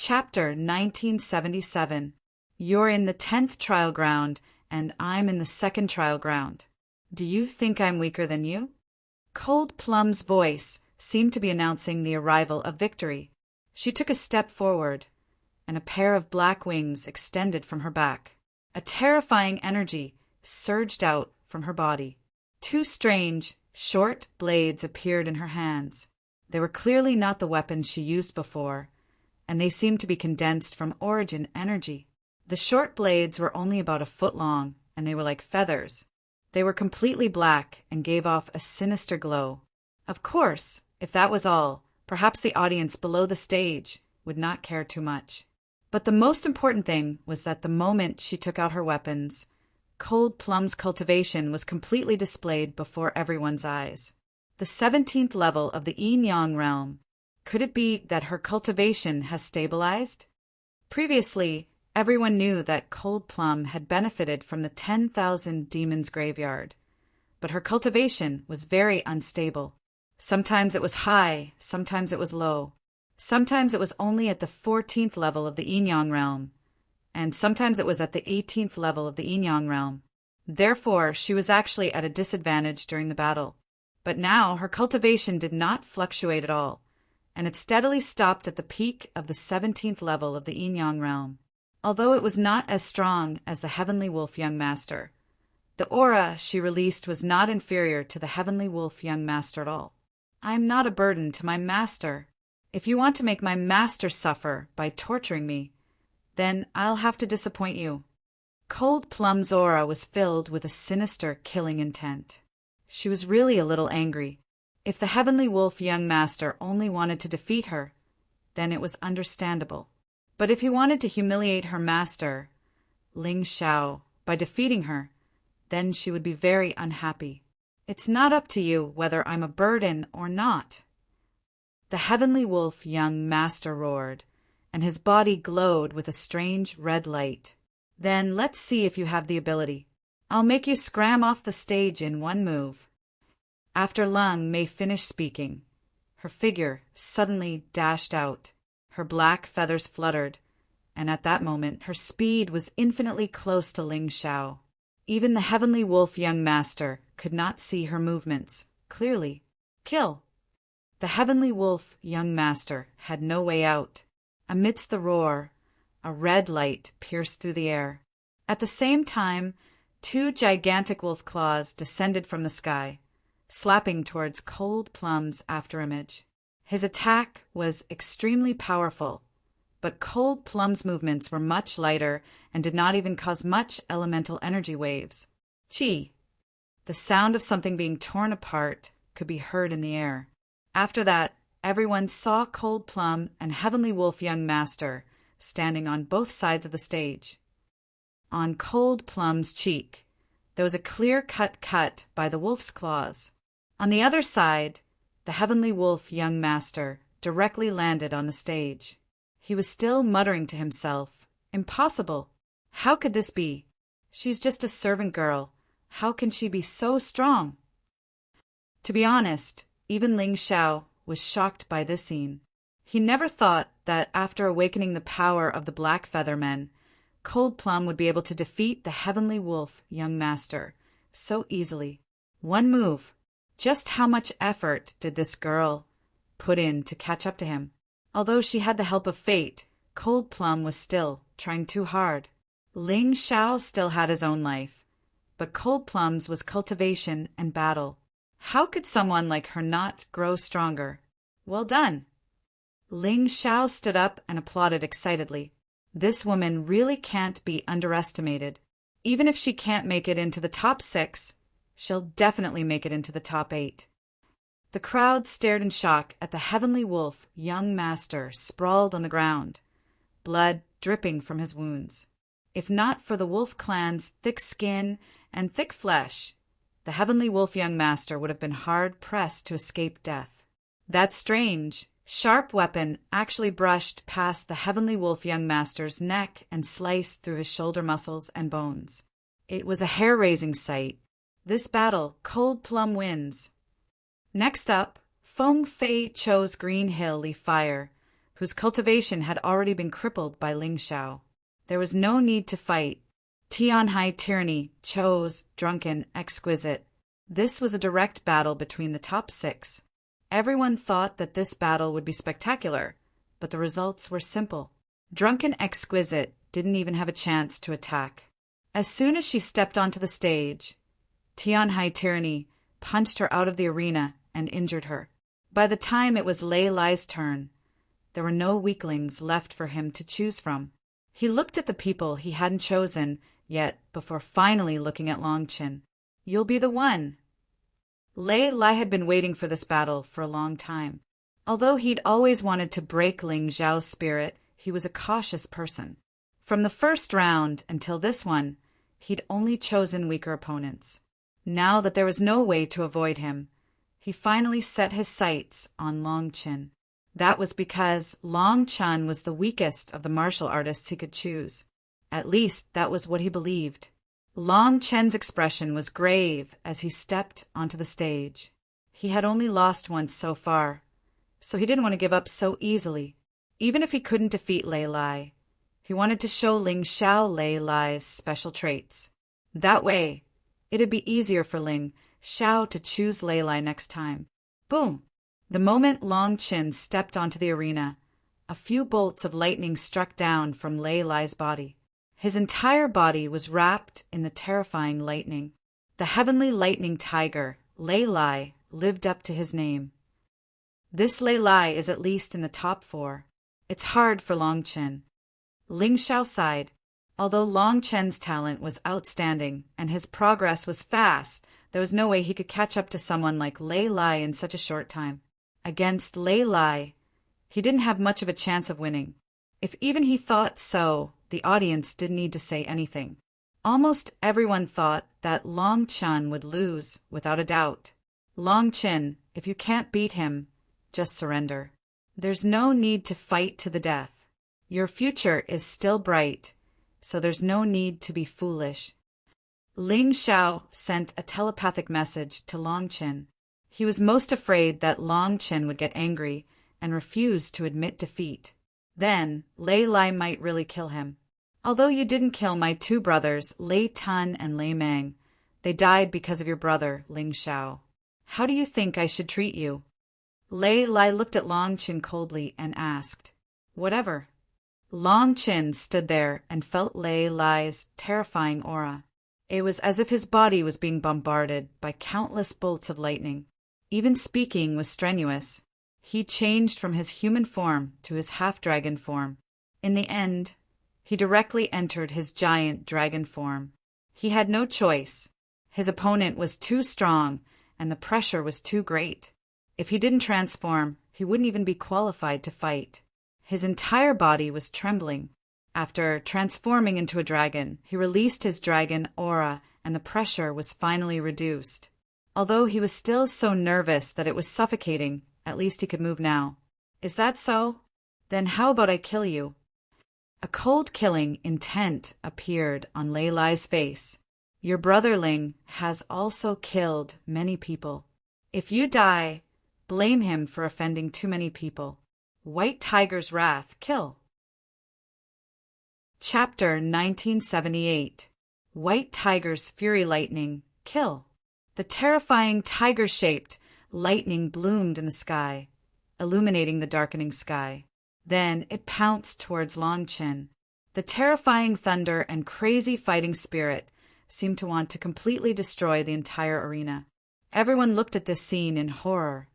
Chapter 1977. You're in the 10th trial ground, and I'm in the 2nd trial ground. Do you think I'm weaker than you? Cold Plum's voice seemed to be announcing the arrival of victory. She took a step forward, and a pair of black wings extended from her back. A terrifying energy surged out from her body. Two strange, short blades appeared in her hands. They were clearly not the weapons she used before, and they seemed to be condensed from origin energy. The short blades were only about a foot long, and they were like feathers. They were completely black and gave off a sinister glow. Of course, if that was all, perhaps the audience below the stage would not care too much. But the most important thing was that the moment she took out her weapons, Cold Plum's cultivation was completely displayed before everyone's eyes. The 17th level of the yin-yang realm. Could it be that her cultivation has stabilized? Previously, everyone knew that Cold Plum had benefited from the 10,000 demons graveyard, but her cultivation was very unstable. Sometimes it was high, sometimes it was low. Sometimes it was only at the 14th level of the yin-yang realm, and sometimes it was at the 18th level of the yin-yang realm. Therefore, she was actually at a disadvantage during the battle. But now her cultivation did not fluctuate at all, and it steadily stopped at the peak of the 17th level of the yin-yang realm. Although it was not as strong as the Heavenly Wolf Young Master, the aura she released was not inferior to the Heavenly Wolf Young Master at all. I am not a burden to my master. If you want to make my master suffer by torturing me, then I'll have to disappoint you. Cold Plum's aura was filled with a sinister, killing intent. She was really a little angry. If the Heavenly Wolf Young Master only wanted to defeat her, then it was understandable. But if he wanted to humiliate her master, Ling Xiao, by defeating her, then she would be very unhappy. It's not up to you whether I'm a burden or not. The Heavenly Wolf Young Master roared, and his body glowed with a strange red light. Then let's see if you have the ability. I'll make you scram off the stage in one move. After Lung Mei finished speaking, her figure suddenly dashed out. Her black feathers fluttered, and at that moment her speed was infinitely close to Ling Xiao. Even the Heavenly Wolf Young Master could not see her movements clearly. Kill! The Heavenly Wolf Young Master had no way out. Amidst the roar, a red light pierced through the air. At the same time, two gigantic wolf claws descended from the sky, slapping towards Cold Plum's afterimage. His attack was extremely powerful, but Cold Plum's movements were much lighter and did not even cause much elemental energy waves. Chi! The sound of something being torn apart could be heard in the air. After that, everyone saw Cold Plum and Heavenly Wolf Young Master standing on both sides of the stage. On Cold Plum's cheek, there was a clear-cut cut by the wolf's claws. On the other side, the Heavenly Wolf Young Master directly landed on the stage. He was still muttering to himself, "Impossible! How could this be? She's just a servant girl. How can she be so strong?" To be honest, even Ling Xiao was shocked by this scene. He never thought that after awakening the power of the Black Feather Men, Cold Plum would be able to defeat the Heavenly Wolf Young Master so easily. One move. Just how much effort did this girl put in to catch up to him? Although she had the help of fate, Cold Plum was still trying too hard. Ling Xiao still had his own life, but Cold Plum's was cultivation and battle. How could someone like her not grow stronger? Well done! Ling Xiao stood up and applauded excitedly. This woman really can't be underestimated. Even if she can't make it into the top 6, she'll definitely make it into the top 8. The crowd stared in shock at the Heavenly Wolf Young Master sprawled on the ground, blood dripping from his wounds. If not for the Wolf Clan's thick skin and thick flesh, the Heavenly Wolf Young Master would have been hard-pressed to escape death. That strange, sharp weapon actually brushed past the Heavenly Wolf Young Master's neck and sliced through his shoulder muscles and bones. It was a hair-raising sight. This battle, Cold Plum wins. Next up, Feng Fei chose Green Hill Leaf Fire, whose cultivation had already been crippled by Ling Xiao. There was no need to fight. Tianhai tyranny chose drunken exquisite. This was a direct battle between the top 6. Everyone thought that this battle would be spectacular, but the results were simple. Drunken exquisite didn't even have a chance to attack. As soon as she stepped onto the stage, Tianhai tyranny punched her out of the arena and injured her. By the time it was Lei Lai's turn, there were no weaklings left for him to choose from. He looked at the people he hadn't chosen yet before finally looking at Longqin. "You'll be the one." Lei Lai had been waiting for this battle for a long time. Although he'd always wanted to break Ling Xiao's spirit, he was a cautious person. From the first round until this one, he'd only chosen weaker opponents. Now that there was no way to avoid him, he finally set his sights on Longqin. That was because Longqin was the weakest of the martial artists he could choose. At least that was what he believed. Longqin's expression was grave as he stepped onto the stage. He had only lost once so far, so he didn't want to give up so easily. Even if he couldn't defeat Lei Lai, he wanted to show Ling Xiao Lei Lai's special traits. That way, it'd be easier for Ling Xiao to choose Lei Lai next time. Boom! The moment Longqin stepped onto the arena, a few bolts of lightning struck down from Lei Lai's body. His entire body was wrapped in the terrifying lightning. The heavenly lightning tiger, Lei Lai, lived up to his name. This Lei Lai is at least in the top 4. It's hard for Longqin. Ling Xiao sighed. Although Longqin's talent was outstanding and his progress was fast, there was no way he could catch up to someone like Lei Lai in such a short time. Against Lei Lai, he didn't have much of a chance of winning. If even he thought so, the audience didn't need to say anything. Almost everyone thought that Longqin would lose, without a doubt. Longqin, if you can't beat him, just surrender. There's no need to fight to the death. Your future is still bright, so there's no need to be foolish. Ling Xiao sent a telepathic message to Longqin. He was most afraid that Longqin would get angry and refuse to admit defeat. Then Lei Lai might really kill him. "Although you didn't kill my 2 brothers, Lei Tun and Lei Meng, they died because of your brother, Ling Xiao. How do you think I should treat you?" Lei Lai looked at Longqin coldly and asked, "Whatever." Longqin stood there and felt Lei Lai's terrifying aura. It was as if his body was being bombarded by countless bolts of lightning. Even speaking was strenuous. He changed from his human form to his half-dragon form. In the end, he directly entered his giant dragon form. He had no choice. His opponent was too strong, and the pressure was too great. If he didn't transform, he wouldn't even be qualified to fight. His entire body was trembling. After transforming into a dragon, he released his dragon aura, and the pressure was finally reduced. Although he was still so nervous that it was suffocating, at least he could move now. "Is that so? Then how about I kill you?" A cold killing intent appeared on Lei Lai's face. "Your brother Ling has also killed many people. If you die, blame him for offending too many people. White Tiger's Wrath, kill." Chapter 1978. White Tiger's Fury Lightning, kill. The terrifying tiger-shaped lightning bloomed in the sky, illuminating the darkening sky. Then it pounced towards Longqin. The terrifying thunder and crazy fighting spirit seemed to want to completely destroy the entire arena. Everyone looked at this scene in horror,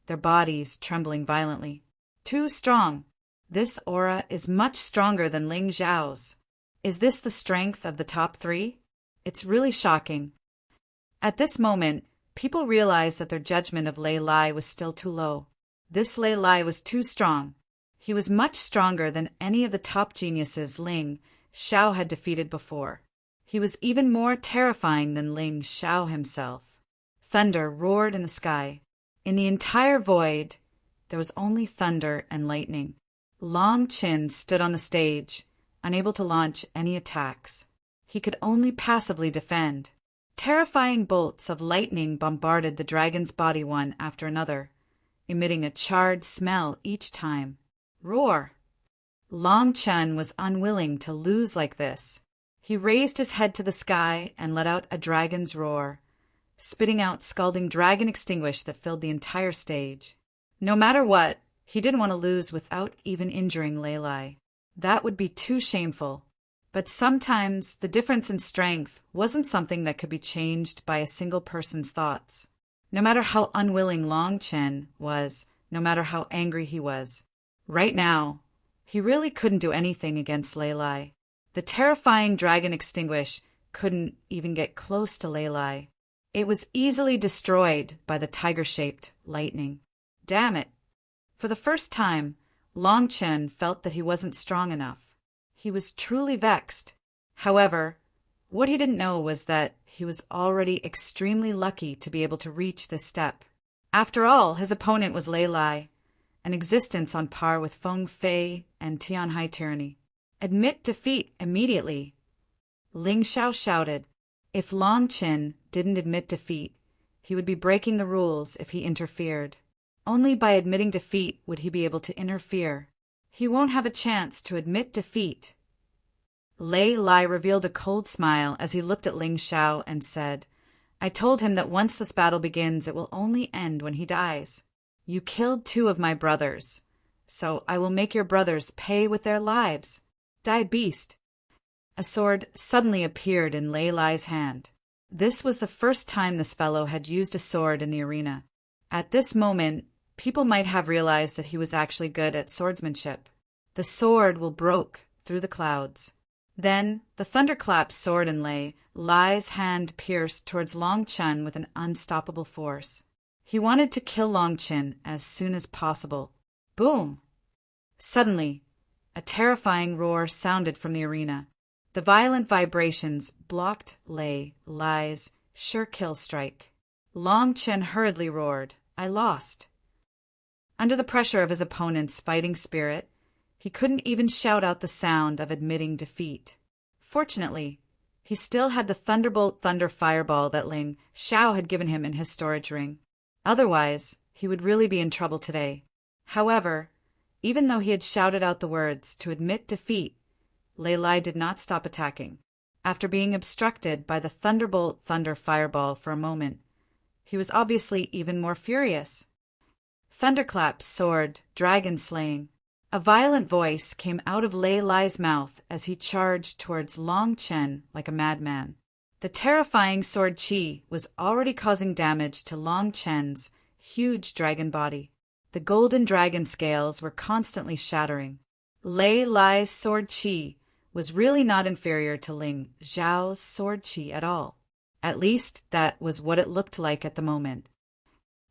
their bodies trembling violently. Too strong. This aura is much stronger than Ling Xiao's. Is this the strength of the top 3? It's really shocking. At this moment, people realized that their judgment of Lei Lai was still too low. This Lei Lai was too strong. He was much stronger than any of the top geniuses Ling Xiao had defeated before. He was even more terrifying than Ling Xiao himself. Thunder roared in the sky. In the entire void, there was only thunder and lightning. Longqin stood on the stage, unable to launch any attacks. He could only passively defend. Terrifying bolts of lightning bombarded the dragon's body one after another, emitting a charred smell each time. Roar! Long Chen was unwilling to lose like this. He raised his head to the sky and let out a dragon's roar, spitting out scalding dragon extinguish that filled the entire stage. No matter what, he didn't want to lose without even injuring Lei Lai. That would be too shameful. But sometimes the difference in strength wasn't something that could be changed by a single person's thoughts. No matter how unwilling Long Chen was, no matter how angry he was, right now, he really couldn't do anything against Lei Lai. The terrifying dragon extinguish couldn't even get close to Lei Lai. It was easily destroyed by the tiger-shaped lightning. Damn it! For the first time, Long Chen felt that he wasn't strong enough. He was truly vexed. However, what he didn't know was that he was already extremely lucky to be able to reach this step. After all, his opponent was Lei Lai, an existence on par with Feng Fei and Tianhai tyranny. Admit defeat immediately. Ling Xiao shouted. If Long Chen didn't admit defeat, he would be breaking the rules if he interfered. Only by admitting defeat would he be able to interfere. He won't have a chance to admit defeat. Lei Lai revealed a cold smile as he looked at Ling Xiao and said, I told him that once this battle begins, it will only end when he dies. You killed 2 of my brothers, so I will make your brothers pay with their lives. Die, beast! A sword suddenly appeared in Lei Lai's hand. This was the first time this fellow had used a sword in the arena. At this moment, people might have realized that he was actually good at swordsmanship. The sword broke through the clouds. Then, the thunderclap sword in Lei Lai's hand pierced towards Long Chen with an unstoppable force. He wanted to kill Long Chen as soon as possible. Boom! Suddenly, a terrifying roar sounded from the arena. The violent vibrations blocked Lei Lai's sure kill strike. Long Chen hurriedly roared, I lost. Under the pressure of his opponent's fighting spirit, he couldn't even shout out the sound of admitting defeat. Fortunately, he still had the Thunderbolt Thunder Fireball that Ling Xiao had given him in his storage ring. Otherwise, he would really be in trouble today. However, even though he had shouted out the words to admit defeat, Lei Lai did not stop attacking. After being obstructed by the Thunderbolt Thunder Fireball for a moment, he was obviously even more furious. Thunderclap, sword, dragon slaying. A violent voice came out of Lei Lai's mouth as he charged towards Long Chen like a madman. The terrifying sword chi was already causing damage to Long Chen's huge dragon body. The golden dragon scales were constantly shattering. Lei Lai's sword chi was really not inferior to Ling Xiao's sword chi at all. At least, that was what it looked like at the moment.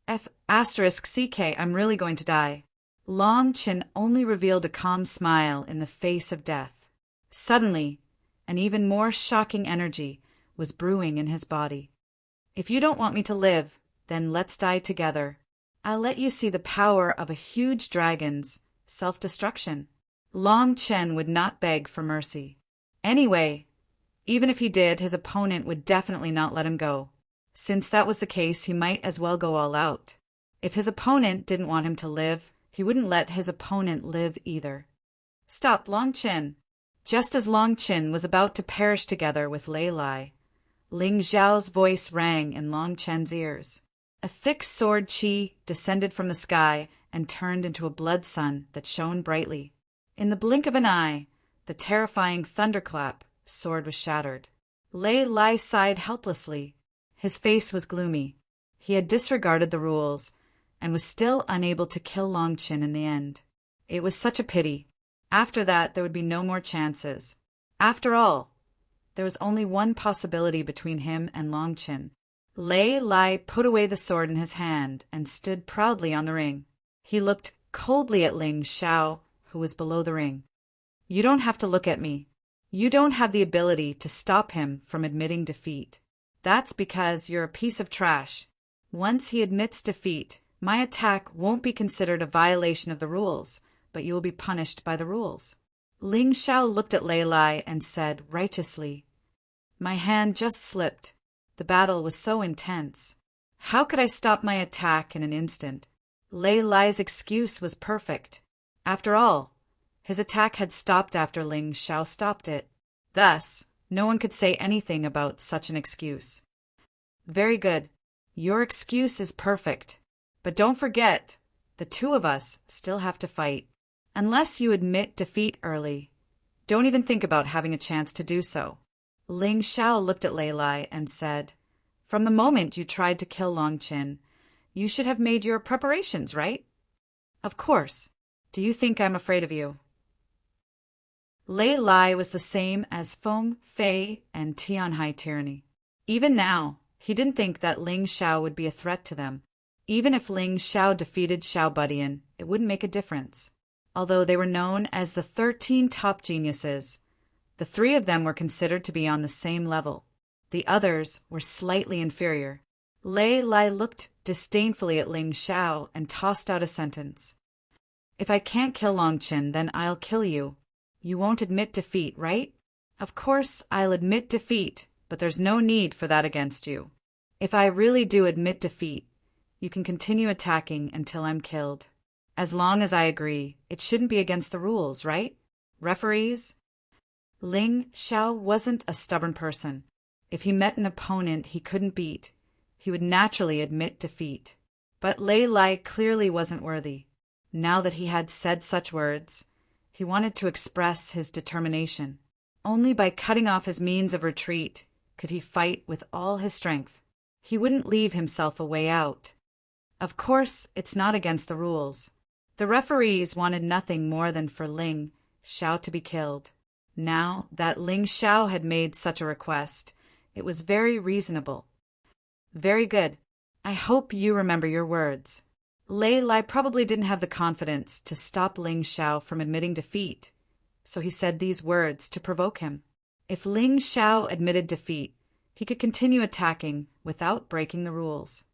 *CK, I'm really going to die. Long Chen only revealed a calm smile in the face of death. Suddenly, an even more shocking energy was brewing in his body. If you don't want me to live, then let's die together. I'll let you see the power of a huge dragon's self-destruction. Long Chen would not beg for mercy. Anyway, even if he did, his opponent would definitely not let him go. Since that was the case, he might as well go all out. If his opponent didn't want him to live, he wouldn't let his opponent live either. Stop, Long Chen! Just as Long Chen was about to perish together with Lei Lai, Ling Xiao's voice rang in Long Chen's ears. A thick sword chi descended from the sky and turned into a blood sun that shone brightly. In the blink of an eye, the terrifying thunderclap sword was shattered. Lei Lai sighed helplessly. His face was gloomy. He had disregarded the rules and was still unable to kill Long Chen in the end. It was such a pity. After that, there would be no more chances. After all, there was only one possibility between him and Long Chen. Lei Lai put away the sword in his hand and stood proudly on the ring. He looked coldly at Ling Xiao, who was below the ring. You don't have to look at me. You don't have the ability to stop him from admitting defeat. That's because you're a piece of trash. Once he admits defeat, my attack won't be considered a violation of the rules, but you will be punished by the rules. Ling Xiao looked at Lei Lai and said righteously, My hand just slipped. The battle was so intense. How could I stop my attack in an instant? Lei Lai's excuse was perfect. After all, his attack had stopped after Ling Xiao stopped it. Thus, no one could say anything about such an excuse. Very good. Your excuse is perfect. But don't forget, the two of us still have to fight. Unless you admit defeat early, don't even think about having a chance to do so. Ling Xiao looked at Lei Lai and said, From the moment you tried to kill Long Qin, you should have made your preparations, right? Of course. Do you think I'm afraid of you? Lei Lai was the same as Feng, Fei, and Tianhai tyranny. Even now, he didn't think that Ling Xiao would be a threat to them. Even if Ling Xiao defeated Xiao Budian, it wouldn't make a difference. Although they were known as the 13 top geniuses, the three of them were considered to be on the same level. The others were slightly inferior. Lei Lai looked disdainfully at Ling Xiao and tossed out a sentence. If I can't kill Long Qin, then I'll kill you. You won't admit defeat, right? Of course, I'll admit defeat, but there's no need for that against you. If I really do admit defeat, you can continue attacking until I'm killed. As long as I agree, it shouldn't be against the rules, right? Referees? Ling Xiao wasn't a stubborn person. If he met an opponent he couldn't beat, he would naturally admit defeat. But Lei Lai clearly wasn't worthy. Now that he had said such words, he wanted to express his determination. Only by cutting off his means of retreat could he fight with all his strength. He wouldn't leave himself a way out. Of course, it's not against the rules. The referees wanted nothing more than for Ling Xiao to be killed. Now that Ling Xiao had made such a request, it was very reasonable. Very good. I hope you remember your words. Lei Lai probably didn't have the confidence to stop Ling Xiao from admitting defeat, so he said these words to provoke him. If Ling Xiao admitted defeat, he could continue attacking without breaking the rules.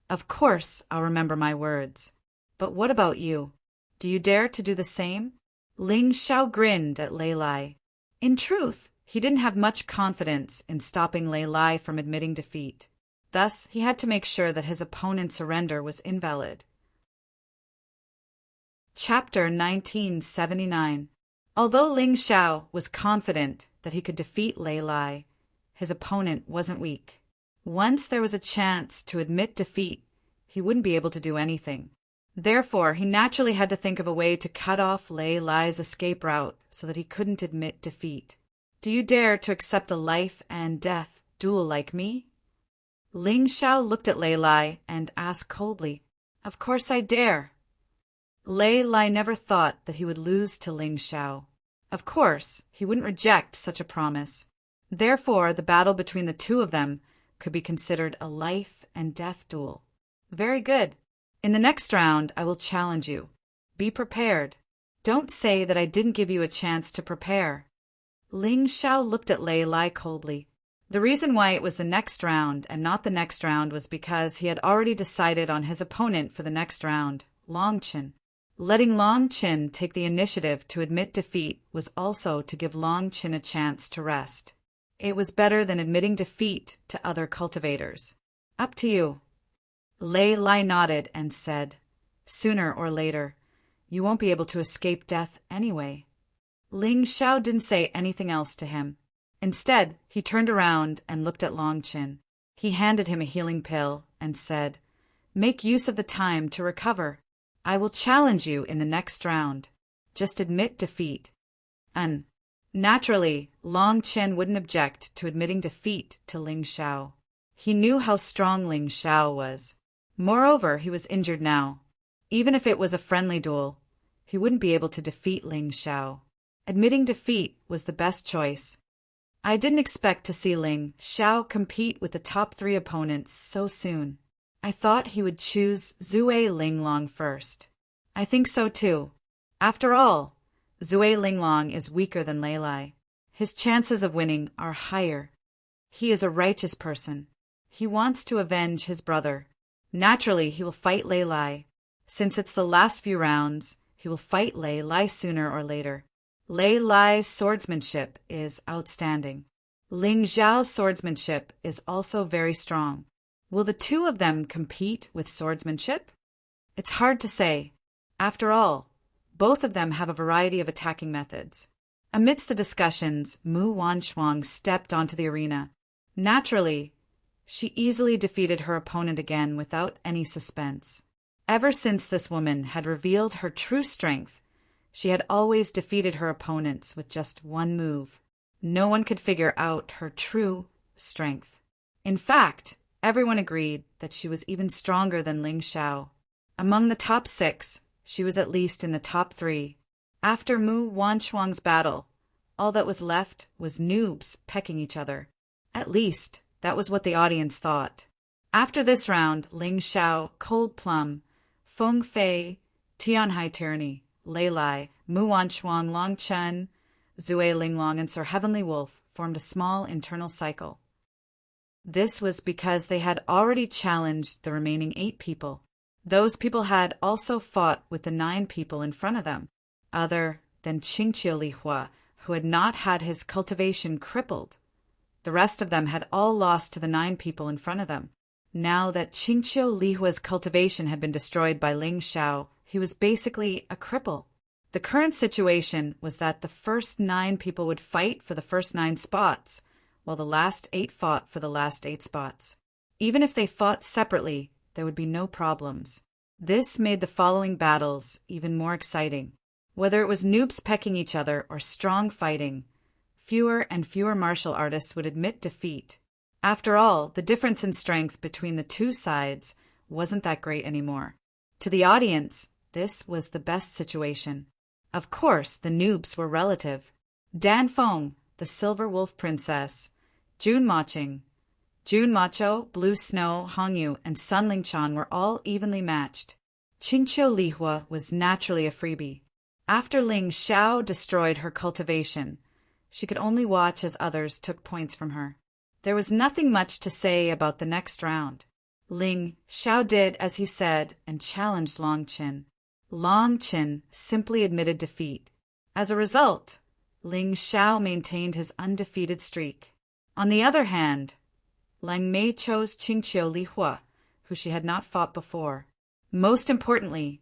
Of course, I'll remember my words. But what about you? Do you dare to do the same? Ling Xiao grinned at Lei Lai. In truth, he didn't have much confidence in stopping Lei Lai from admitting defeat. Thus, he had to make sure that his opponent's surrender was invalid. Chapter 1979. Although Ling Xiao was confident that he could defeat Lei Lai, his opponent wasn't weak. Once there was a chance to admit defeat, he wouldn't be able to do anything. Therefore, he naturally had to think of a way to cut off Lei Lai's escape route so that he couldn't admit defeat. Do you dare to accept a life and death duel like me? Ling Xiao looked at Lei Lai and asked coldly, Of course I dare. Lei Lai never thought that he would lose to Ling Xiao. Of course, he wouldn't reject such a promise. Therefore, the battle between the two of them could be considered a life and death duel. Very good. In the next round, I will challenge you. Be prepared. Don't say that I didn't give you a chance to prepare. Ling Xiao looked at Lei Lai coldly. The reason why it was the next round and not the next round was because he had already decided on his opponent for the next round, Long Qin. Letting Long Qin take the initiative to admit defeat was also to give Long Qin a chance to rest. It was better than admitting defeat to other cultivators. Up to you. Lei Lai nodded and said, Sooner or later, you won't be able to escape death anyway. Ling Xiao didn't say anything else to him. Instead, he turned around and looked at Long Qin. He handed him a healing pill and said, Make use of the time to recover. I will challenge you in the next round. Just admit defeat. Naturally, Long Qin wouldn't object to admitting defeat to Ling Xiao. He knew how strong Ling Xiao was. Moreover, he was injured now. Even if it was a friendly duel, he wouldn't be able to defeat Ling Xiao. Admitting defeat was the best choice. I didn't expect to see Ling Xiao compete with the top 3 opponents so soon. I thought he would choose Zue Linglong first. I think so too. After all, Zue Linglong is weaker than Lei Lai. His chances of winning are higher. He is a righteous person. He wants to avenge his brother. Naturally, he will fight Lei Lai. Since it's the last few rounds, he will fight Lei Lai sooner or later. Lei Lai's swordsmanship is outstanding. Ling Xiao's swordsmanship is also very strong. Will the two of them compete with swordsmanship? It's hard to say. After all, Both of them have a variety of attacking methods. Amidst the discussions, Mu Wanchuang stepped onto the arena. Naturally, she easily defeated her opponent again without any suspense. Ever since this woman had revealed her true strength, she had always defeated her opponents with just one move. No one could figure out her true strength. In fact, everyone agreed that she was even stronger than Ling Xiao. Among the top 6, she was at least in the top 3. After Mu Wanchuang's battle, all that was left was noobs pecking each other. At least, that was what the audience thought. After this round, Ling Xiao, Cold Plum, Feng Fei, Tian Hai Tyranny, Lei Lai, Mu Wanchuang, Long Chen, Zui Linglong, and Sir Heavenly Wolf formed a small internal cycle. This was because they had already challenged the remaining 8 people. Those people had also fought with the 9 people in front of them, other than Qingqiu Lihua, who had not had his cultivation crippled. The rest of them had all lost to the 9 people in front of them. Now that Qingqiu Lihua's cultivation had been destroyed by Ling Xiao, he was basically a cripple. The current situation was that the first 9 people would fight for the first 9 spots, while the last 8 fought for the last 8 spots. Even if they fought separately, there would be no problems. This made the following battles even more exciting. Whether it was noobs pecking each other or strong fighting, fewer and fewer martial artists would admit defeat. After all, the difference in strength between the 2 sides wasn't that great anymore. To the audience, this was the best situation. Of course, the noobs were relative. Dan Feng, the Silver Wolf Princess, Jun Maching, Jun Macho, Blue Snow, Hongyu, and Sun Lingchan were all evenly matched. Qingqiu Lihua was naturally a freebie. After Ling Xiao destroyed her cultivation, she could only watch as others took points from her. There was nothing much to say about the next round. Ling Xiao did as he said and challenged Long Qin. Long Qin simply admitted defeat. As a result, Ling Xiao maintained his undefeated streak. On the other hand, Lang Mei chose Qingqiu Lihua, who she had not fought before. Most importantly,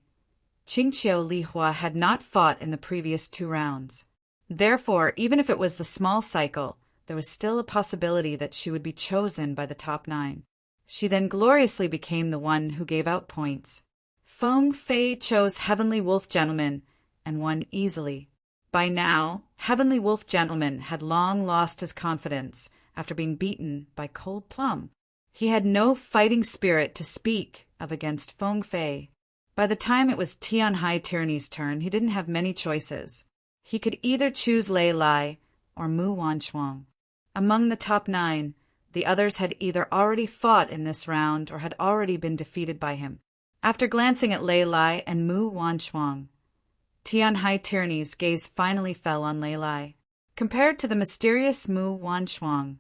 Qingqiu Lihua had not fought in the previous 2 rounds. Therefore, even if it was the small cycle, there was still a possibility that she would be chosen by the top 9. She then gloriously became the one who gave out points. Feng Fei chose Heavenly Wolf Gentleman and won easily. By now, Heavenly Wolf Gentleman had long lost his confidence after being beaten by Cold Plum. He had no fighting spirit to speak of against Feng Fei. By the time it was Tian Hai Tyranny's turn, he didn't have many choices. He could either choose Lei Lai or Mu Wanchuang. Among the top 9, the others had either already fought in this round or had already been defeated by him. After glancing at Lei Lai and Mu Wanchuang, Tian Hai Tyranny's gaze finally fell on Lei Lai. Compared to the mysterious Mu Wanchuang,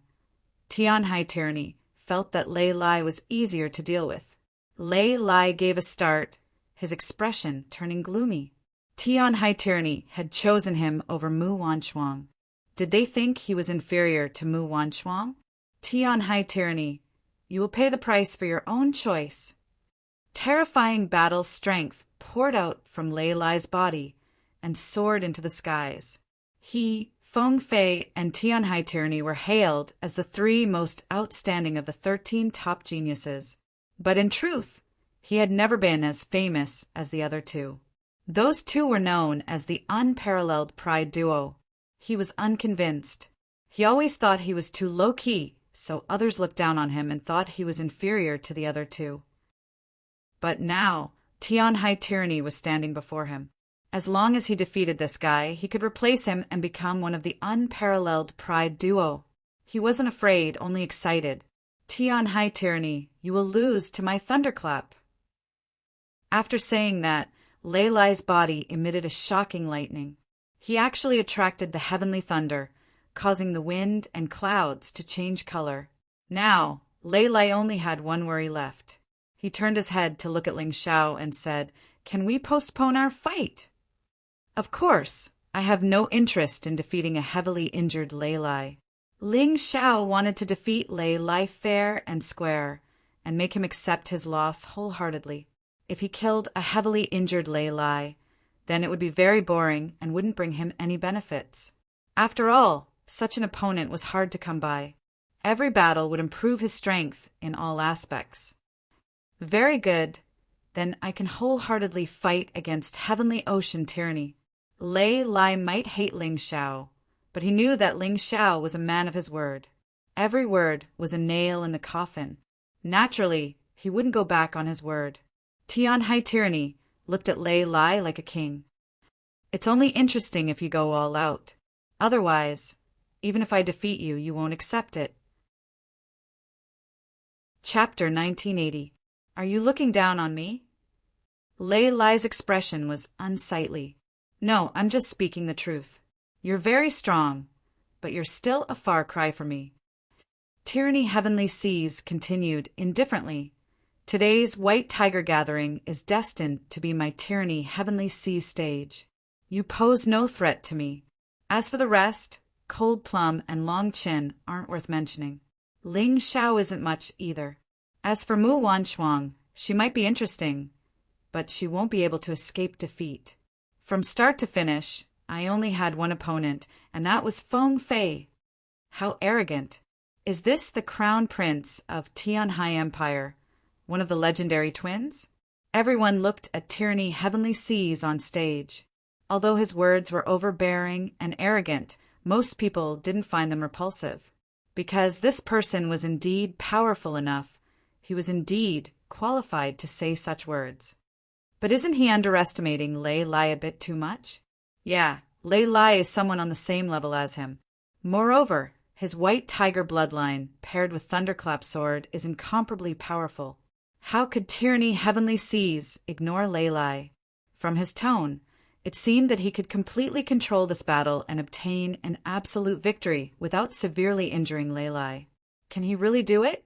Tian Hai Tyranny felt that Lei Lai was easier to deal with. Lei Lai gave a start, his expression turning gloomy. Tian Hai Tyranny had chosen him over Mu Wanchuang. Did they think he was inferior to Mu Wanchuang? Tian Hai Tyranny, you will pay the price for your own choice. Terrifying battle strength poured out from Lei Lai's body and soared into the skies. He, Feng Fei, and Tian Hai Tyranny were hailed as the 3 most outstanding of the 13 top geniuses. But in truth, he had never been as famous as the other 2. Those 2 were known as the unparalleled pride duo. He was unconvinced. He always thought he was too low-key, so others looked down on him and thought he was inferior to the other 2. But now, Tian Hai Tyranny was standing before him. As long as he defeated this guy, he could replace him and become one of the unparalleled pride duo. He wasn't afraid, only excited. Tian Hai Tyranny, you will lose to my thunderclap. After saying that, Lei Lai's body emitted a shocking lightning. He actually attracted the heavenly thunder, causing the wind and clouds to change color. Now, Lei Lai only had one worry left. He turned his head to look at Ling Xiao and said, "Can we postpone our fight?" "Of course. I have no interest in defeating a heavily injured Lei Lai." Ling Xiao wanted to defeat Lei Lai fair and square and make him accept his loss wholeheartedly. If he killed a heavily injured Lei Lai, Then it would be very boring and wouldn't bring him any benefits. After all, such an opponent was hard to come by. Every battle would improve his strength in all aspects. Very good. Then I can wholeheartedly fight against Heavenly Ocean tyranny. Lei Lai might hate Ling Xiao, but he knew that Ling Xiao was a man of his word. Every word was a nail in the coffin. Naturally, he wouldn't go back on his word. Tianhai tyranny looked at Lei Lai like a king. It's only interesting if you go all out. Otherwise, even if I defeat you, you won't accept it. Chapter 1980. Are you looking down on me? Lei Lai's expression was unsightly. No, I'm just speaking the truth. You're very strong, but you're still a far cry from me. Tyranny Heavenly Seas continued indifferently. Today's White Tiger gathering is destined to be my Tyranny Heavenly Seas stage. You pose no threat to me. As for the rest, Cold Plum and Long Chin aren't worth mentioning. Ling Xiao isn't much either. As for Mu Wanchuang, she might be interesting, but she won't be able to escape defeat. From start to finish, I only had one opponent, and that was Feng Fei. How arrogant. Is this the Crown Prince of Tianhai Empire, one of the legendary twins? Everyone looked at Tyranny Heavenly Seas on stage. Although his words were overbearing and arrogant, most people didn't find them repulsive. Because this person was indeed powerful enough, he was indeed qualified to say such words. But isn't he underestimating Lei Lai a bit too much? Yeah, Lei Lai is someone on the same level as him. Moreover, his White Tiger bloodline, paired with Thunderclap Sword, is incomparably powerful. How could Tyranny Heavenly Seas ignore Lei Lai? From his tone, it seemed that he could completely control this battle and obtain an absolute victory without severely injuring Lei Lai. Can he really do it?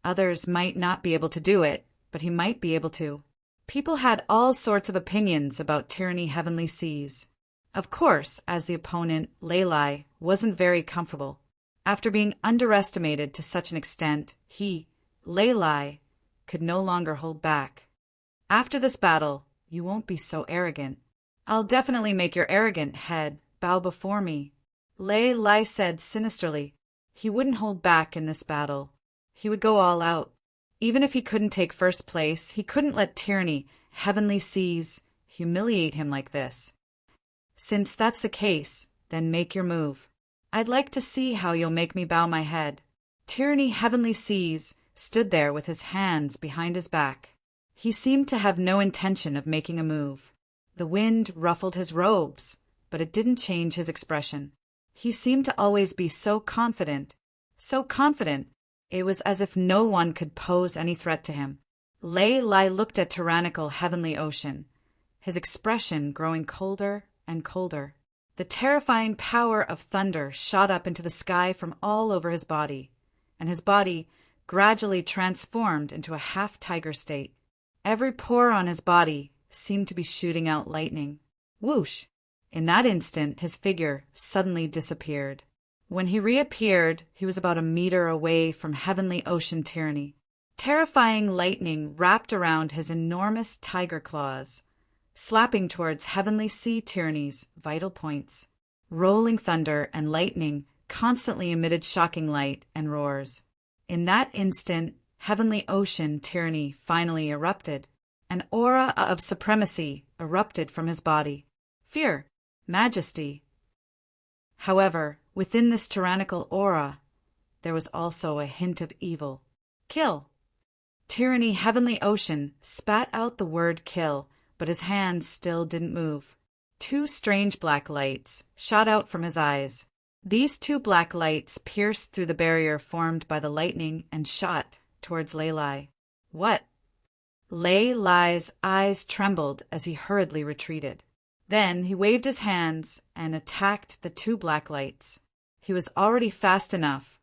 Others might not be able to do it, but he might be able to. People had all sorts of opinions about Tyranny Heavenly Seas. Of course, as the opponent, Lei Lai wasn't very comfortable. After being underestimated to such an extent, he, Lei Lai, could no longer hold back. After this battle, you won't be so arrogant. I'll definitely make your arrogant head bow before me. Lei Lai said sinisterly. He wouldn't hold back in this battle. He would go all out. Even if he couldn't take first place, he couldn't let Tyranny Heavenly Seas humiliate him like this. Since that's the case, then make your move. I'd like to see how you'll make me bow my head. Tyranny Heavenly Seas stood there with his hands behind his back. He seemed to have no intention of making a move. The wind ruffled his robes, but it didn't change his expression. He seemed to always be so confident. It was as if no one could pose any threat to him. Lei Lai looked at tyrannical Heavenly Ocean, his expression growing colder and colder. The terrifying power of thunder shot up into the sky from all over his body, and his body gradually transformed into a half-tiger state. Every pore on his body seemed to be shooting out lightning. Whoosh! In that instant, his figure suddenly disappeared. When he reappeared, he was about a meter away from Heavenly Ocean tyranny. Terrifying lightning wrapped around his enormous tiger claws, slapping towards Heavenly Sea tyranny's vital points. Rolling thunder and lightning constantly emitted shocking light and roars. In that instant, Heavenly Ocean tyranny finally erupted. An aura of supremacy erupted from his body. Fear, majesty. However, within this tyrannical aura, there was also a hint of evil. Kill! Tyranny Heavenly Ocean spat out the word kill, but his hands still didn't move. Two strange black lights shot out from his eyes. These two black lights pierced through the barrier formed by the lightning and shot towards Lei Lai. What? Lei Lai's eyes trembled as he hurriedly retreated. Then he waved his hands and attacked the two black lights. He was already fast enough,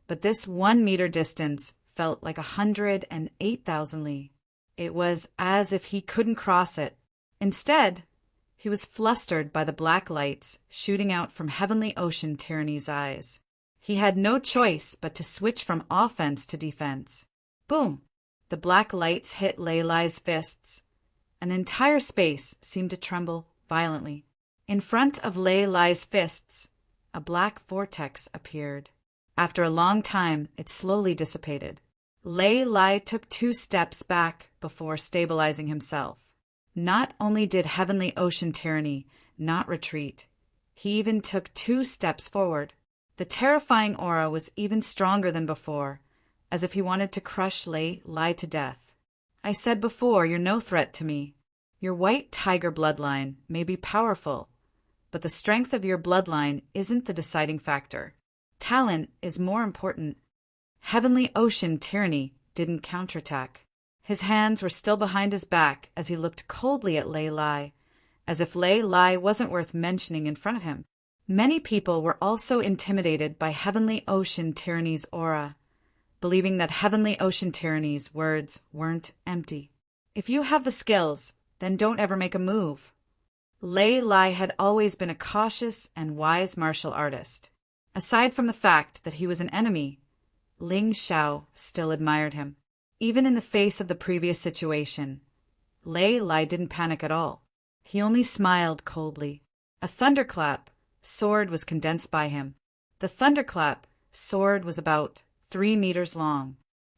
but this 1 meter distance felt like 108,000 li. It was as if he couldn't cross it. Instead, he was flustered by the black lights shooting out from Heavenly Ocean tyranny's eyes. He had no choice but to switch from offense to defense. Boom! The black lights hit Lei Lai's fists. An entire space seemed to tremble violently. In front of Lei Lai's fists, a black vortex appeared. After a long time, it slowly dissipated. Lei Lai took 2 steps back before stabilizing himself. Not only did Heavenly Ocean Tyranny not retreat, he even took 2 steps forward. The terrifying aura was even stronger than before, as if he wanted to crush Lei Lai to death. I said before, you're no threat to me. Your white tiger bloodline may be powerful, but the strength of your bloodline isn't the deciding factor. Talent is more important. Heavenly Ocean Tyranny didn't counterattack. His hands were still behind his back as he looked coldly at Lei Lai, as if Lei Lai wasn't worth mentioning in front of him. Many people were also intimidated by Heavenly Ocean Tyranny's aura, believing that Heavenly Ocean Tyranny's words weren't empty. If you have the skills, then don't ever make a move. Lei Lai had always been a cautious and wise martial artist. Aside from the fact that he was an enemy, Ling Xiao still admired him. Even in the face of the previous situation, Lei Lai didn't panic at all. He only smiled coldly. A thunderclap sword was condensed by him. The thunderclap sword was about 3 meters long.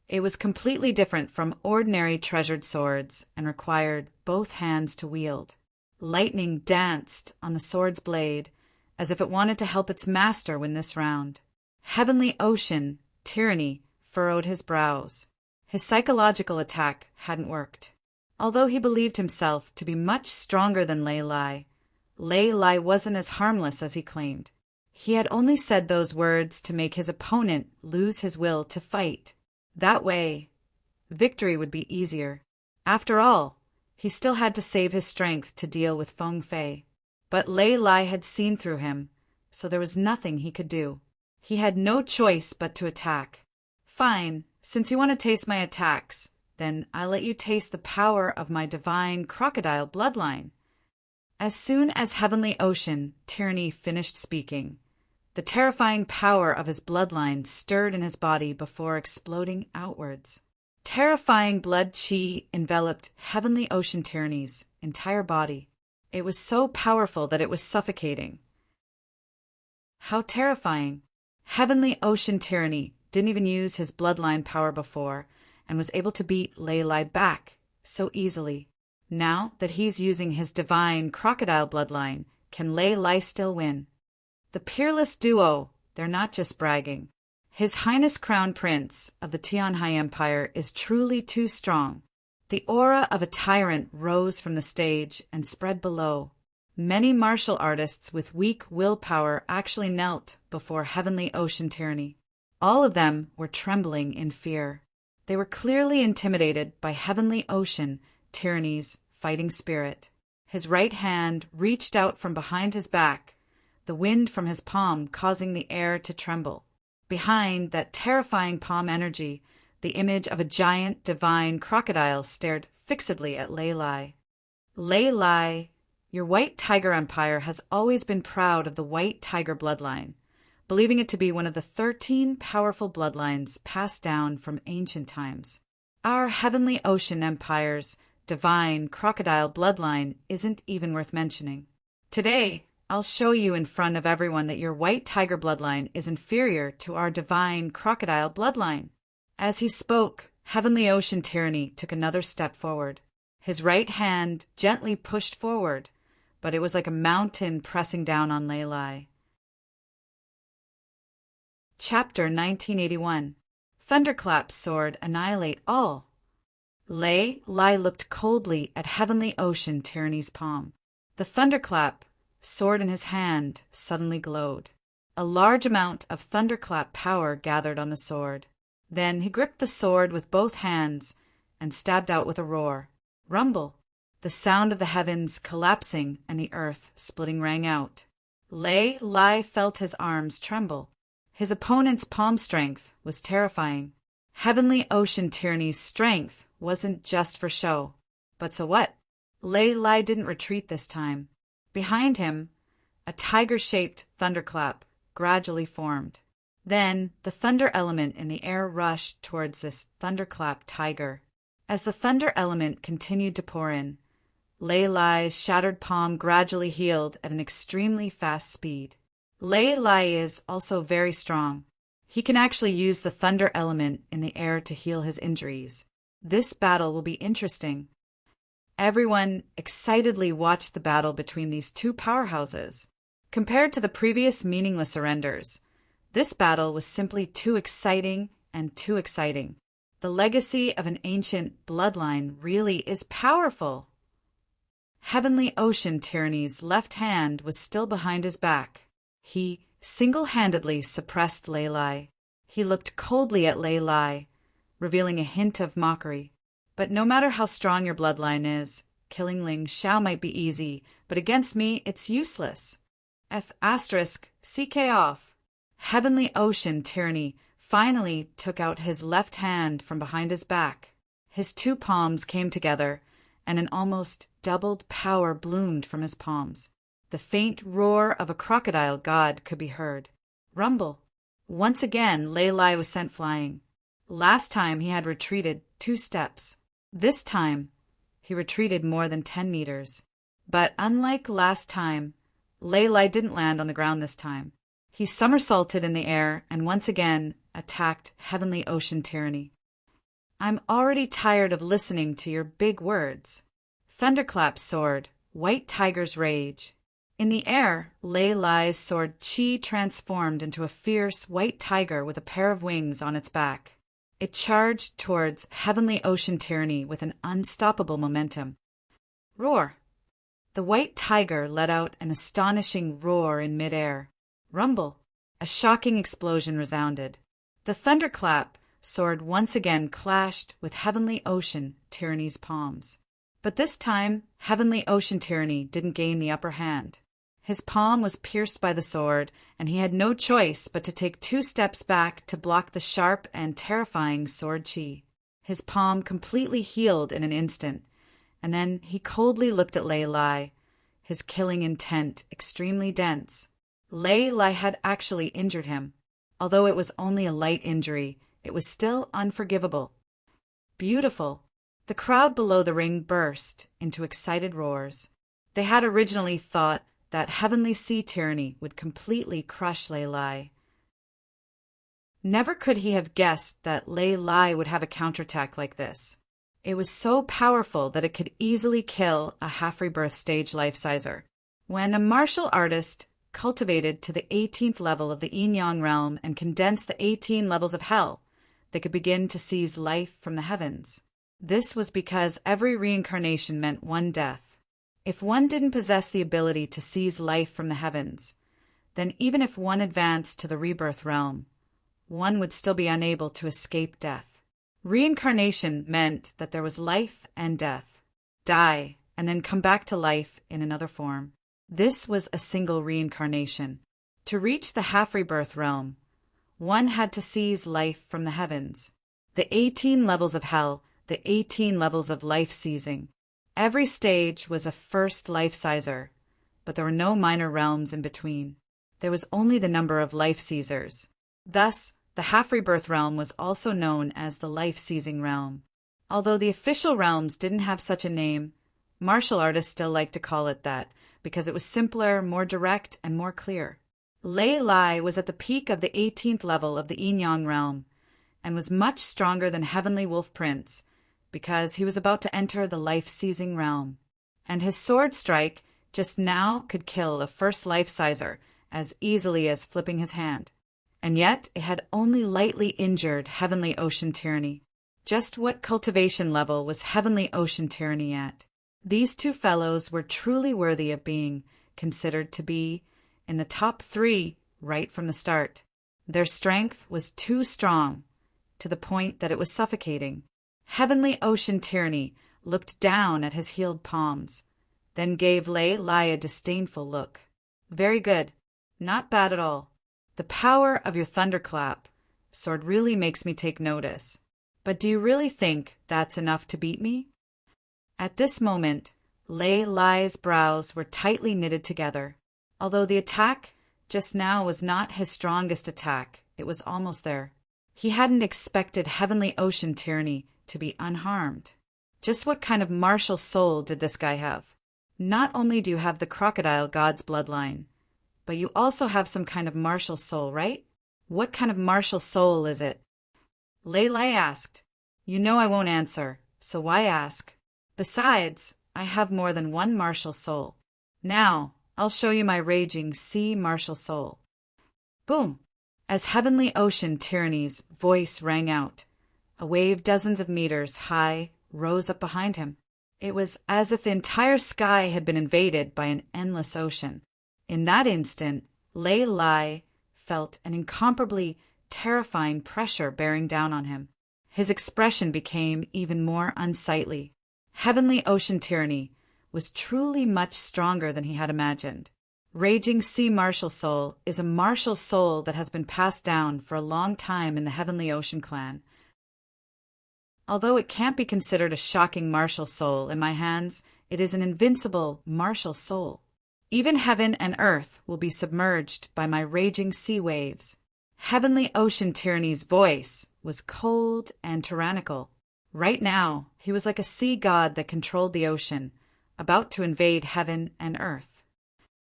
It was completely different from ordinary treasured swords and required both hands to wield. Lightning danced on the sword's blade as if it wanted to help its master win this round. Heavenly Ocean Tyranny furrowed his brows. His psychological attack hadn't worked. Although he believed himself to be much stronger than Lei Lai wasn't as harmless as he claimed. He had only said those words to make his opponent lose his will to fight. That way, victory would be easier. After all, he still had to save his strength to deal with Feng Fei. But Lei Lai had seen through him, so there was nothing he could do. He had no choice but to attack. Fine, since you want to taste my attacks, then I'll let you taste the power of my divine crocodile bloodline. As soon as Heavenly Ocean Tyranny finished speaking, the terrifying power of his bloodline stirred in his body before exploding outwards. Terrifying blood chi enveloped Heavenly Ocean Tyranny's entire body. It was so powerful that it was suffocating. How terrifying! Heavenly Ocean Tyranny didn't even use his bloodline power before and was able to beat Lei Lai back so easily. Now that he's using his divine crocodile bloodline, can Lei Lai still win? The peerless duo, they're not just bragging. His Highness Crown Prince of the Tianhai Empire is truly too strong. The aura of a tyrant rose from the stage and spread below. Many martial artists with weak willpower actually knelt before Heavenly Ocean Tyranny. All of them were trembling in fear. They were clearly intimidated by Heavenly Ocean Tyranny's fighting spirit. His right hand reached out from behind his back, the wind from his palm causing the air to tremble. Behind that terrifying palm energy, the image of a giant divine crocodile stared fixedly at Lei Lai. Lei Lai, your white tiger empire has always been proud of the white tiger bloodline, believing it to be one of the 13 powerful bloodlines passed down from ancient times. Our Heavenly Ocean Empire's divine crocodile bloodline isn't even worth mentioning. Today, I'll show you in front of everyone that your white tiger bloodline is inferior to our divine crocodile bloodline. As he spoke, Heavenly Ocean Tyranny took another step forward. His right hand gently pushed forward, but it was like a mountain pressing down on Lei Lai. Chapter 1981. Thunderclap's sword annihilate all. Lei Lai looked coldly at Heavenly Ocean Tyranny's palm. The thunderclap sword in his hand suddenly glowed. A large amount of thunderclap power gathered on the sword. Then he gripped the sword with both hands and stabbed out with a roar. Rumble! The sound of the heavens collapsing and the earth splitting rang out. Lei Lai felt his arms tremble. His opponent's palm strength was terrifying. Heavenly Ocean Tyranny's strength wasn't just for show. But so what? Lei Lai didn't retreat this time. Behind him, a tiger-shaped thunderclap gradually formed. Then the thunder element in the air rushed towards this thunderclap tiger. As the thunder element continued to pour in, Lei Lai's shattered palm gradually healed at an extremely fast speed. Lei Lai is also very strong. He can actually use the thunder element in the air to heal his injuries. This battle will be interesting. Everyone excitedly watched the battle between these two powerhouses. Compared to the previous meaningless surrenders, this battle was simply too exciting and too exciting. The legacy of an ancient bloodline really is powerful. Heavenly Ocean Tyranny's left hand was still behind his back. He single-handedly suppressed Lei Lai. He looked coldly at Lei Lai, revealing a hint of mockery. But no matter how strong your bloodline is, killing Ling Xiao might be easy, but against me it's useless. CK off. Heavenly Ocean Tyranny finally took out his left hand from behind his back. His two palms came together, and an almost doubled power bloomed from his palms. The faint roar of a crocodile god could be heard. Rumble. Once again, Lei Lai was sent flying. Last time he had retreated 2 steps. This time, he retreated more than 10 meters. But unlike last time, Lei Lai didn't land on the ground this time. He somersaulted in the air and once again attacked Heavenly Ocean Tyranny. I'm already tired of listening to your big words. Thunderclap's sword, White Tiger's rage. In the air, Lei Lai's sword Qi transformed into a fierce white tiger with a pair of wings on its back. It charged towards Heavenly Ocean Tyranny with an unstoppable momentum. Roar! The white tiger let out an astonishing roar in midair. Rumble! A shocking explosion resounded. The thunderclap sword once again clashed with Heavenly Ocean Tyranny's palms. But this time, Heavenly Ocean Tyranny didn't gain the upper hand. His palm was pierced by the sword, and he had no choice but to take 2 steps back to block the sharp and terrifying sword Qi. His palm completely healed in an instant, and then he coldly looked at Lei Lai, his killing intent extremely dense. Lei Lai had actually injured him. Although it was only a light injury, it was still unforgivable. Beautiful. The crowd below the ring burst into excited roars. They had originally thought that Heavenly Sea Tyranny would completely crush Lei Lai. Never could he have guessed that Lei Lai would have a counterattack like this. It was so powerful that it could easily kill a half-rebirth stage life-sizer. When a martial artist cultivated to the 18th level of the yin-yang realm and condensed the 18 levels of hell, they could begin to seize life from the heavens. This was because every reincarnation meant one death. If one didn't possess the ability to seize life from the heavens, then even if one advanced to the rebirth realm, one would still be unable to escape death. Reincarnation meant that there was life and death. Die, and then come back to life in another form. This was a single reincarnation. To reach the half-rebirth realm, one had to seize life from the heavens. The 18 levels of hell, the 18 levels of life-seizing. Every stage was a first life-sizer, but there were no minor realms in between. There was only the number of life-seizers. Thus, the half-rebirth realm was also known as the life-seizing realm. Although the official realms didn't have such a name, martial artists still like to call it that because it was simpler, more direct, and more clear. Lei Lai was at the peak of the 18th level of the yin-yang realm and was much stronger than Heavenly Wolf Prince, because he was about to enter the life-seizing realm, and his sword strike just now could kill a first life-sizer as easily as flipping his hand. And yet it had only lightly injured Heavenly Ocean Tyranny. Just what cultivation level was Heavenly Ocean Tyranny at? These two fellows were truly worthy of being considered to be in the top 3 right from the start. Their strength was too strong, to the point that it was suffocating. Heavenly Ocean Tyranny looked down at his healed palms, then gave Lei Lai a disdainful look. Very good. Not bad at all. The power of your thunderclap sword really makes me take notice. But do you really think that's enough to beat me? At this moment, Lei Lai's brows were tightly knitted together. Although the attack just now was not his strongest attack, it was almost there. He hadn't expected Heavenly Ocean Tyranny to be unharmed. Just what kind of martial soul did this guy have? Not only do you have the crocodile god's bloodline, but you also have some kind of martial soul, right? What kind of martial soul is it? Lei Lai asked. You know I won't answer, so why ask? Besides, I have more than one martial soul. Now, I'll show you my raging sea martial soul. Boom! As Heavenly Ocean Tyranny's voice rang out, a wave dozens of meters high rose up behind him. It was as if the entire sky had been invaded by an endless ocean. In that instant, Lei Lai felt an incomparably terrifying pressure bearing down on him. His expression became even more unsightly. Heavenly Ocean Tyranny was truly much stronger than he had imagined. Raging Sea Martial Soul is a martial soul that has been passed down for a long time in the Heavenly Ocean clan. Although it can't be considered a shocking martial soul in my hands, it is an invincible martial soul. Even heaven and earth will be submerged by my raging sea waves. Heavenly Ocean Tyranny's voice was cold and tyrannical. Right now, he was like a sea god that controlled the ocean, about to invade heaven and earth.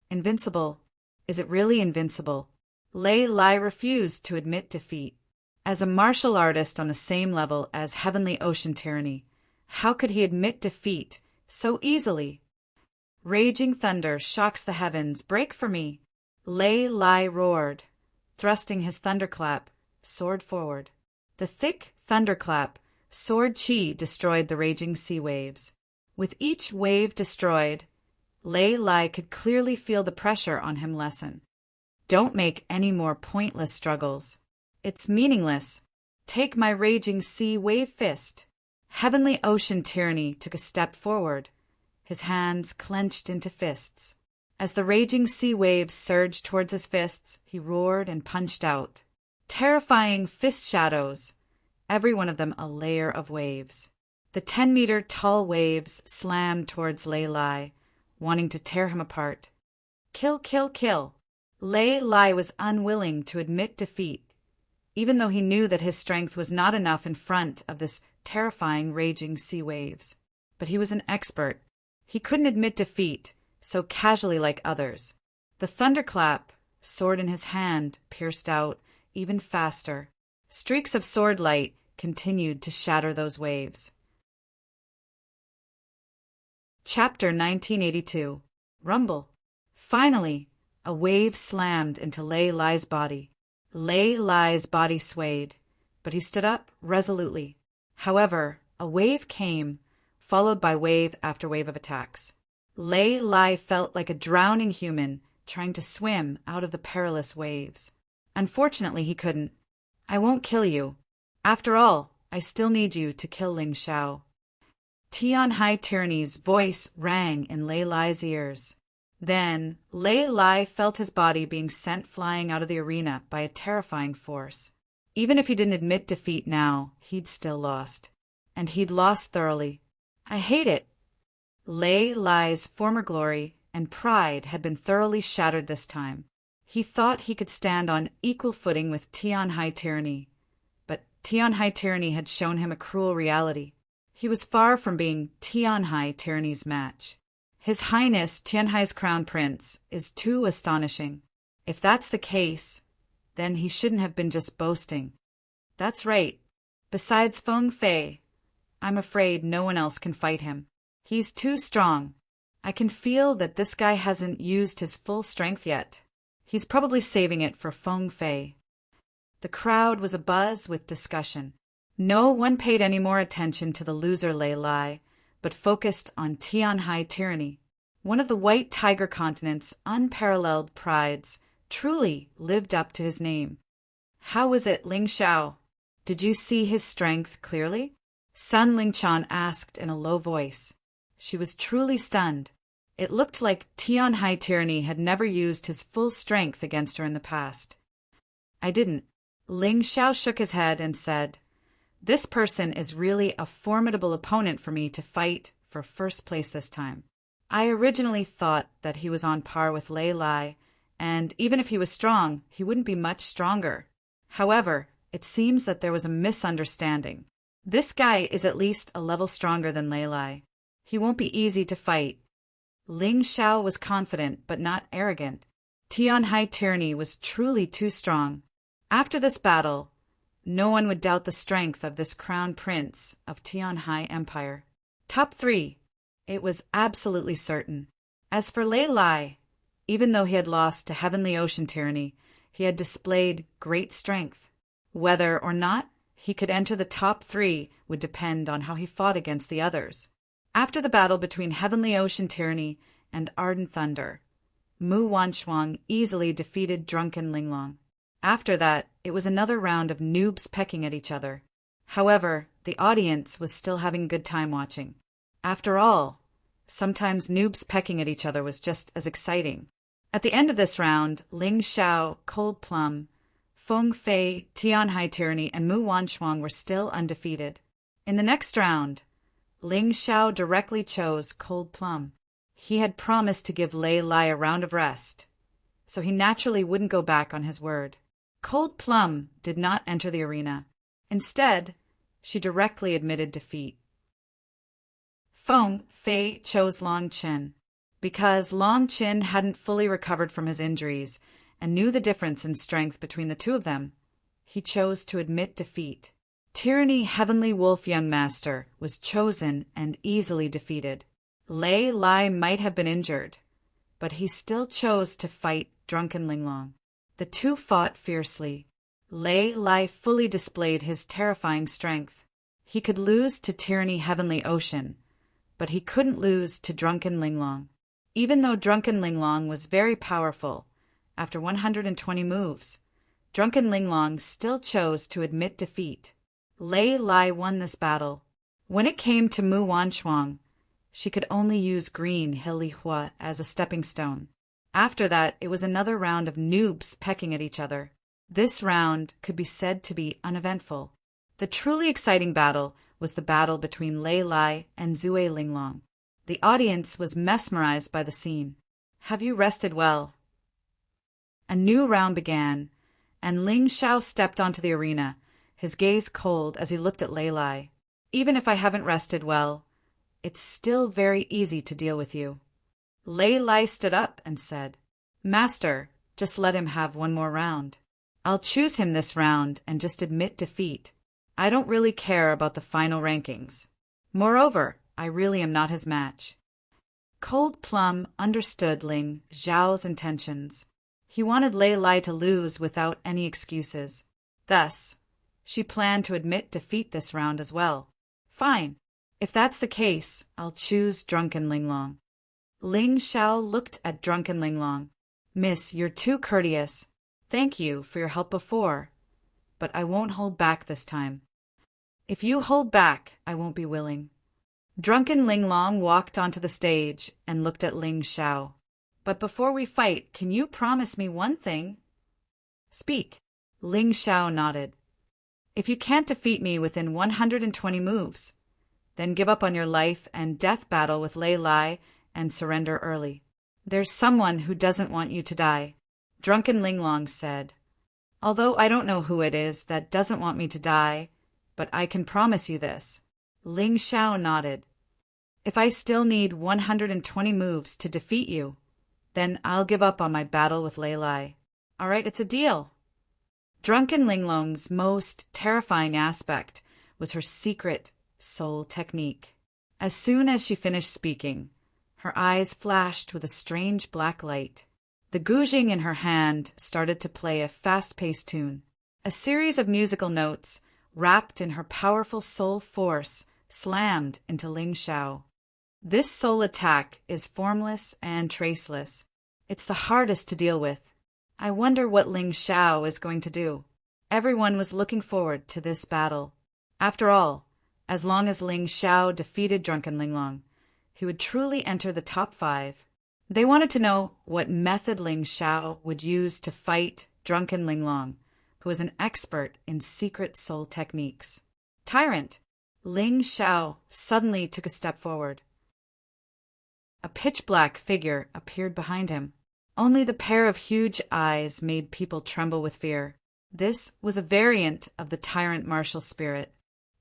Invincible. Is it really invincible? Lei Lai refused to admit defeat. As a martial artist on the same level as Heavenly Ocean Tyranny, how could he admit defeat so easily? Raging thunder shocks the heavens. Break for me! Lei Lai roared, thrusting his thunderclap sword forward. The thick thunderclap sword chi destroyed the raging sea waves. With each wave destroyed, Lei Lai could clearly feel the pressure on him lessen. Don't make any more pointless struggles. It's meaningless. Take my raging sea wave fist. Heavenly Ocean Tyranny took a step forward, his hands clenched into fists. As the raging sea waves surged towards his fists, he roared and punched out. Terrifying fist shadows, every one of them a layer of waves. The 10-meter tall waves slammed towards Lei Lai, wanting to tear him apart. Kill, kill, kill. Lei Lai was unwilling to admit defeat, even though he knew that his strength was not enough in front of this terrifying raging sea waves. But he was an expert. He couldn't admit defeat so casually like others. The thunderclap, sword in his hand, pierced out even faster. Streaks of sword light continued to shatter those waves. Chapter 1982. Rumble. Finally, a wave slammed into Lei Lai's body. Lei Lai's body swayed, but he stood up resolutely. However, a wave came, followed by wave after wave of attacks. Lei Lai felt like a drowning human trying to swim out of the perilous waves. Unfortunately, he couldn't. I won't kill you. After all, I still need you to kill Ling Xiao. Tian Hai Tyranny's voice rang in Lei Lai's ears. Then, Lei Lai felt his body being sent flying out of the arena by a terrifying force. Even if he didn't admit defeat now, he'd still lost. And he'd lost thoroughly. I hate it. Lei Lai's former glory and pride had been thoroughly shattered this time. He thought he could stand on equal footing with Tian Hai Tyranny. But Tian Hai Tyranny had shown him a cruel reality. He was far from being Tian Hai Tyranny's match. His Highness Tian Hai's Crown Prince is too astonishing. If that's the case, then he shouldn't have been just boasting. That's right. Besides Feng Fei, I'm afraid no one else can fight him. He's too strong. I can feel that this guy hasn't used his full strength yet. He's probably saving it for Feng Fei. The crowd was abuzz with discussion. No one paid any more attention to the loser Lei Lai, but focused on Tian Hai Tyranny. One of the White Tiger Continent's unparalleled prides truly lived up to his name. How was it, Ling Xiao? Did you see his strength clearly? Sun Lingchan asked in a low voice. She was truly stunned. It looked like Tian Hai Tyranny had never used his full strength against her in the past. I didn't. Ling Xiao shook his head and said, This person is really a formidable opponent for me to fight for first place this time. I originally thought that he was on par with Lei Lai, and even if he was strong, he wouldn't be much stronger. However, it seems that there was a misunderstanding. This guy is at least a level stronger than Lei Lai. He won't be easy to fight. Ling Xiao was confident but not arrogant. Tianhai tyranny was truly too strong. After this battle, no one would doubt the strength of this crown prince of Tianhai Empire. Top 3. It was absolutely certain. As for Lei Lai, even though he had lost to Heavenly Ocean tyranny, he had displayed great strength. Whether or not he could enter the top 3 would depend on how he fought against the others. After the battle between Heavenly Ocean tyranny and Ardent Thunder, Mu Wanchuang easily defeated Drunken Linglong. After that, it was another round of noobs pecking at each other. However, the audience was still having a good time watching. After all, sometimes noobs pecking at each other was just as exciting. At the end of this round, Ling Xiao, Cold Plum, Feng Fei, Tianhai tyranny, and Mu Wanchuang were still undefeated. In the next round, Ling Xiao directly chose Cold Plum. He had promised to give Lei Lai a round of rest, so he naturally wouldn't go back on his word. Cold Plum did not enter the arena. Instead, she directly admitted defeat. Feng Fei chose Long Qin. Because Long Qin hadn't fully recovered from his injuries and knew the difference in strength between the two of them, he chose to admit defeat. Tyranny Heavenly Wolf Young Master was chosen and easily defeated. Lei Lai might have been injured, but he still chose to fight Drunken Linglong. The two fought fiercely. Lei Lai fully displayed his terrifying strength. He could lose to Tyranny Heavenly Ocean, but he couldn't lose to Drunken Linglong. Even though Drunken Linglong was very powerful, after 120 moves, Drunken Linglong still chose to admit defeat. Lei Lai won this battle. When it came to Mu Wanchuang, she could only use green Hilihua as a stepping stone. After that, it was another round of noobs pecking at each other. This round could be said to be uneventful. The truly exciting battle was the battle between Lei Lai and Zui Linglong. The audience was mesmerized by the scene. Have you rested well? A new round began, and Ling Xiao stepped onto the arena, his gaze cold as he looked at Lei Lai. Even if I haven't rested well, it's still very easy to deal with you. Lei Lai stood up and said, Master, just let him have one more round. I'll choose him this round and just admit defeat. I don't really care about the final rankings. Moreover, I really am not his match. Cold Plum understood Ling Xiao's intentions. He wanted Lei Lai to lose without any excuses. Thus, she planned to admit defeat this round as well. Fine. If that's the case, I'll choose Drunken Linglong. Ling Xiao looked at Drunken Linglong. Miss, you're too courteous. Thank you for your help before, but I won't hold back this time. If you hold back, I won't be willing. Drunken Linglong walked onto the stage and looked at Ling Xiao. But before we fight, can you promise me one thing? Speak. Ling Xiao nodded. If you can't defeat me within 120 moves, then give up on your life and death battle with Lei Lai and surrender early. There's someone who doesn't want you to die, Drunken Linglong said. Although I don't know who it is that doesn't want me to die, but I can promise you this. Ling Xiao nodded. If I still need 120 moves to defeat you, then I'll give up on my battle with Lei Lai. All right, it's a deal. Drunken Linglong's most terrifying aspect was her secret soul technique. As soon as she finished speaking, her eyes flashed with a strange black light. The guzheng in her hand started to play a fast-paced tune. A series of musical notes, wrapped in her powerful soul force, slammed into Ling Xiao. This soul attack is formless and traceless. It's the hardest to deal with. I wonder what Ling Xiao is going to do. Everyone was looking forward to this battle. After all, as long as Ling Xiao defeated Drunken Linglong, he would truly enter the top 5. They wanted to know what method Ling Xiao would use to fight Drunken Linglong, who was an expert in secret soul techniques. Tyrant! Ling Xiao suddenly took a step forward. A pitch-black figure appeared behind him. Only the pair of huge eyes made people tremble with fear. This was a variant of the Tyrant martial spirit.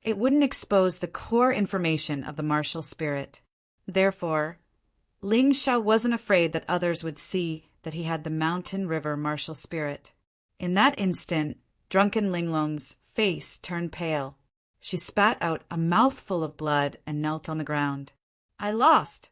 It wouldn't expose the core information of the martial spirit. Therefore, Ling Xiao wasn't afraid that others would see that he had the mountain river martial spirit. In that instant, drunken Linglong's face turned pale. She spat out a mouthful of blood and knelt on the ground. I lost.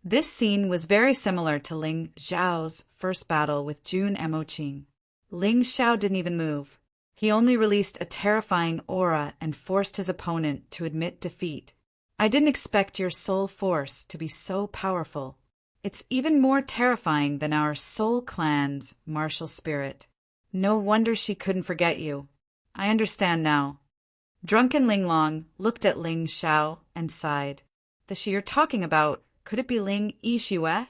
This scene was very similar to Ling Xiao's first battle with Jun Emoqing. Ling Xiao didn't even move. He only released a terrifying aura and forced his opponent to admit defeat. I didn't expect your soul force to be so powerful. It's even more terrifying than our soul clan's martial spirit. No wonder she couldn't forget you. I understand now. Drunken Linglong looked at Ling Xiao and sighed. The she you're talking about, could it be Ling Yixue?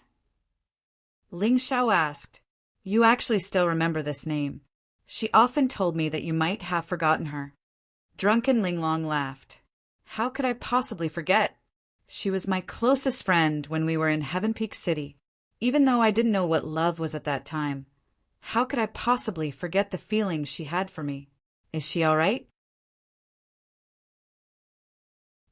Ling Xiao asked. You actually still remember this name. She often told me that you might have forgotten her. Drunken Linglong laughed. How could I possibly forget? She was my closest friend when we were in Heaven Peak City. Even though I didn't know what love was at that time, how could I possibly forget the feelings she had for me? Is she all right?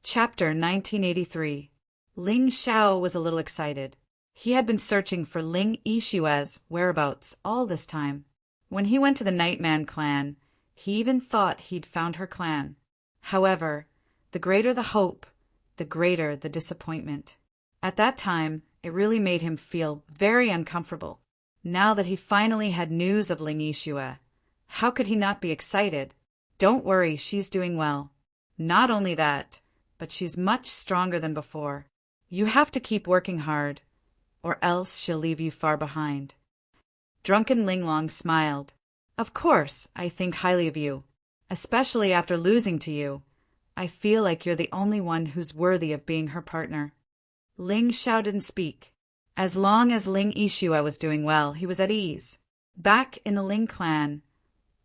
Chapter 1983. Ling Xiao was a little excited. He had been searching for Ling Yixue's whereabouts all this time. When he went to the Nightman clan, he even thought he'd found her clan. However, the greater the hope, the greater the disappointment. At that time, it really made him feel very uncomfortable. Now that he finally had news of Ling Yixue, how could he not be excited? Don't worry, she's doing well. Not only that, but she's much stronger than before. You have to keep working hard, or else she'll leave you far behind. Drunken Linglong smiled. Of course, I think highly of you, especially after losing to you. I feel like you're the only one who's worthy of being her partner. Ling Xiao didn't speak. As long as Ling Yixue was doing well, he was at ease. Back in the Ling clan,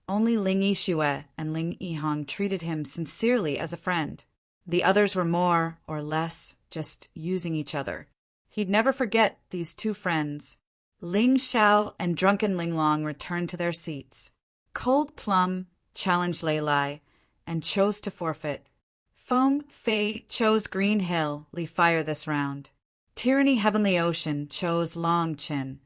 only Ling Yixue and Ling Yihong treated him sincerely as a friend. The others were more or less just using each other. He'd never forget these two friends. Ling Xiao and Drunken Linglong returned to their seats. Cold Plum challenged Lei Lai and chose to forfeit. Feng Fei chose Green Hill, Li Fire this round. Tyranny Heavenly Ocean chose Long Chin,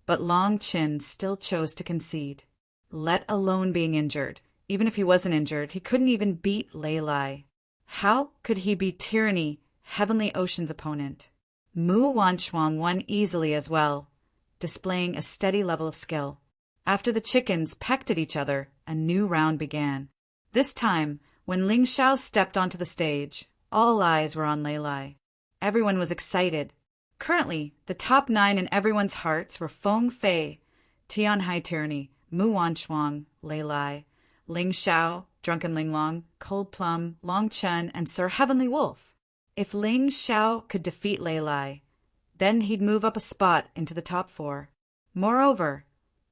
but Long Chin still chose to concede. Let alone being injured. Even if he wasn't injured, he couldn't even beat Lei Lai. How could he be Tyranny Heavenly Ocean's opponent? Mu Wanchuang won easily as well, displaying a steady level of skill. After the chickens pecked at each other, a new round began. This time, when Ling Xiao stepped onto the stage, all eyes were on Lei Lai. Everyone was excited. Currently, the top 9 in everyone's hearts were Feng Fei, Tianhai Tyranny, Mu Wanchuang, Lei Lai, Ling Xiao, Drunken Linglong, Cold Plum, Long Chen, and Sir Heavenly Wolf. If Ling Xiao could defeat Lei Lai, then he'd move up a spot into the top 4. Moreover,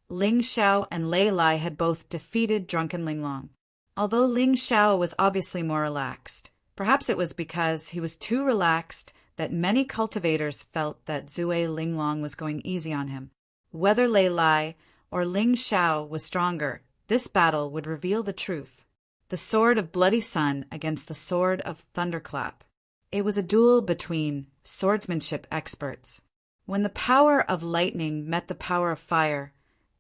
Ling Xiao and Lei Lai had both defeated Drunken Linglong. Although Ling Xiao was obviously more relaxed, perhaps it was because he was too relaxed that many cultivators felt that Zue Linglong was going easy on him. Whether Lei Lai or Ling Xiao was stronger, this battle would reveal the truth. The sword of Bloody Sun against the sword of Thunderclap. It was a duel between swordsmanship experts. When the power of lightning met the power of fire,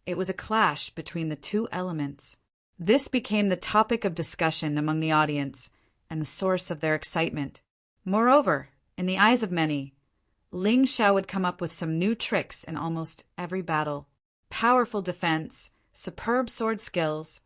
it was a clash between the two elements. This became the topic of discussion among the audience and the source of their excitement. Moreover, in the eyes of many, Ling Xiao would come up with some new tricks in almost every battle. Powerful defense, superb sword skills,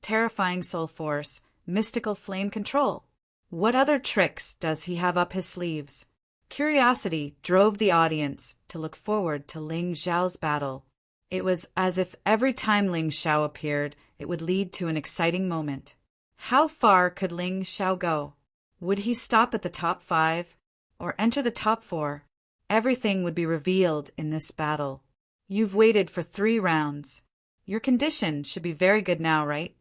terrifying soul force, mystical flame control. What other tricks does he have up his sleeves? Curiosity drove the audience to look forward to Ling Xiao's battle. It was as if every time Ling Xiao appeared, it would lead to an exciting moment. How far could Ling Xiao go? Would he stop at the top 5 or enter the top 4? Everything would be revealed in this battle. You've waited for 3 rounds. Your condition should be very good now, right?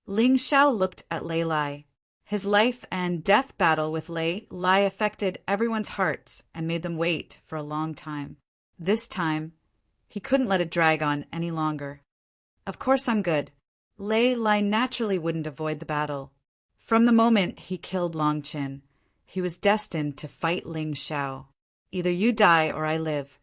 Ling Xiao looked at Lei Lai. His life and death battle with Lei Lai affected everyone's hearts and made them wait for a long time. This time, he couldn't let it drag on any longer. Of course I'm good. Lei Lai naturally wouldn't avoid the battle. From the moment he killed Longqin, he was destined to fight Ling Xiao. Either you die or I live.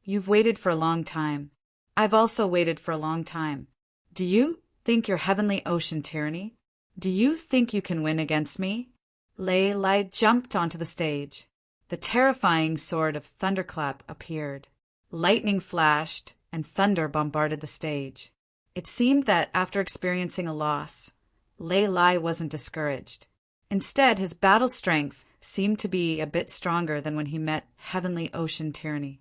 You've waited for a long time. I've also waited for a long time. Do you think your heavenly ocean tyranny? Do you think you can win against me? Lei Lai jumped onto the stage. The terrifying sword of Thunderclap appeared. Lightning flashed, and thunder bombarded the stage. It seemed that after experiencing a loss, Lei Lai wasn't discouraged. Instead, his battle strength seemed to be a bit stronger than when he met Heavenly Ocean Tyranny.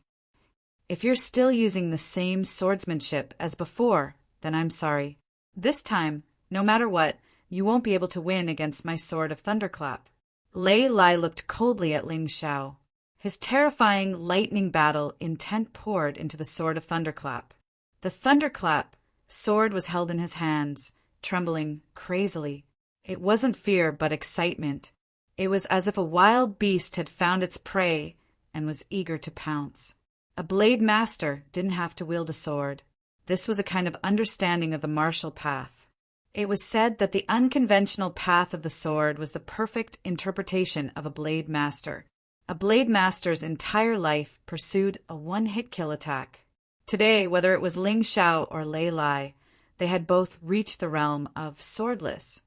If you're still using the same swordsmanship as before, then I'm sorry. This time, no matter what, you won't be able to win against my sword of Thunderclap. Lei Lai looked coldly at Ling Xiao. His terrifying lightning battle intent poured into the sword of Thunderclap. The Thunderclap sword was held in his hands, trembling crazily. It wasn't fear but excitement. It was as if a wild beast had found its prey and was eager to pounce. A blade master didn't have to wield a sword. This was a kind of understanding of the martial path. It was said that the unconventional path of the sword was the perfect interpretation of a blade master. A blade master's entire life pursued a one-hit kill attack. Today, whether it was Ling Xiao or Lei Lai, they had both reached the realm of swordless.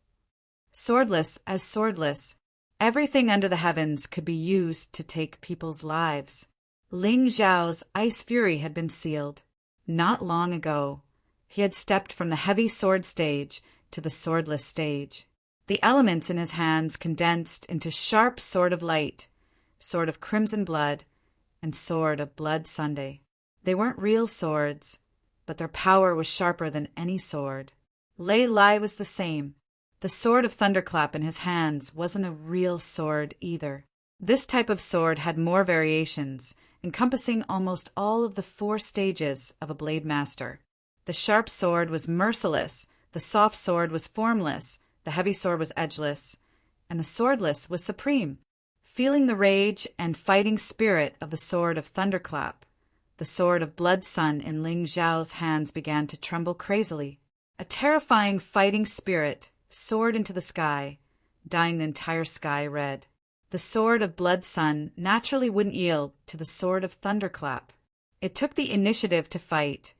Swordless as swordless, everything under the heavens could be used to take people's lives. Ling Xiao's ice fury had been sealed. Not long ago, he had stepped from the heavy sword stage to the swordless stage. The elements in his hands condensed into sharp sword of light, sword of crimson blood, and sword of blood Sunday. They weren't real swords, but their power was sharper than any sword. Lei Lai was the same. The sword of Thunderclap in his hands wasn't a real sword either. This type of sword had more variations, encompassing almost all of the 4 stages of a blade master. The sharp sword was merciless, the soft sword was formless, the heavy sword was edgeless, and the swordless was supreme. Feeling the rage and fighting spirit of the sword of Thunderclap, the sword of Blood Sun in Ling Xiao's hands began to tremble crazily. A terrifying fighting spirit soared into the sky, dyeing the entire sky red. The sword of Blood Sun naturally wouldn't yield to the sword of Thunderclap. It took the initiative to fight,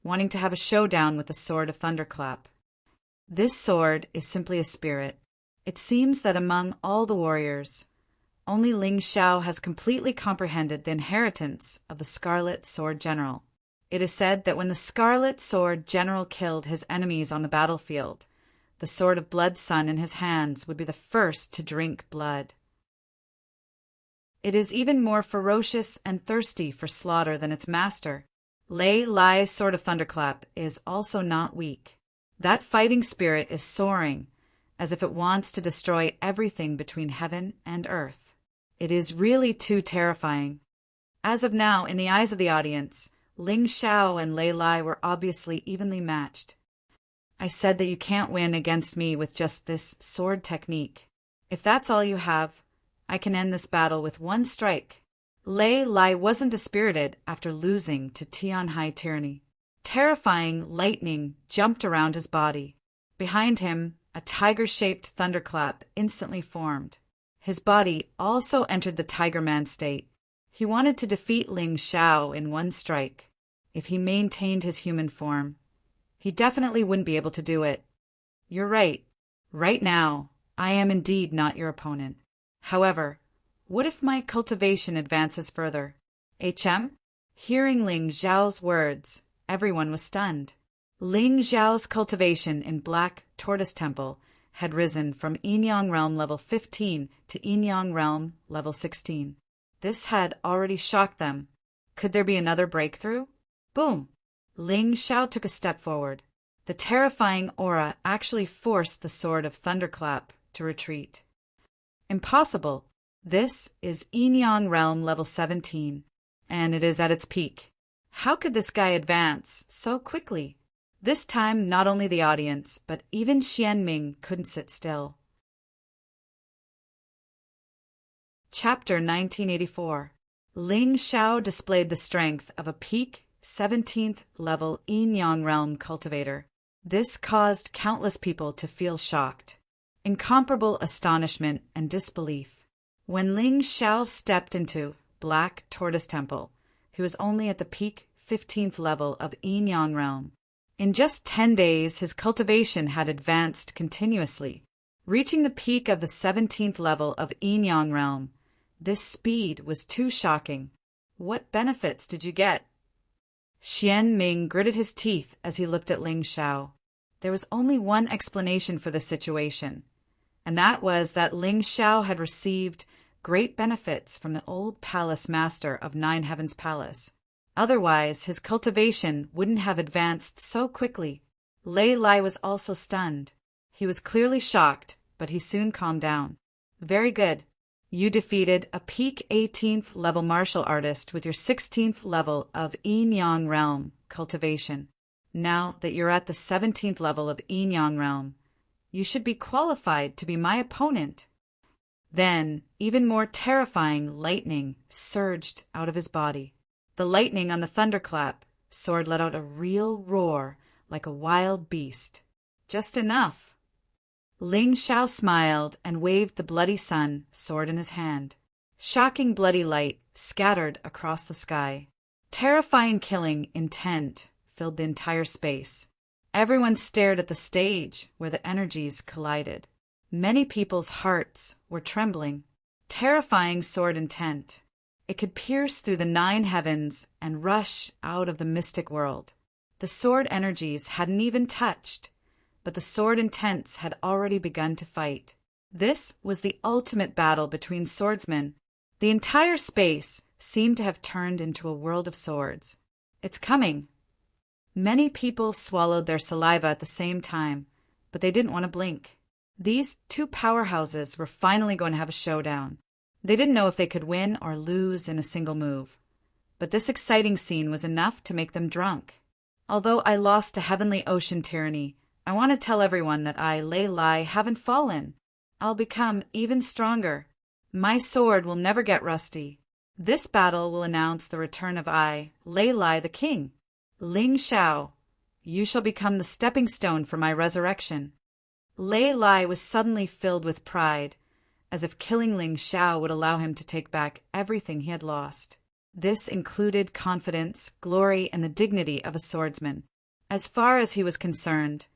wanting to have a showdown with the sword of Thunderclap. This sword is simply a spirit. It seems that among all the warriors, only Ling Xiao has completely comprehended the inheritance of the Scarlet Sword General. It is said that when the Scarlet Sword General killed his enemies on the battlefield, the sword of Blood Sun in his hands would be the first to drink blood. It is even more ferocious and thirsty for slaughter than its master. Lei Lai's sword of Thunderclap is also not weak. That fighting spirit is soaring, as if it wants to destroy everything between heaven and earth. It is really too terrifying. As of now, in the eyes of the audience, Ling Xiao and Lei Lai were obviously evenly matched. I said that you can't win against me with just this sword technique. If that's all you have, I can end this battle with one strike. Lei Lai wasn't dispirited after losing to Tianhai Tyranny. Terrifying lightning jumped around his body. Behind him, a tiger-shaped thunderclap instantly formed. His body also entered the Tiger Man state. He wanted to defeat Ling Xiao in one strike. If he maintained his human form, he definitely wouldn't be able to do it. You're right. Right now, I am indeed not your opponent. However, what if my cultivation advances further? Hearing Ling Xiao's words, everyone was stunned. Ling Xiao's cultivation in Black Tortoise Temple had risen from Yin-Yang Realm level 15 to Yin-Yang Realm level 16. This had already shocked them. Could there be another breakthrough? Boom! Ling Xiao took a step forward. The terrifying aura actually forced the sword of Thunderclap to retreat. Impossible! This is Yin-Yang Realm level 17, and it is at its peak. How could this guy advance so quickly? This time, not only the audience, but even Xianming couldn't sit still. Chapter 1984. Ling Xiao displayed the strength of a peak 17th level Yin-Yang Realm cultivator. This caused countless people to feel shocked. incomparable astonishment and disbelief. When Ling Xiao stepped into Black Tortoise Temple, he was only at the peak 15th level of Yin Yang realm. In just 10 days, his cultivation had advanced continuously, reaching the peak of the 17th level of Yin Yang realm. This speed was too shocking. What benefits did you get? Xian Ming gritted his teeth as he looked at Ling Xiao. There was only one explanation for the situation, and that was that Ling Xiao had received great benefits from the old palace master of Nine Heavens Palace. Otherwise, his cultivation wouldn't have advanced so quickly. Lei Lai was also stunned. He was clearly shocked, but he soon calmed down. Very good. You defeated a peak 18th level martial artist with your 16th level of Yin Yang realm cultivation. Now that you're at the 17th level of Yin Yang realm, you should be qualified to be my opponent. Then, even more terrifying lightning surged out of his body. The lightning on the thunderclap sword let out a real roar like a wild beast. Just enough. Ling Xiao smiled and waved the bloody sun sword in his hand. Shocking bloody light scattered across the sky. Terrifying killing intent filled the entire space. Everyone stared at the stage where the energies collided. Many people's hearts were trembling. Terrifying sword intent. It could pierce through the 9 heavens and rush out of the mystic world. The sword energies hadn't even touched, but the sword intents had already begun to fight. This was the ultimate battle between swordsmen. The entire space seemed to have turned into a world of swords. It's coming. Many people swallowed their saliva at the same time, but they didn't want to blink. These two powerhouses were finally going to have a showdown. They didn't know if they could win or lose in a single move. But this exciting scene was enough to make them drunk. Although I lost to Heavenly Ocean Tyranny, I want to tell everyone that I, Lei Lai, haven't fallen. I'll become even stronger. My sword will never get rusty. This battle will announce the return of I, Lei Lai the King. Ling Xiao, you shall become the stepping stone for my resurrection. Lei Lai was suddenly filled with pride, as if killing Ling Xiao would allow him to take back everything he had lost. This included confidence, glory, and the dignity of a swordsman. As far as he was concerned,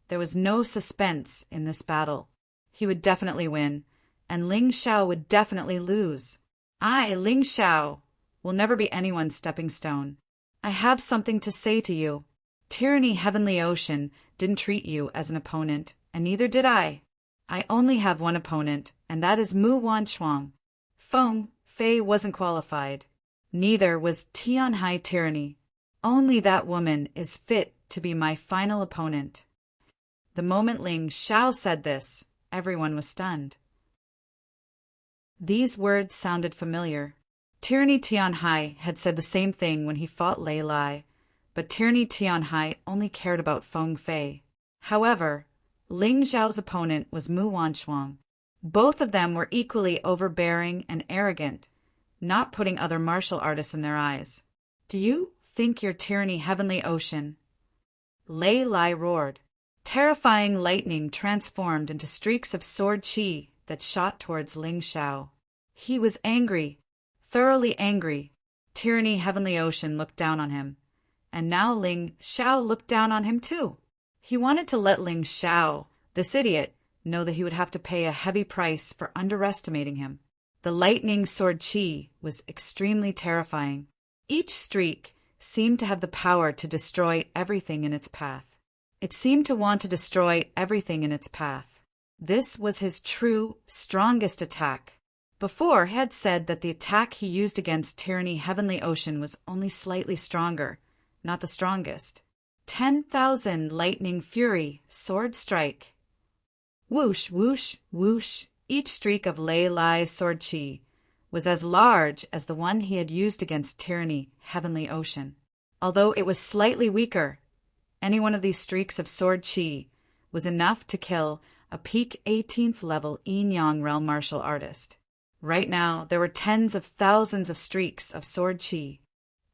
there was no suspense in this battle. He would definitely win, and Ling Xiao would definitely lose. I, Ling Xiao, will never be anyone's stepping stone. I have something to say to you. Tyranny Heavenly Ocean didn't treat you as an opponent, and neither did I. I only have one opponent, and that is Mu Wanchuang. Feng Fei wasn't qualified. Neither was Tianhai Tyranny. Only that woman is fit to be my final opponent. The moment Ling Xiao said this, everyone was stunned. These words sounded familiar. Tyranny Tianhai had said the same thing when he fought Lei Lai, but Tyranny Tianhai only cared about Feng Fei. However, Ling Xiao's opponent was Mu Wanchuang. Both of them were equally overbearing and arrogant, not putting other martial artists in their eyes. Do you think you're Tyranny Heavenly Ocean? Lei Lai roared. Terrifying lightning transformed into streaks of sword qi that shot towards Ling Xiao. He was angry, thoroughly angry. Tyranny Heavenly Ocean looked down on him, and now Ling Xiao looked down on him too. He wanted to let Ling Xiao, this idiot, know that he would have to pay a heavy price for underestimating him. The lightning sword qi was extremely terrifying. Each streak seemed to have the power to destroy everything in its path. It seemed to want to destroy everything in its path. This was his true, strongest attack. Before, he had said that the attack he used against Tyranny Heavenly Ocean was only slightly stronger, not the strongest. 10,000 lightning fury, sword strike. Whoosh, whoosh, whoosh. Each streak of Lei Lai's sword qi was as large as the one he had used against Tyranny Heavenly Ocean. Although it was slightly weaker, any one of these streaks of sword qi was enough to kill a peak 18th level Yin Yang realm martial artist. Right now, there were tens of thousands of streaks of sword qi,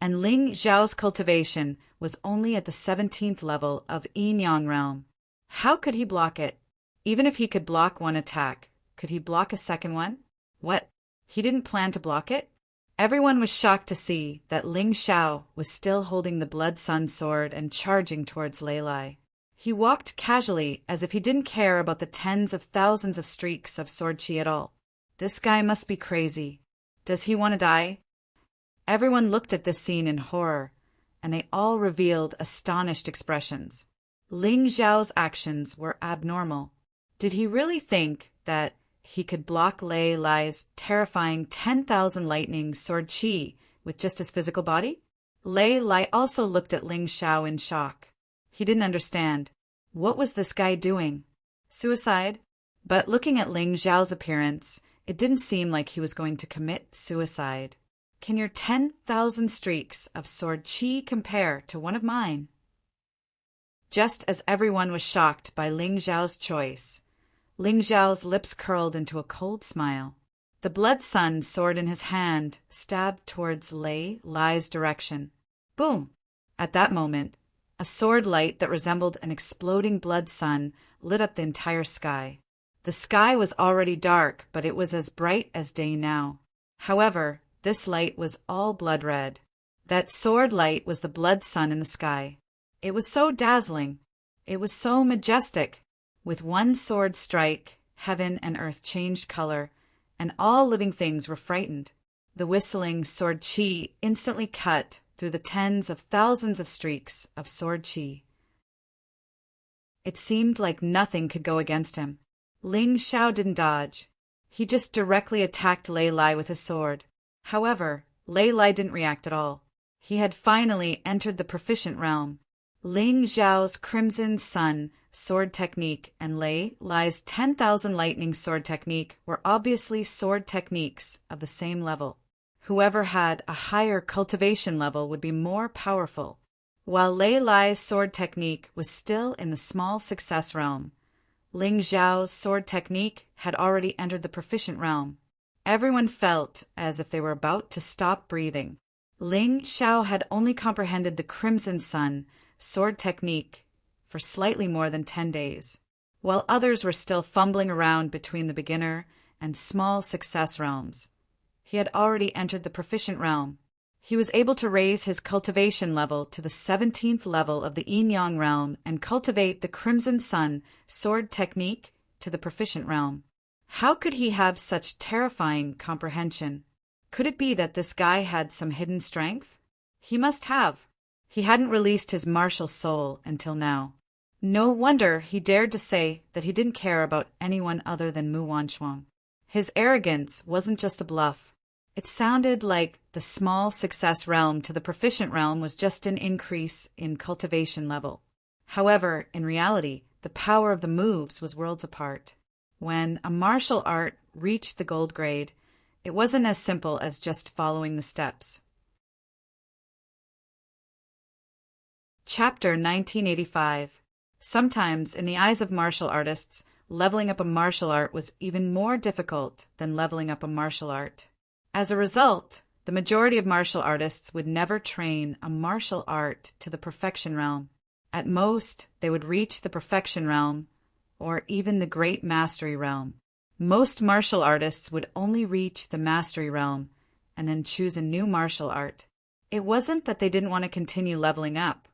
and Ling Xiao's cultivation was only at the 17th level of Yin Yang realm. How could he block it? Even if he could block one attack, could he block a second one? What? He didn't plan to block it? Everyone was shocked to see that Ling Xiao was still holding the Blood Sun sword and charging towards Lei Lai. He walked casually as if he didn't care about the tens of thousands of streaks of sword chi at all. This guy must be crazy. Does he want to die? Everyone looked at this scene in horror, and they all revealed astonished expressions. Ling Xiao's actions were abnormal. Did he really think that he could block Lei Lai's terrifying 10,000 lightning sword chi with just his physical body? Lei Lai also looked at Ling Xiao in shock. He didn't understand. What was this guy doing? Suicide? But looking at Ling Xiao's appearance, it didn't seem like he was going to commit suicide. Can your 10,000 streaks of sword chi compare to one of mine? Just as everyone was shocked by Ling Xiao's choice, Ling Xiao's lips curled into a cold smile. The Blood Sun sword in his hand stabbed towards Lei Lai's direction. Boom! At that moment, a sword light that resembled an exploding blood sun lit up the entire sky. The sky was already dark, but it was as bright as day now. However, this light was all blood red. That sword light was the blood sun in the sky. It was so dazzling. It was so majestic. With one sword strike, heaven and earth changed color, and all living things were frightened. The whistling sword chi instantly cut through the tens of thousands of streaks of sword chi. It seemed like nothing could go against him. Ling Xiao didn't dodge. He just directly attacked Lei Lai with his sword. However, Lei Lai didn't react at all. He had finally entered the proficient realm. Ling Xiao's Crimson Sun sword technique and Lei Lai's 10,000 lightning sword technique were obviously sword techniques of the same level. Whoever had a higher cultivation level would be more powerful. While Lei Lai's sword technique was still in the small success realm, Ling Xiao's sword technique had already entered the proficient realm. Everyone felt as if they were about to stop breathing. Ling Xiao had only comprehended the Crimson Sun sword technique for slightly more than 10 days, while others were still fumbling around between the beginner and small success realms. He had already entered the proficient realm. He was able to raise his cultivation level to the 17th level of the Yin-Yang realm and cultivate the Crimson Sun sword technique to the proficient realm. How could he have such terrifying comprehension? Could it be that this guy had some hidden strength? He must have. He hadn't released his martial soul until now. No wonder he dared to say that he didn't care about anyone other than Mu Wanchuang. His arrogance wasn't just a bluff. It sounded like the small success realm to the proficient realm was just an increase in cultivation level. However, in reality, the power of the moves was worlds apart. When a martial art reached the gold grade, it wasn't as simple as just following the steps. Chapter 1985. Sometimes, in the eyes of martial artists, leveling up a martial art was even more difficult than leveling up a martial art. As a result, the majority of martial artists would never train a martial art to the perfection realm. At most, they would reach the perfection realm, or even the great mastery realm. Most martial artists would only reach the mastery realm and then choose a new martial art. It wasn't that they didn't want to continue leveling up,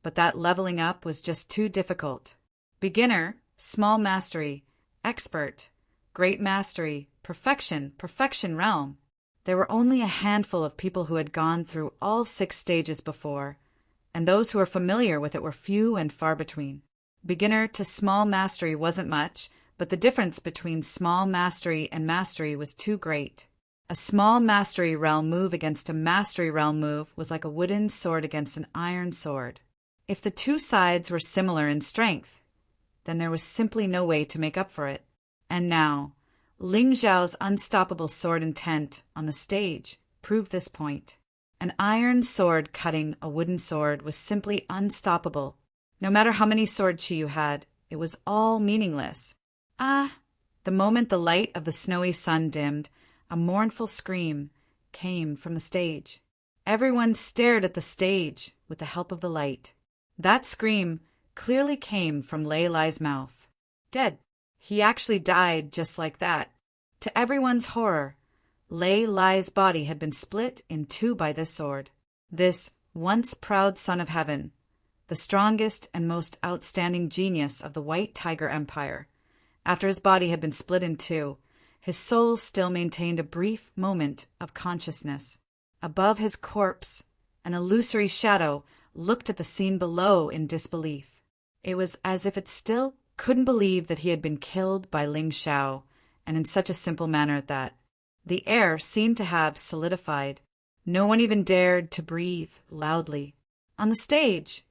but that leveling up was just too difficult. Beginner, small mastery, expert, great mastery, perfection, perfection realm. There were only a handful of people who had gone through all 6 stages before, and those who were familiar with it were few and far between. Beginner to small mastery wasn't much, but the difference between small mastery and mastery was too great. A small mastery realm move against a mastery realm move was like a wooden sword against an iron sword. If the two sides were similar in strength, then there was simply no way to make up for it. And now, Ling Xiao's unstoppable sword intent on the stage proved this point. An iron sword cutting a wooden sword was simply unstoppable. No matter how many sword chi you had, it was all meaningless. The moment the light of the snowy sun dimmed, a mournful scream came from the stage. Everyone stared at the stage with the help of the light. That scream clearly came from Lei Lai's mouth. Dead. He actually died just like that. To everyone's horror, Lei Lai's body had been split in two by this sword. This once proud son of heaven, the strongest and most outstanding genius of the White Tiger Empire. After his body had been split in two, his soul still maintained a brief moment of consciousness. Above his corpse, an illusory shadow looked at the scene below in disbelief. It was as if it still couldn't believe that he had been killed by Ling Xiao, and in such a simple manner at that. The air seemed to have solidified. No one even dared to breathe loudly. On the stage,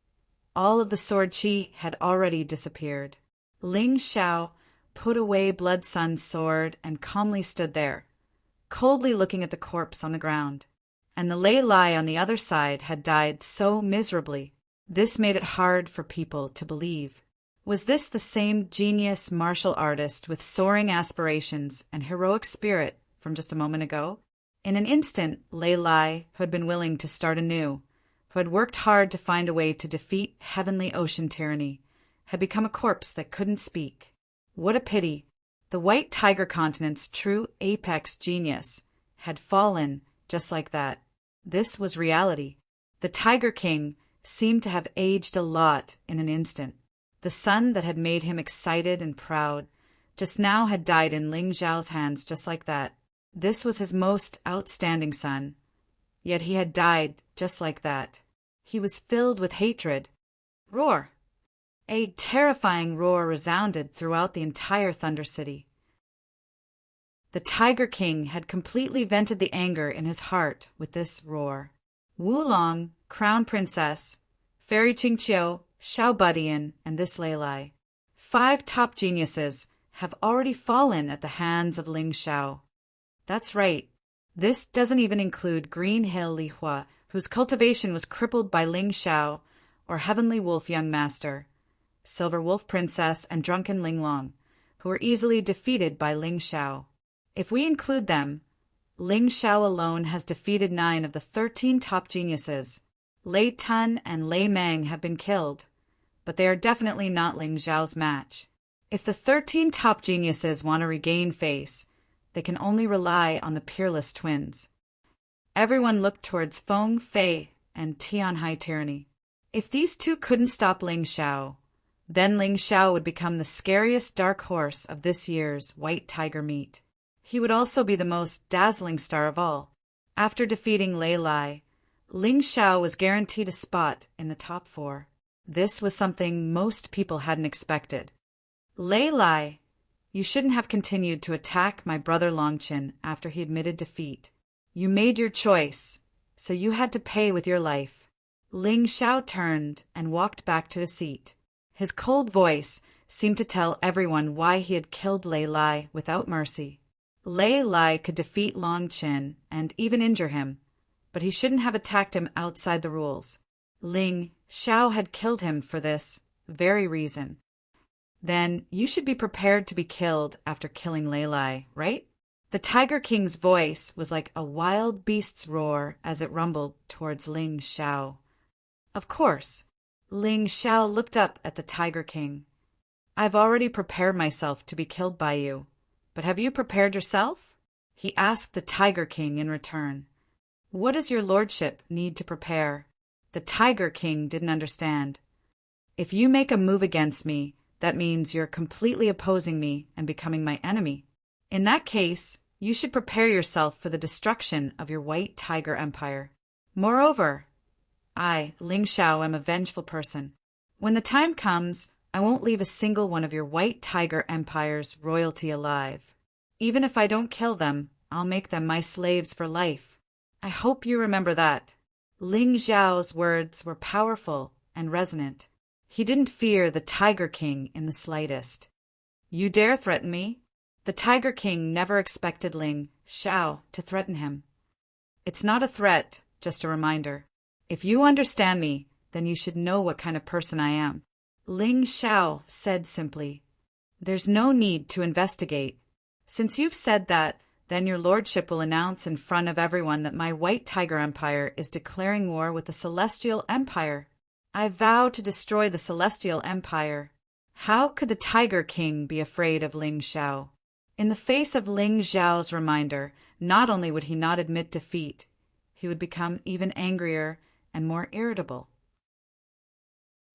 all of the sword chi had already disappeared. Ling Xiao put away Blood Sun's sword and calmly stood there, coldly looking at the corpse on the ground. And the Lei Lai on the other side had died so miserably. This made it hard for people to believe. Was this the same genius martial artist with soaring aspirations and heroic spirit from just a moment ago? In an instant, Lei Lai, who had been willing to start anew, who had worked hard to find a way to defeat heavenly ocean tyranny, had become a corpse that couldn't speak. What a pity! The White Tiger Continent's true apex genius had fallen just like that. This was reality. The Tiger King seemed to have aged a lot in an instant. The son that had made him excited and proud just now had died in Ling Xiao's hands just like that. This was his most outstanding son. Yet he had died just like that. He was filled with hatred. Roar! A terrifying roar resounded throughout the entire Thunder City. The Tiger King had completely vented the anger in his heart with this roar. Wulong, Crown Princess, Fairy Qingqiu, Xiao Budian, and this Lei Lai. 5 top geniuses have already fallen at the hands of Ling Xiao. That's right. This doesn't even include Green Hill Li Hua, whose cultivation was crippled by Ling Xiao, or Heavenly Wolf Young Master, Silver Wolf Princess, and Drunken Ling Long, who were easily defeated by Ling Xiao. If we include them, Ling Xiao alone has defeated 9 of the 13 top geniuses. Lei Tun and Lei Meng have been killed, but they are definitely not Ling Xiao's match. If the 13 top geniuses want to regain face, they can only rely on the Peerless Twins. Everyone looked towards Feng Fei and Tianhai Tyranny. If these two couldn't stop Ling Xiao, then Ling Xiao would become the scariest dark horse of this year's White Tiger meet. He would also be the most dazzling star of all. After defeating Lei Lai, Ling Xiao was guaranteed a spot in the top 4. This was something most people hadn't expected. Lei Lai, you shouldn't have continued to attack my brother Longqin after he admitted defeat. You made your choice, so you had to pay with your life. Ling Xiao turned and walked back to his seat. His cold voice seemed to tell everyone why he had killed Lei Lai without mercy. Lei Lai could defeat Longqin and even injure him, but he shouldn't have attacked him outside the rules. Ling Xiao had killed him for this very reason. Then you should be prepared to be killed after killing Lei Lai, right? The Tiger King's voice was like a wild beast's roar as it rumbled towards Ling Xiao. Of course, Ling Xiao looked up at the Tiger King. I've already prepared myself to be killed by you. But have you prepared yourself? He asked the Tiger King in return. What does your lordship need to prepare? The Tiger King didn't understand. If you make a move against me, that means you're completely opposing me and becoming my enemy. In that case, you should prepare yourself for the destruction of your White Tiger Empire. Moreover, I, Ling Xiao, am a vengeful person. When the time comes, I won't leave a single one of your White Tiger Empire's royalty alive. Even if I don't kill them, I'll make them my slaves for life. I hope you remember that. Ling Xiao's words were powerful and resonant. He didn't fear the Tiger King in the slightest. You dare threaten me? The Tiger King never expected Ling Xiao to threaten him. It's not a threat, just a reminder. If you understand me, then you should know what kind of person I am. Ling Xiao said simply, There's no need to investigate. Since you've said that, then your lordship will announce in front of everyone that my White Tiger Empire is declaring war with the Celestial Empire. I vow to destroy the Celestial Empire. How could the Tiger King be afraid of Ling Xiao? In the face of Ling Xiao's reminder, not only would he not admit defeat, he would become even angrier and more irritable.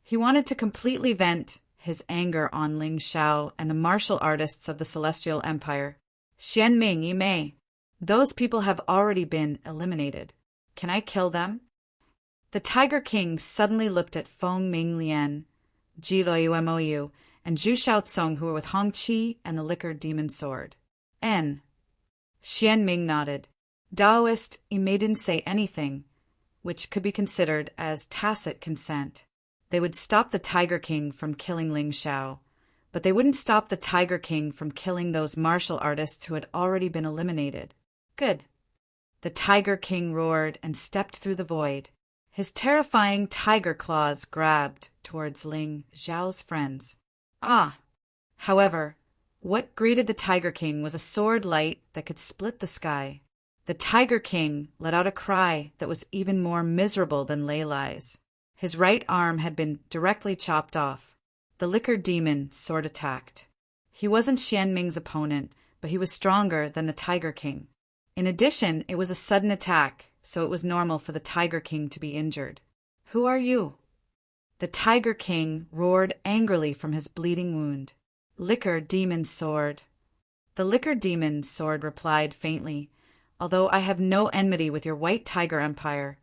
He wanted to completely vent his anger on Ling Xiao and the martial artists of the Celestial Empire. Xian Ming Yi Mei, those people have already been eliminated. Can I kill them? The Tiger King suddenly looked at Feng Ming Lian, Ji Luomou, and Zhu Xiaocong, who were with Hong Qi and the Liquor Demon Sword. N. Xian Ming nodded. Daoist, Yi Mei didn't say anything, which could be considered as tacit consent. They would stop the Tiger King from killing Ling Xiao, but they wouldn't stop the Tiger King from killing those martial artists who had already been eliminated. Good. The Tiger King roared and stepped through the void. His terrifying tiger claws grabbed towards Ling Xiao's friends. Ah! However, what greeted the Tiger King was a sword light that could split the sky. The Tiger King let out a cry that was even more miserable than Lei Lai's. His right arm had been directly chopped off. The Liquor Demon sword attacked. He wasn't Xian Ming's opponent, but he was stronger than the Tiger King. In addition, it was a sudden attack, so it was normal for the Tiger King to be injured. Who are you? The Tiger King roared angrily from his bleeding wound. Liquor Demon Sword. The Liquor Demon Sword replied faintly, although I have no enmity with your White Tiger Empire.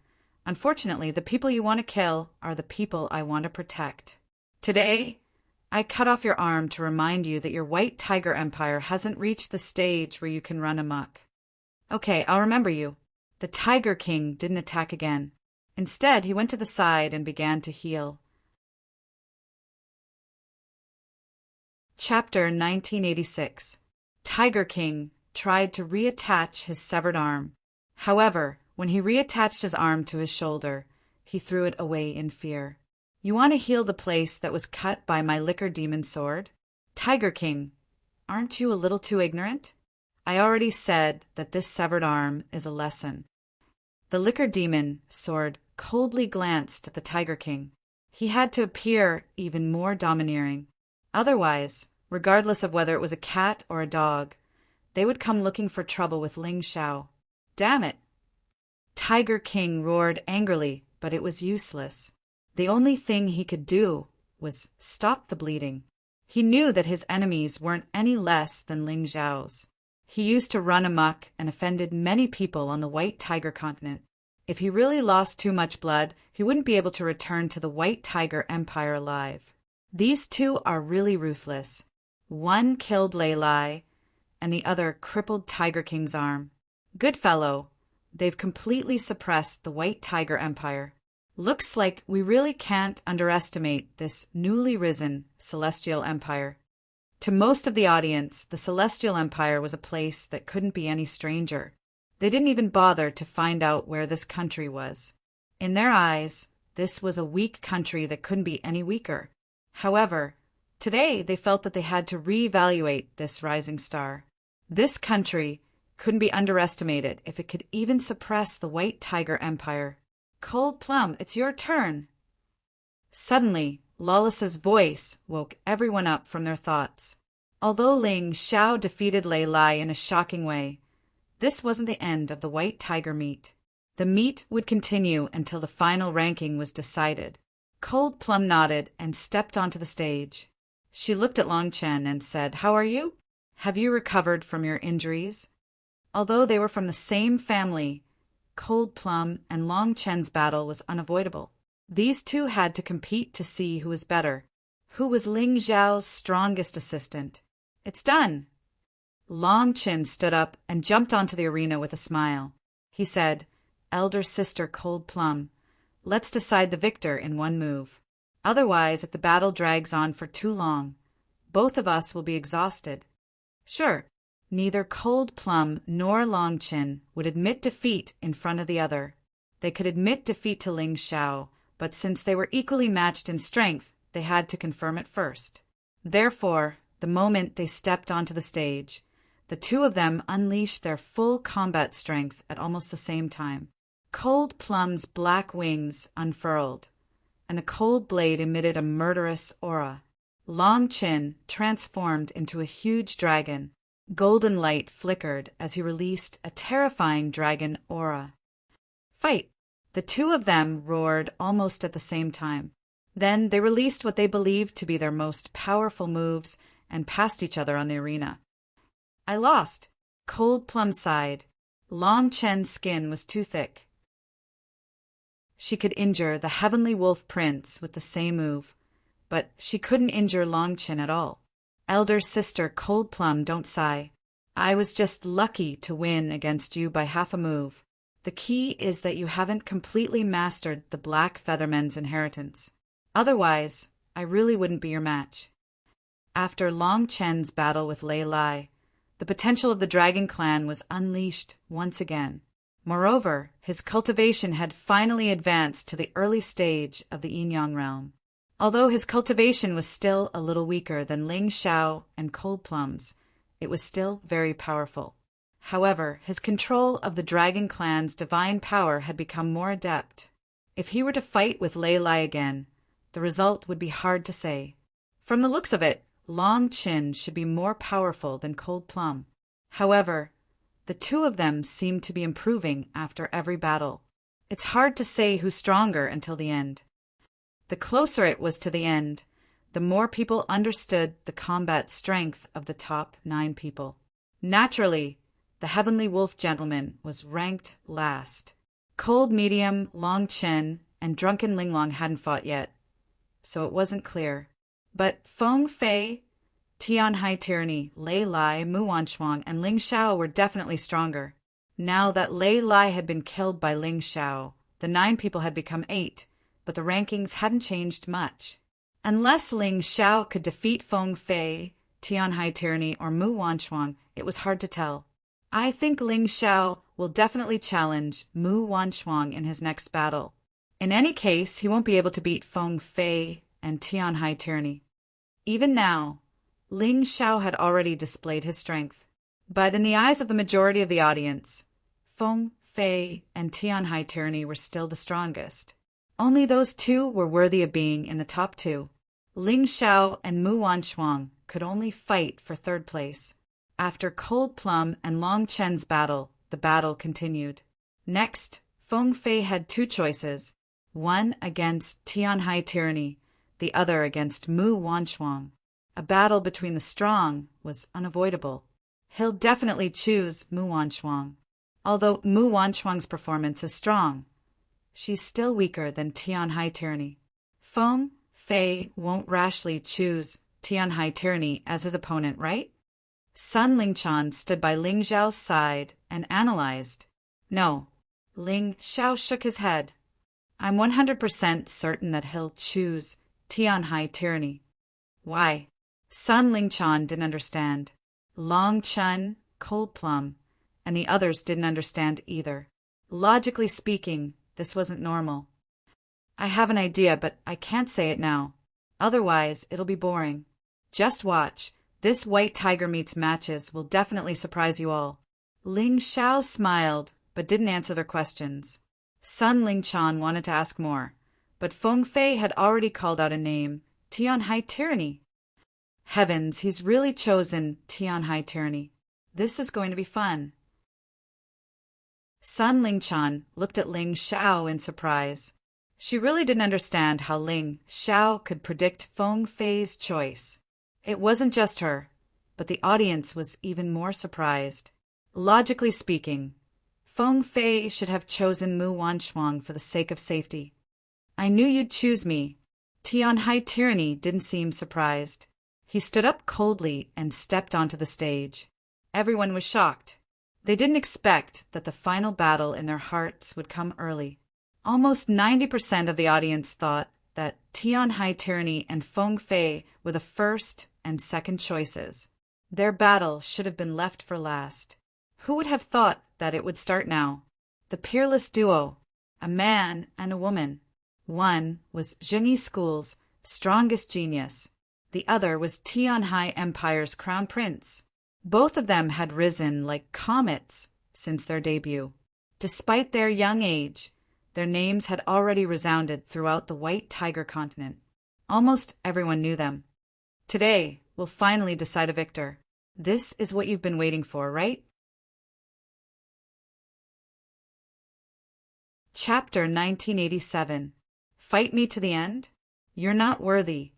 Unfortunately, the people you want to kill are the people I want to protect. Today, I cut off your arm to remind you that your White Tiger Empire hasn't reached the stage where you can run amok. Okay, I'll remember you. The Tiger King didn't attack again. Instead, he went to the side and began to heal. Chapter 1986. Tiger King tried to reattach his severed arm. However, when he reattached his arm to his shoulder, he threw it away in fear. You want to heal the place that was cut by my Liquor Demon Sword? Tiger King, aren't you a little too ignorant? I already said that this severed arm is a lesson. The Liquor Demon Sword coldly glanced at the Tiger King. He had to appear even more domineering. Otherwise, regardless of whether it was a cat or a dog, they would come looking for trouble with Ling Xiao. Damn it! Tiger King roared angrily, but it was useless. The only thing he could do was stop the bleeding. He knew that his enemies weren't any less than Ling Xiao's. He used to run amok and offended many people on the White Tiger continent. If he really lost too much blood, he wouldn't be able to return to the White Tiger Empire alive. These two are really ruthless. One killed Lei Lai, and the other crippled Tiger King's arm. Good fellow, they've completely suppressed the White Tiger Empire. Looks like we really can't underestimate this newly risen Celestial Empire. To most of the audience, the Celestial Empire was a place that couldn't be any stranger. They didn't even bother to find out where this country was. In their eyes, this was a weak country that couldn't be any weaker. However, today they felt that they had to reevaluate this rising star. This country couldn't be underestimated if it could even suppress the White Tiger Empire. Cold Plum, it's your turn. Suddenly, Lawless's voice woke everyone up from their thoughts. Although Ling Xiao defeated Lei Lai in a shocking way, this wasn't the end of the White Tiger meet. The meet would continue until the final ranking was decided. Cold Plum nodded and stepped onto the stage. She looked at Long Chen and said, "How are you? Have you recovered from your injuries?" Although they were from the same family, Cold Plum and Long Chen's battle was unavoidable. These two had to compete to see who was better. Who was Ling Xiao's strongest assistant? It's done. Long Chen stood up and jumped onto the arena with a smile. He said, "Elder sister Cold Plum, let's decide the victor in one move. Otherwise, if the battle drags on for too long, both of us will be exhausted." Sure. Neither Cold Plum nor Long Chen would admit defeat in front of the other. They could admit defeat to Ling Xiao, but since they were equally matched in strength, they had to confirm it first. Therefore, the moment they stepped onto the stage, the two of them unleashed their full combat strength at almost the same time. Cold Plum's black wings unfurled, and the cold blade emitted a murderous aura. Long Chin transformed into a huge dragon. Golden light flickered as he released a terrifying dragon aura. Fight! The two of them roared almost at the same time. Then they released what they believed to be their most powerful moves and passed each other on the arena. I lost. Cold Plum sighed. Long Chen's skin was too thick. She could injure the Heavenly Wolf Prince with the same move, but she couldn't injure Long Chin at all. Elder sister Cold Plum, don't sigh. I was just lucky to win against you by half a move. The key is that you haven't completely mastered the Black Featherman's inheritance. Otherwise, I really wouldn't be your match. After Long Chen's battle with Lei Lai, the potential of the Dragon Clan was unleashed once again. Moreover, his cultivation had finally advanced to the early stage of the Yin-Yang realm. Although his cultivation was still a little weaker than Ling Xiao and Cold Plum's, it was still very powerful. However, his control of the Dragon Clan's divine power had become more adept. If he were to fight with Lei Lai again, the result would be hard to say. From the looks of it, Long Chin should be more powerful than Cold Plum. However, the two of them seemed to be improving after every battle. It's hard to say who's stronger until the end. The closer it was to the end, the more people understood the combat strength of the top 9 people. Naturally, the Heavenly Wolf Gentleman was ranked last. Cold Medium, Long Chen, and Drunken Linglong hadn't fought yet, so it wasn't clear. But Feng Fei, Tian Hai Tyranny, Lei Lai, Muan Shuang, and Ling Xiao were definitely stronger. Now that Lei Lai had been killed by Ling Xiao, the 9 people had become 8, but the rankings hadn't changed much. Unless Ling Xiao could defeat Feng Fei, Tian Hai Tyranny, or Muan Shuang, it was hard to tell. I think Ling Xiao will definitely challenge Muan Shuang in his next battle. In any case, he won't be able to beat Feng Fei and Tian Hai Tyranny. Even now, Ling Xiao had already displayed his strength. But in the eyes of the majority of the audience, Feng Fei and Tian Hai Tyranny were still the strongest. Only those two were worthy of being in the top 2. Ling Xiao and Muan Shuang could only fight for 3rd place. After Cold Plum and Long Chen's battle, the battle continued. Next, Feng Fei had 2 choices, one against Tian Hai Tyranny, the other against Muan Shuang. A battle between the strong was unavoidable. He'll definitely choose Muan Shuang. Although Muan Shuang's performance is strong, she's still weaker than Tian Hai Tyranny. Feng Fei won't rashly choose Tian Hai Tyranny as his opponent, right? Sun Lingchan stood by Ling Xiao's side and analyzed. No. Ling Xiao shook his head. I'm 100% certain that he'll choose Tian Hai Tyranny. Why? Sun Lingchan didn't understand. Long Chen, Cold Plum, and the others didn't understand either. Logically speaking, this wasn't normal. I have an idea, but I can't say it now. Otherwise, it'll be boring. Just watch. This White Tiger Meets matches will definitely surprise you all. Ling Xiao smiled, but didn't answer their questions. Sun Lingchan wanted to ask more, but Feng Fei had already called out a name, Tian Hai Tyranny. Heavens, he's really chosen Tian Hai Tyranny. This is going to be fun. Sun Lingchan looked at Ling Xiao in surprise. She really didn't understand how Ling Xiao could predict Feng Fei's choice. It wasn't just her, but the audience was even more surprised. Logically speaking, Feng Fei should have chosen Muan Shuang for the sake of safety. I knew you'd choose me. Tian Hai Tyranny didn't seem surprised. He stood up coldly and stepped onto the stage. Everyone was shocked. They didn't expect that the final battle in their hearts would come early. Almost 90% of the audience thought that Tian Hai Tyranny and Feng Fei were the first and second choices. Their battle should have been left for last. Who would have thought that it would start now? The peerless duo, a man and a woman. One was Zhengyi School's strongest genius. The other was Tian Hai Empire's crown prince. Both of them had risen like comets since their debut. Despite their young age, their names had already resounded throughout the White Tiger continent. Almost everyone knew them. Today, we'll finally decide a victor. This is what you've been waiting for, right? Chapter 1987. Fight me to the end? You're not worthy.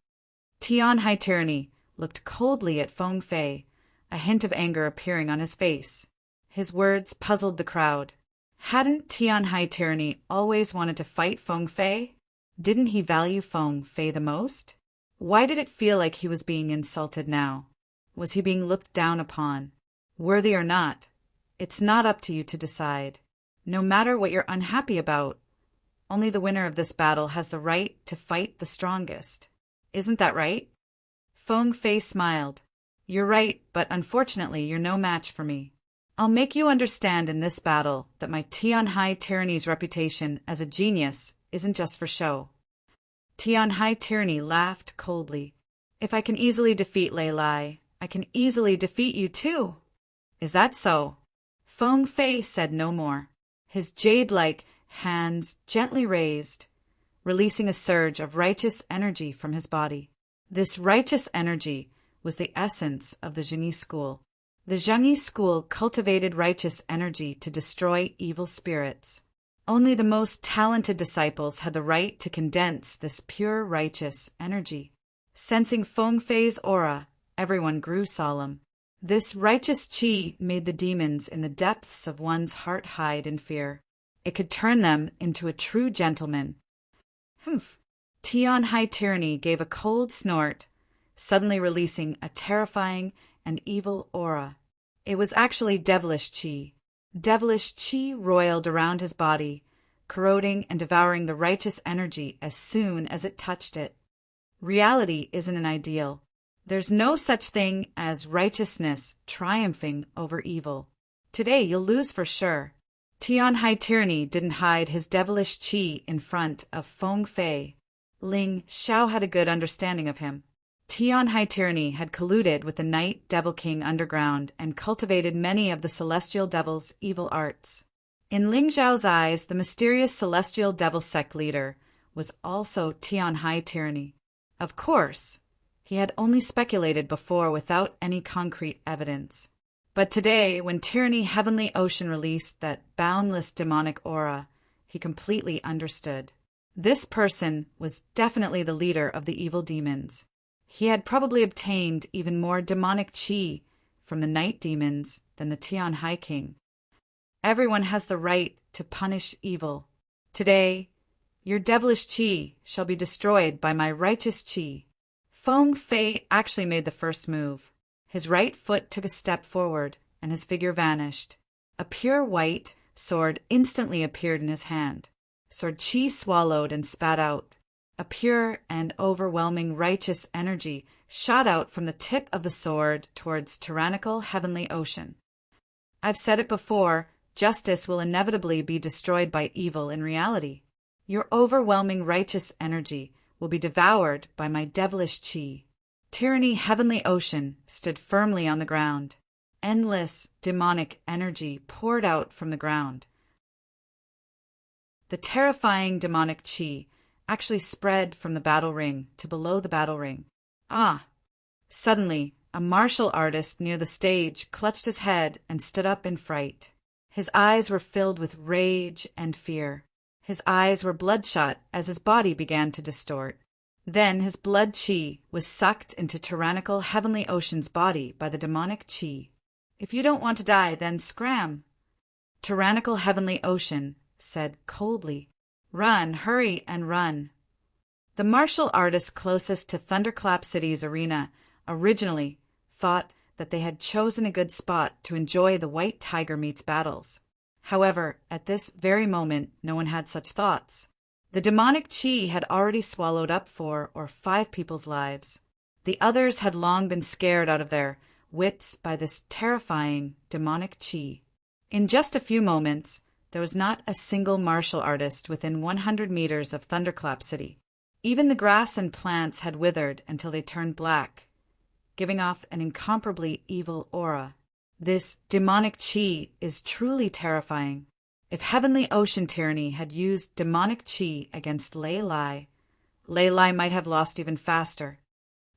Tian Hai Tyranny looked coldly at Feng Fei, a hint of anger appearing on his face. His words puzzled the crowd. Hadn't Tian Hai Tyranny always wanted to fight Feng Fei? Didn't he value Feng Fei the most? Why did it feel like he was being insulted now? Was he being looked down upon? Worthy or not, it's not up to you to decide. No matter what you're unhappy about, only the winner of this battle has the right to fight the strongest. Isn't that right? Feng Fei smiled. You're right, but unfortunately you're no match for me. I'll make you understand in this battle that my Tian Hai Tyranny's reputation as a genius isn't just for show. Tian Hai Tyranny laughed coldly. If I can easily defeat Lei Lai, I can easily defeat you too. Is that so? Feng Fei said no more. His jade-like hands gently raised, releasing a surge of righteous energy from his body. This righteous energy was the essence of the Zhengyi school. The Zhengyi school cultivated righteous energy to destroy evil spirits. Only the most talented disciples had the right to condense this pure righteous energy. Sensing Feng Fei's aura, everyone grew solemn. This righteous qi made the demons in the depths of one's heart hide in fear. It could turn them into a true gentleman. Humph! Tian Hai Tyranny gave a cold snort, suddenly releasing a terrifying and evil aura. It was actually devilish qi. Devilish qi roiled around his body, corroding and devouring the righteous energy as soon as it touched it. Reality isn't an ideal. There's no such thing as righteousness triumphing over evil. Today you'll lose for sure. Tian Hai Tyranny didn't hide his devilish qi in front of Feng Fei. Ling Xiao had a good understanding of him. Tian Hai Tyranny had colluded with the Night Devil King underground and cultivated many of the Celestial Devil's evil arts. In Ling Xiao's eyes, the mysterious Celestial Devil sect leader was also Tian Hai Tyranny. Of course, he had only speculated before without any concrete evidence. But today, when Tyranny Heavenly Ocean released that boundless demonic aura, he completely understood. This person was definitely the leader of the evil demons. He had probably obtained even more demonic qi from the night demons than the Tian Hai King. Everyone has the right to punish evil. Today, your devilish qi shall be destroyed by my righteous qi. Feng Fei actually made the first move. His right foot took a step forward, and his figure vanished. A pure white sword instantly appeared in his hand. Sword qi swallowed and spat out. A pure and overwhelming righteous energy shot out from the tip of the sword towards tyrannical heavenly ocean. I've said it before, justice will inevitably be destroyed by evil in reality. Your overwhelming righteous energy will be devoured by my devilish qi. Tyranny Heavenly Ocean stood firmly on the ground. Endless demonic energy poured out from the ground. The terrifying demonic qi actually spread from the battle ring to below the battle ring. Ah! Suddenly, a martial artist near the stage clutched his head and stood up in fright. His eyes were filled with rage and fear. His eyes were bloodshot as his body began to distort. Then his blood qi was sucked into tyrannical Heavenly Ocean's body by the demonic qi. If you don't want to die, then scram. Tyrannical Heavenly Ocean said coldly, Run, hurry, and run. The martial artists closest to Thunderclap City's arena originally thought that they had chosen a good spot to enjoy the White Tiger meets battles. However, at this very moment, no one had such thoughts. The demonic qi had already swallowed up 4 or 5 people's lives. The others had long been scared out of their wits by this terrifying demonic qi. In just a few moments, there was not a single martial artist within 100 meters of Thunderclap City. Even the grass and plants had withered until they turned black, giving off an incomparably evil aura. This demonic qi is truly terrifying. If Heavenly Ocean Tyranny had used demonic qi against Lei Lai, Lei Lai might have lost even faster.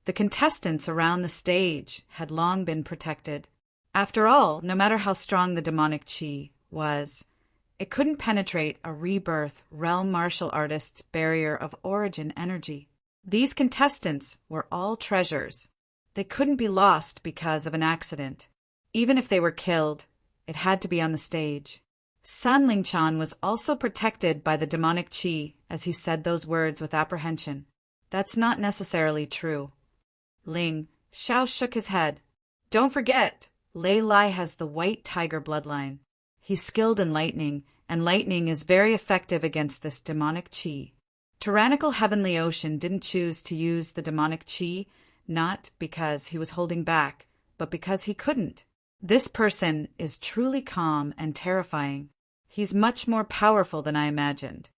The contestants around the stage had long been protected. After all, no matter how strong the demonic chi was, it couldn't penetrate a rebirth realm martial artist's barrier of origin energy. These contestants were all treasures. They couldn't be lost because of an accident. Even if they were killed, it had to be on the stage. San Lingchan was also protected by the demonic chi as he said those words with apprehension. That's not necessarily true. Ling Xiao shook his head. Don't forget, Lei Lai has the white tiger bloodline. He's skilled in lightning, and lightning is very effective against this demonic chi. Tyrannical Heavenly Ocean didn't choose to use the demonic chi, not because he was holding back, but because he couldn't. This person is truly calm and terrifying. He's much more powerful than I imagined.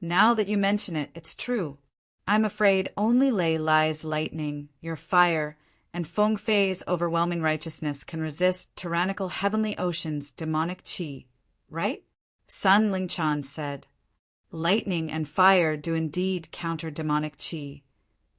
Now that you mention it, it's true. I'm afraid only Lei Lai's lightning, your fire, and Feng Fei's overwhelming righteousness can resist tyrannical Heavenly Ocean's demonic chi, right? San Lingchan said. Lightning and fire do indeed counter demonic chi,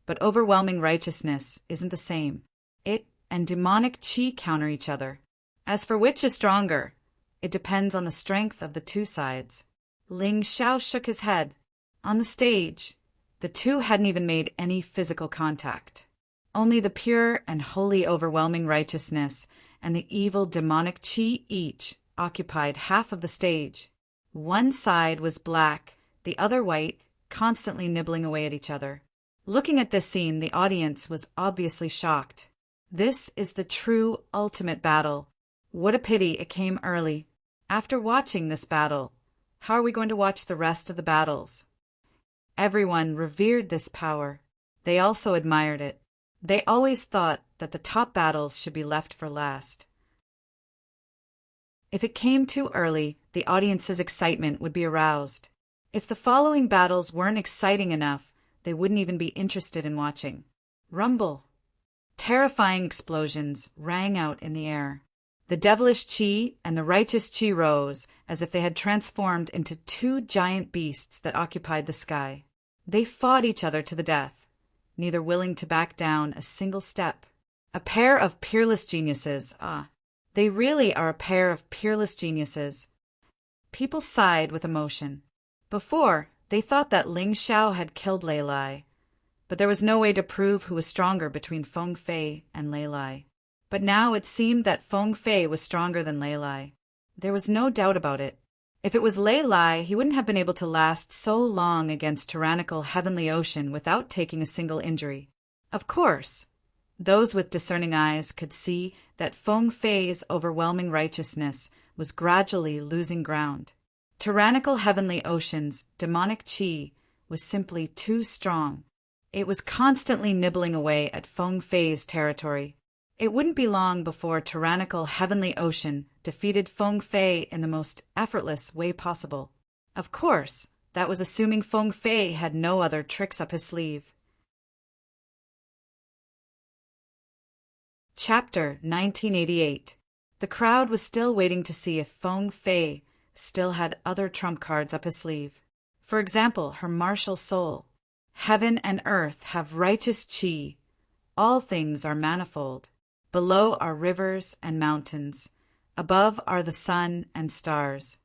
but overwhelming righteousness isn't the same. It and demonic chi counter each other. As for which is stronger, it depends on the strength of the two sides. Ling Xiao shook his head. On the stage, the two hadn't even made any physical contact. Only the pure and holy overwhelming righteousness and the evil demonic chi each occupied half of the stage. One side was black, the other white, constantly nibbling away at each other. Looking at this scene, the audience was obviously shocked. This is the true ultimate battle. What a pity it came early. After watching this battle, how are we going to watch the rest of the battles? Everyone revered this power. They also admired it. They always thought that the top battles should be left for last. If it came too early, the audience's excitement would be aroused. If the following battles weren't exciting enough, they wouldn't even be interested in watching. Rumble. Terrifying explosions rang out in the air. The devilish chi and the righteous chi rose as if they had transformed into two giant beasts that occupied the sky. They fought each other to the death, neither willing to back down a single step. A pair of peerless geniuses, they really are a pair of peerless geniuses. People sighed with emotion. Before, they thought that Ling Xiao had killed Lei Lai, but there was no way to prove who was stronger between Feng Fei and Lei Lai. But now it seemed that Feng Fei was stronger than Lei Lai. There was no doubt about it. If it was Lei Lai, he wouldn't have been able to last so long against tyrannical Heavenly Ocean without taking a single injury. Of course, those with discerning eyes could see that Feng Fei's overwhelming righteousness was gradually losing ground. Tyrannical Heavenly Ocean's demonic chi was simply too strong. It was constantly nibbling away at Feng Fei's territory. It wouldn't be long before tyrannical Heavenly Ocean defeated Feng Fei in the most effortless way possible. Of course, that was assuming Feng Fei had no other tricks up his sleeve. Chapter 1988. The crowd was still waiting to see if Feng Fei still had other trump cards up his sleeve. For example, her martial soul. Heaven and earth have righteous chi. All things are manifold. Below are rivers and mountains. Above are the sun and stars.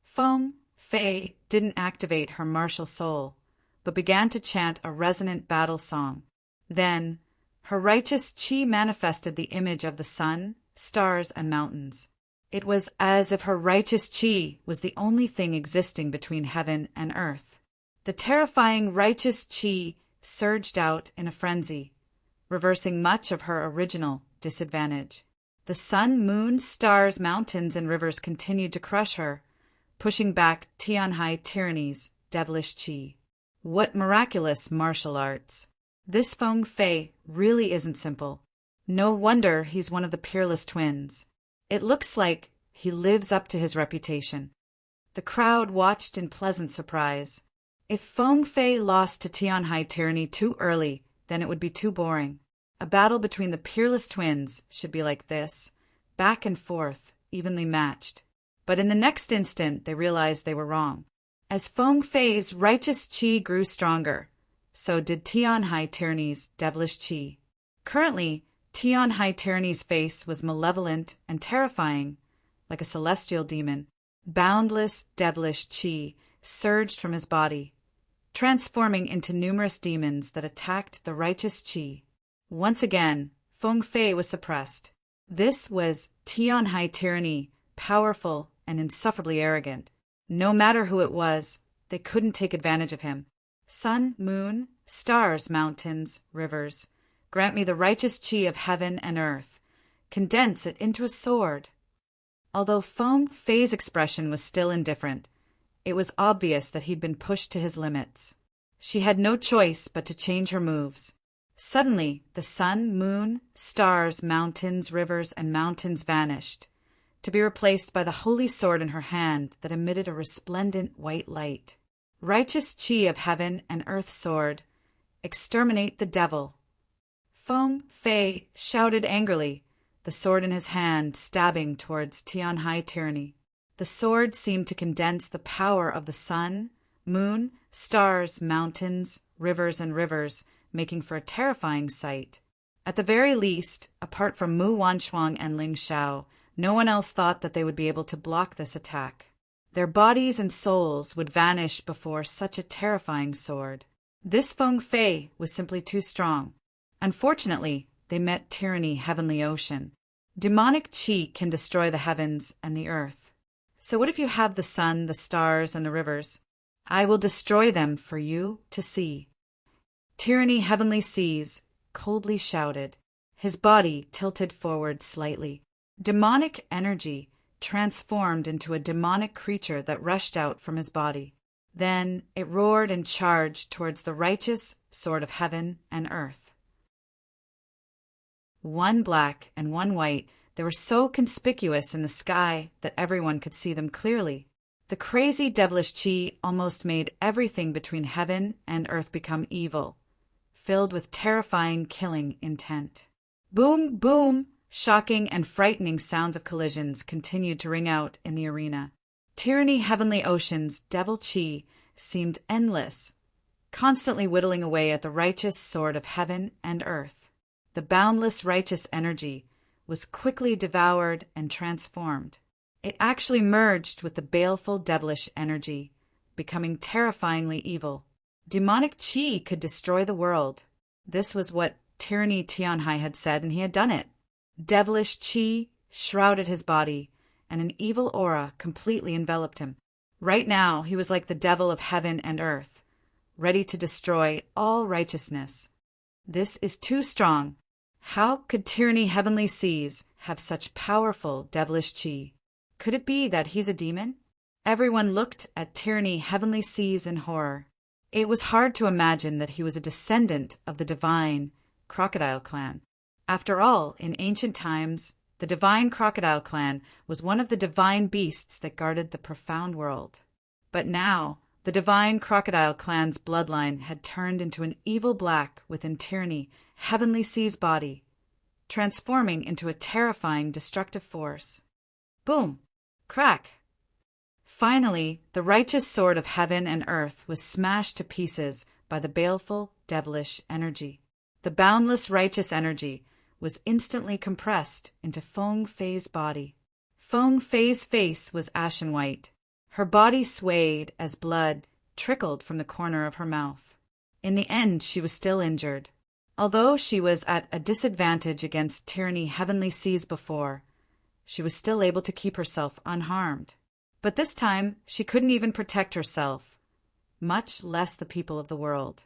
Feng Fei didn't activate her martial soul, but began to chant a resonant battle song. Then, her righteous chi manifested the image of the sun, stars, and mountains. It was as if her righteous chi was the only thing existing between heaven and earth. The terrifying righteous chi surged out in a frenzy, reversing much of her original disadvantage. The sun, moon, stars, mountains, and rivers continued to crush her, pushing back Tianhai Tyranny's devilish chi. What miraculous martial arts! This Feng Fei really isn't simple. No wonder he's one of the peerless twins. It looks like he lives up to his reputation. The crowd watched in pleasant surprise. If Feng Fei lost to Tianhai Tyranny too early, then it would be too boring. A battle between the peerless twins should be like this, back and forth, evenly matched. But in the next instant, they realized they were wrong. As Feng Fei's righteous chi grew stronger, so did Tianhai Tyranny's devilish chi. Currently, Tianhai Tyranny's face was malevolent and terrifying, like a celestial demon. Boundless, devilish qi surged from his body, transforming into numerous demons that attacked the righteous qi. Once again, Feng Fei was suppressed. This was Tianhai Tyranny, powerful and insufferably arrogant. No matter who it was, they couldn't take advantage of him. Sun, moon, stars, mountains, rivers, grant me the righteous qi of heaven and earth. Condense it into a sword. Although Feng Fei's expression was still indifferent, it was obvious that he'd been pushed to his limits. She had no choice but to change her moves. Suddenly, the sun, moon, stars, mountains, rivers, and mountains vanished, to be replaced by the holy sword in her hand that emitted a resplendent white light. Righteous qi of heaven and earth sword, exterminate the devil. Feng Fei shouted angrily, the sword in his hand stabbing towards Tianhai Tyranny. The sword seemed to condense the power of the sun, moon, stars, mountains, rivers, making for a terrifying sight. At the very least, apart from Mu Wanchuang and Ling Xiao, no one else thought that they would be able to block this attack. Their bodies and souls would vanish before such a terrifying sword. This Feng Fei was simply too strong. Unfortunately, they met Tyranny Heavenly Ocean. Demonic qi can destroy the heavens and the earth. So what if you have the sun, the stars, and the rivers? I will destroy them for you to see. Tyranny Heavenly Seas coldly shouted, his body tilted forward slightly. Demonic energy transformed into a demonic creature that rushed out from his body. Then it roared and charged towards the righteous sword of heaven and earth. One black and one white, they were so conspicuous in the sky that everyone could see them clearly. The crazy devilish qi almost made everything between heaven and earth become evil, filled with terrifying killing intent. Boom, boom! Shocking and frightening sounds of collisions continued to ring out in the arena. Tyranny Heavenly Ocean's devil qi seemed endless, constantly whittling away at the righteous sword of heaven and earth. The boundless righteous energy was quickly devoured and transformed. It actually merged with the baleful devilish energy, becoming terrifyingly evil. Demonic qi could destroy the world. This was what Tyranny Tianhai had said, and he had done it. Devilish qi shrouded his body, and an evil aura completely enveloped him. Right now, he was like the devil of heaven and earth, ready to destroy all righteousness. This is too strong. How could Tyranny Heavenly Seas have such powerful devilish qi? Could it be that he's a demon? Everyone looked at Tyranny Heavenly Seas in horror. It was hard to imagine that he was a descendant of the divine crocodile clan. After all, in ancient times, the divine crocodile clan was one of the divine beasts that guarded the profound world. But now, the divine crocodile clan's bloodline had turned into an evil black within Tyranny Heavenly Sea's body, transforming into a terrifying destructive force. Boom! Crack! Finally, the righteous sword of heaven and earth was smashed to pieces by the baleful, devilish energy. The boundless righteous energy was instantly compressed into Feng Fei's body. Feng Fei's face was ashen white. Her body swayed as blood trickled from the corner of her mouth. In the end, she was still injured. Although she was at a disadvantage against Tyranny Heavenly Seas before, she was still able to keep herself unharmed. But this time, she couldn't even protect herself, much less the people of the world.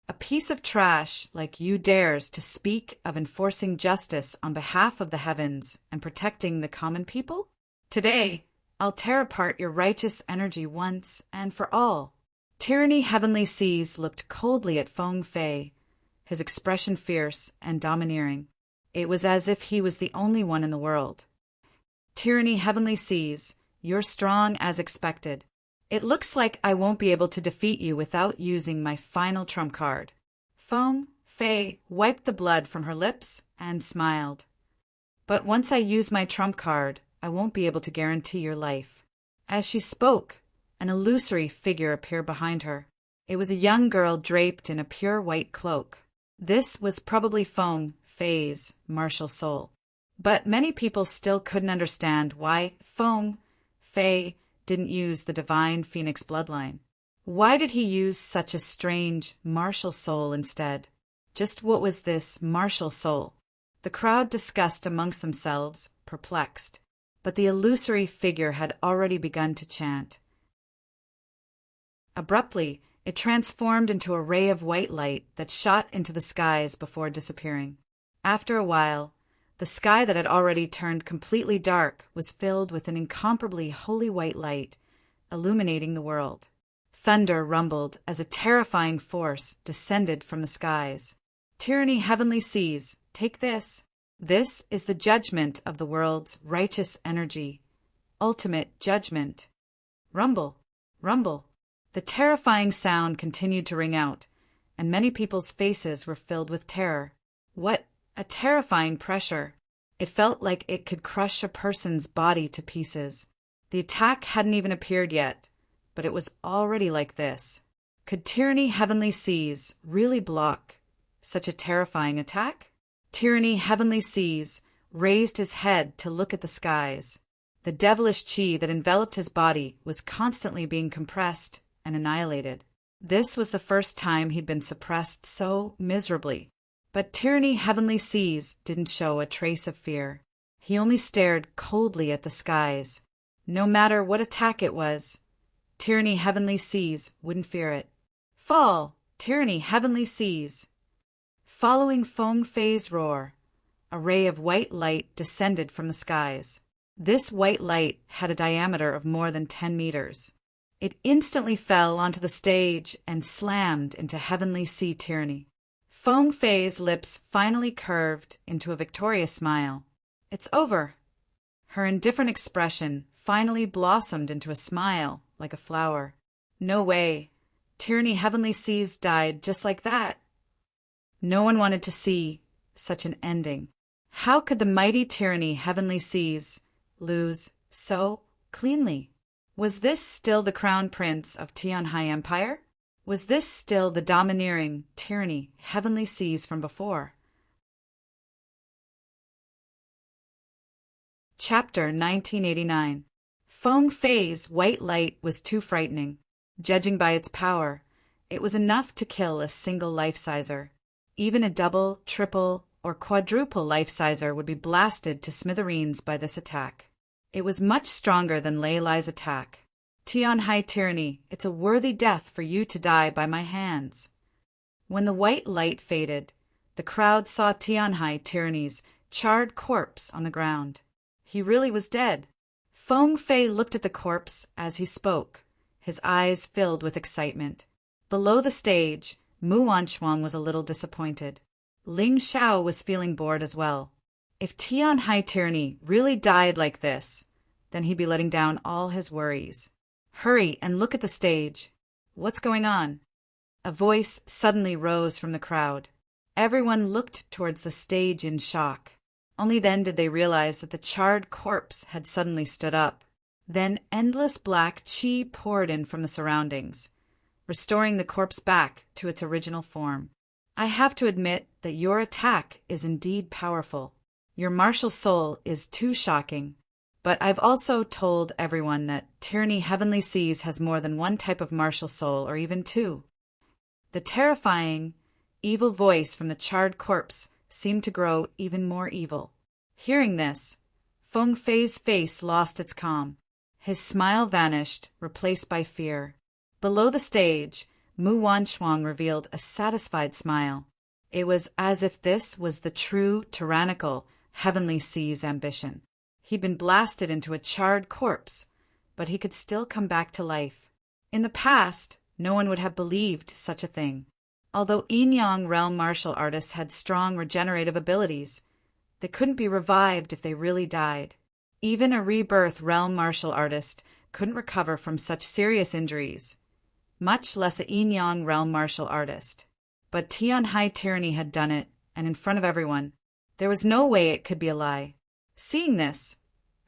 A piece of trash like you dares to speak of enforcing justice on behalf of the heavens and protecting the common people? Today, I'll tear apart your righteous energy once and for all. Tyranny Heavenly Seas looked coldly at Feng Fei, his expression fierce and domineering. It was as if he was the only one in the world. Tyranny Heavenly Seas, you're strong as expected. It looks like I won't be able to defeat you without using my final trump card. Feng Fei wiped the blood from her lips and smiled. But once I use my trump card, I won't be able to guarantee your life. As she spoke, an illusory figure appeared behind her. It was a young girl draped in a pure white cloak. This was probably Feng Fei's martial soul. But many people still couldn't understand why Feng Fei didn't use the divine phoenix bloodline. Why did he use such a strange martial soul instead? Just what was this martial soul? The crowd discussed amongst themselves, perplexed. But the illusory figure had already begun to chant. Abruptly, it transformed into a ray of white light that shot into the skies before disappearing. After a while, the sky that had already turned completely dark was filled with an incomparably holy white light, illuminating the world. Thunder rumbled as a terrifying force descended from the skies. Tyranny, heavenly seas, take this. This is the judgment of the world's righteous energy. Ultimate judgment. Rumble, rumble. The terrifying sound continued to ring out, and many people's faces were filled with terror. What a terrifying pressure! It felt like it could crush a person's body to pieces. The attack hadn't even appeared yet, but it was already like this. Could Tyranny, heavenly seas really block such a terrifying attack? Tyranny, heavenly seas raised his head to look at the skies. The devilish chi that enveloped his body was constantly being compressed and annihilated. This was the first time he'd been suppressed so miserably. But Tyranny, heavenly seas didn't show a trace of fear. He only stared coldly at the skies. No matter what attack it was, Tyranny, heavenly seas wouldn't fear it. Fall, Tyranny, heavenly seas. Following Feng Fei's roar, a ray of white light descended from the skies. This white light had a diameter of more than 10 meters. It instantly fell onto the stage and slammed into heavenly sea Tyranny. Feng Fei's lips finally curved into a victorious smile. It's over. Her indifferent expression finally blossomed into a smile like a flower. No way. Tyranny, heavenly seas died just like that. No one wanted to see such an ending. How could the mighty Tyranny, heavenly seas lose so cleanly? Was this still the crown prince of Tianhai Empire? Was this still the domineering Tyranny, heavenly seas from before? Chapter 1989. Feng Fei's white light was too frightening. Judging by its power, it was enough to kill a single life-sizer. Even a double, triple, or quadruple life-sizer would be blasted to smithereens by this attack. It was much stronger than Lei Lai's attack. Tianhai Tyranny, it's a worthy death for you to die by my hands. When the white light faded, the crowd saw Tianhai Tyranny's charred corpse on the ground. He really was dead. Feng Fei looked at the corpse as he spoke, his eyes filled with excitement. Below the stage, Mu Wanchuang was a little disappointed. Ling Xiao was feeling bored as well. If Tianhai Tyranny really died like this, then he'd be letting down all his worries. Hurry and look at the stage. What's going on? A voice suddenly rose from the crowd. Everyone looked towards the stage in shock. Only then did they realize that the charred corpse had suddenly stood up. Then endless black qi poured in from the surroundings, restoring the corpse back to its original form. I have to admit that your attack is indeed powerful. Your martial soul is too shocking. But I've also told everyone that Tyranny Heavenly Seas has more than one type of martial soul, or even two. The terrifying, evil voice from the charred corpse seemed to grow even more evil. Hearing this, Feng Fei's face lost its calm. His smile vanished, replaced by fear. Below the stage, Mu Wanchuang revealed a satisfied smile. It was as if this was the true, tyrannical, Heavenly Seas ambition. He'd been blasted into a charred corpse, but he could still come back to life. In the past, no one would have believed such a thing. Although Yin-Yang realm martial artists had strong regenerative abilities, they couldn't be revived if they really died. Even a rebirth realm martial artist couldn't recover from such serious injuries, much less a Yin-Yang realm martial artist. But Tianhai Tyranny had done it, and in front of everyone. There was no way it could be a lie. Seeing this,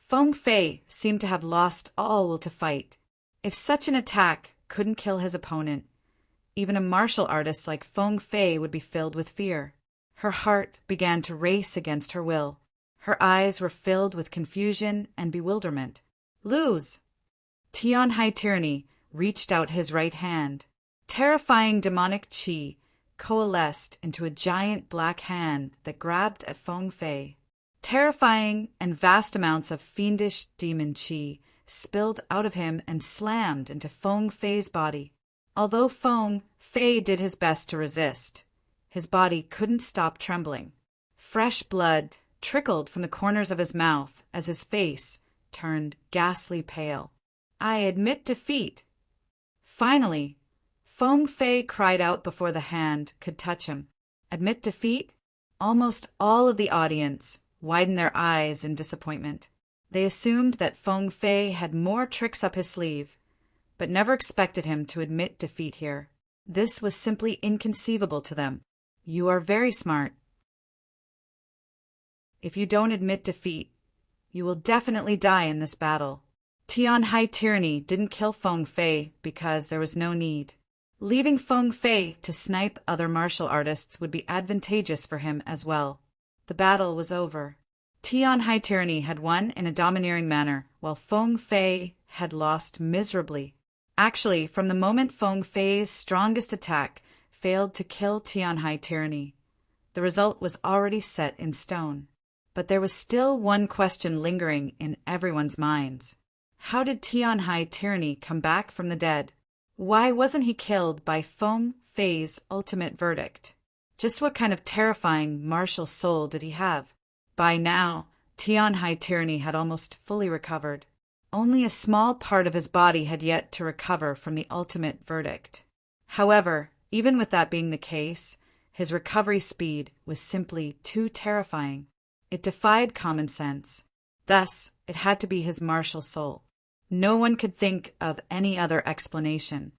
Feng Fei seemed to have lost all will to fight. If such an attack couldn't kill his opponent, even a martial artist like Feng Fei would be filled with fear. Her heart began to race against her will. Her eyes were filled with confusion and bewilderment. Lose! Tian Hai Tyranny reached out his right hand. Terrifying demonic qi coalesced into a giant black hand that grabbed at Feng Fei. Terrifying and vast amounts of fiendish demon qi spilled out of him and slammed into Feng Fei's body. Although Feng Fei did his best to resist, his body couldn't stop trembling. Fresh blood trickled from the corners of his mouth as his face turned ghastly pale. I admit defeat. Finally, Feng Fei cried out before the hand could touch him. Admit defeat? Almost all of the audience widened their eyes in disappointment. They assumed that Feng Fei had more tricks up his sleeve, but never expected him to admit defeat here. This was simply inconceivable to them. You are very smart. If you don't admit defeat, you will definitely die in this battle. Tian Hai Tyranny didn't kill Feng Fei because there was no need. Leaving Feng Fei to snipe other martial artists would be advantageous for him as well. The battle was over. Tian Hai Tyranny had won in a domineering manner, while Feng Fei had lost miserably. Actually, from the moment Feng Fei's strongest attack failed to kill Tian Hai Tyranny, the result was already set in stone. But there was still one question lingering in everyone's minds. How did Tian Hai Tyranny come back from the dead? Why wasn't he killed by Feng Fei's ultimate verdict? Just what kind of terrifying martial soul did he have? By now, Tian Hai Tyranny had almost fully recovered. Only a small part of his body had yet to recover from the ultimate verdict. However, even with that being the case, his recovery speed was simply too terrifying. It defied common sense. Thus, it had to be his martial soul. No one could think of any other explanation.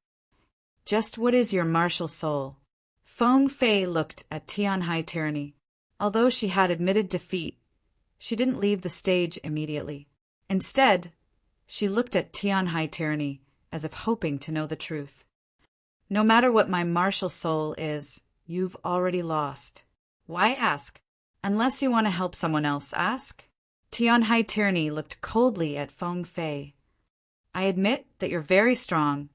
Just what is your martial soul? Feng Fei looked at Tian Hai Tyranny. Although she had admitted defeat, she didn't leave the stage immediately. Instead, she looked at Tian Hai Tyranny as if hoping to know the truth. No matter what my martial soul is, you've already lost. Why ask? Unless you want to help someone else ask. Tian Hai Tyranny looked coldly at Feng Fei. I admit that you're very strong,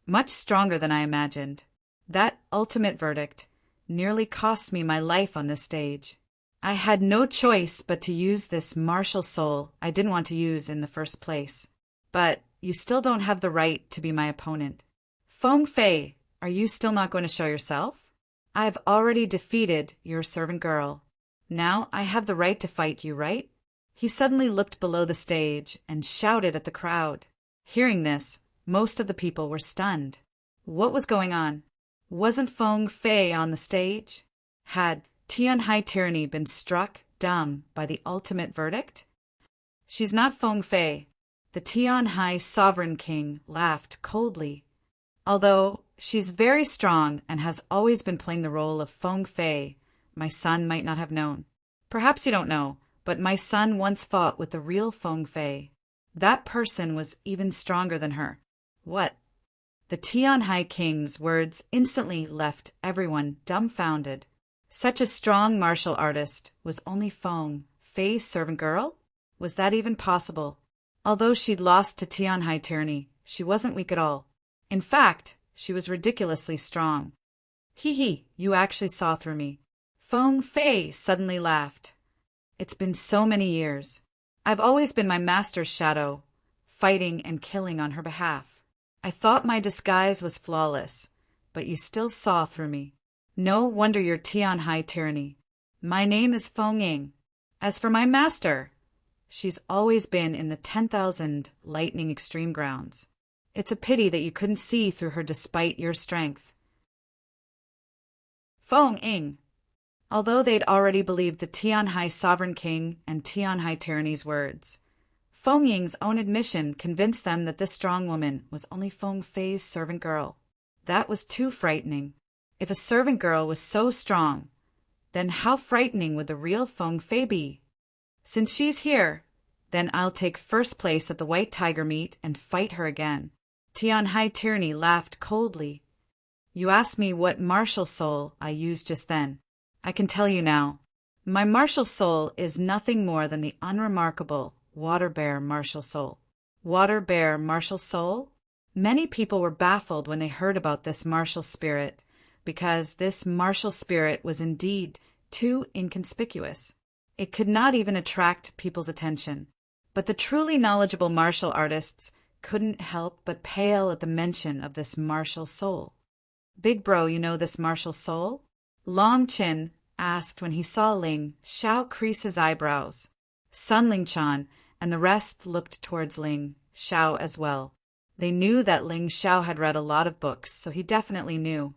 much stronger than I imagined. That ultimate verdict nearly cost me my life on this stage. I had no choice but to use this martial soul I didn't want to use in the first place. But you still don't have the right to be my opponent. Feng Fei, are you still not going to show yourself? I've already defeated your servant girl. Now I have the right to fight you, right? He suddenly looked below the stage and shouted at the crowd. Hearing this, most of the people were stunned. What was going on? Wasn't Feng Fei on the stage? Had Tian Hai Tyranny been struck dumb by the ultimate verdict? She's not Feng Fei. The Tian Hai Sovereign King laughed coldly. Although she's very strong and has always been playing the role of Feng Fei, my son might not have known. Perhaps you don't know, but my son once fought with the real Feng Fei. That person was even stronger than her. What? The Tian Hai King's words instantly left everyone dumbfounded. Such a strong martial artist was only Feng Fei's servant girl? Was that even possible? Although she'd lost to Tian Hai Tyranny, she wasn't weak at all. In fact, she was ridiculously strong. Hee, you actually saw through me. Feng Fei suddenly laughed. It's been so many years. I've always been my master's shadow, fighting and killing on her behalf. I thought my disguise was flawless, but you still saw through me. No wonder you're Tian Hai Tyranny. My name is Feng Ying. As for my master, she's always been in the 10,000 lightning extreme grounds. It's a pity that you couldn't see through her despite your strength. Feng Ying. Although they'd already believed the Tian Hai Sovereign King and Tian Hai Tyranny's words, Feng Ying's own admission convinced them that this strong woman was only Feng Fei's servant girl. That was too frightening. If a servant girl was so strong, then how frightening would the real Feng Fei be? Since she's here, then I'll take first place at the White Tiger meet and fight her again. Tian Hai Tyranny laughed coldly. You asked me what martial soul I used just then. I can tell you now. My martial soul is nothing more than the unremarkable water bear martial soul. Water bear martial soul? Many people were baffled when they heard about this martial spirit, because this martial spirit was indeed too inconspicuous. It could not even attract people's attention. But the truly knowledgeable martial artists couldn't help but pale at the mention of this martial soul. Big bro, you know this martial soul? Long Chin asked when he saw Ling Xiao crease his eyebrows. Sun Ling Chan and the rest looked towards Ling Xiao as well. They knew that Ling Xiao had read a lot of books, so he definitely knew.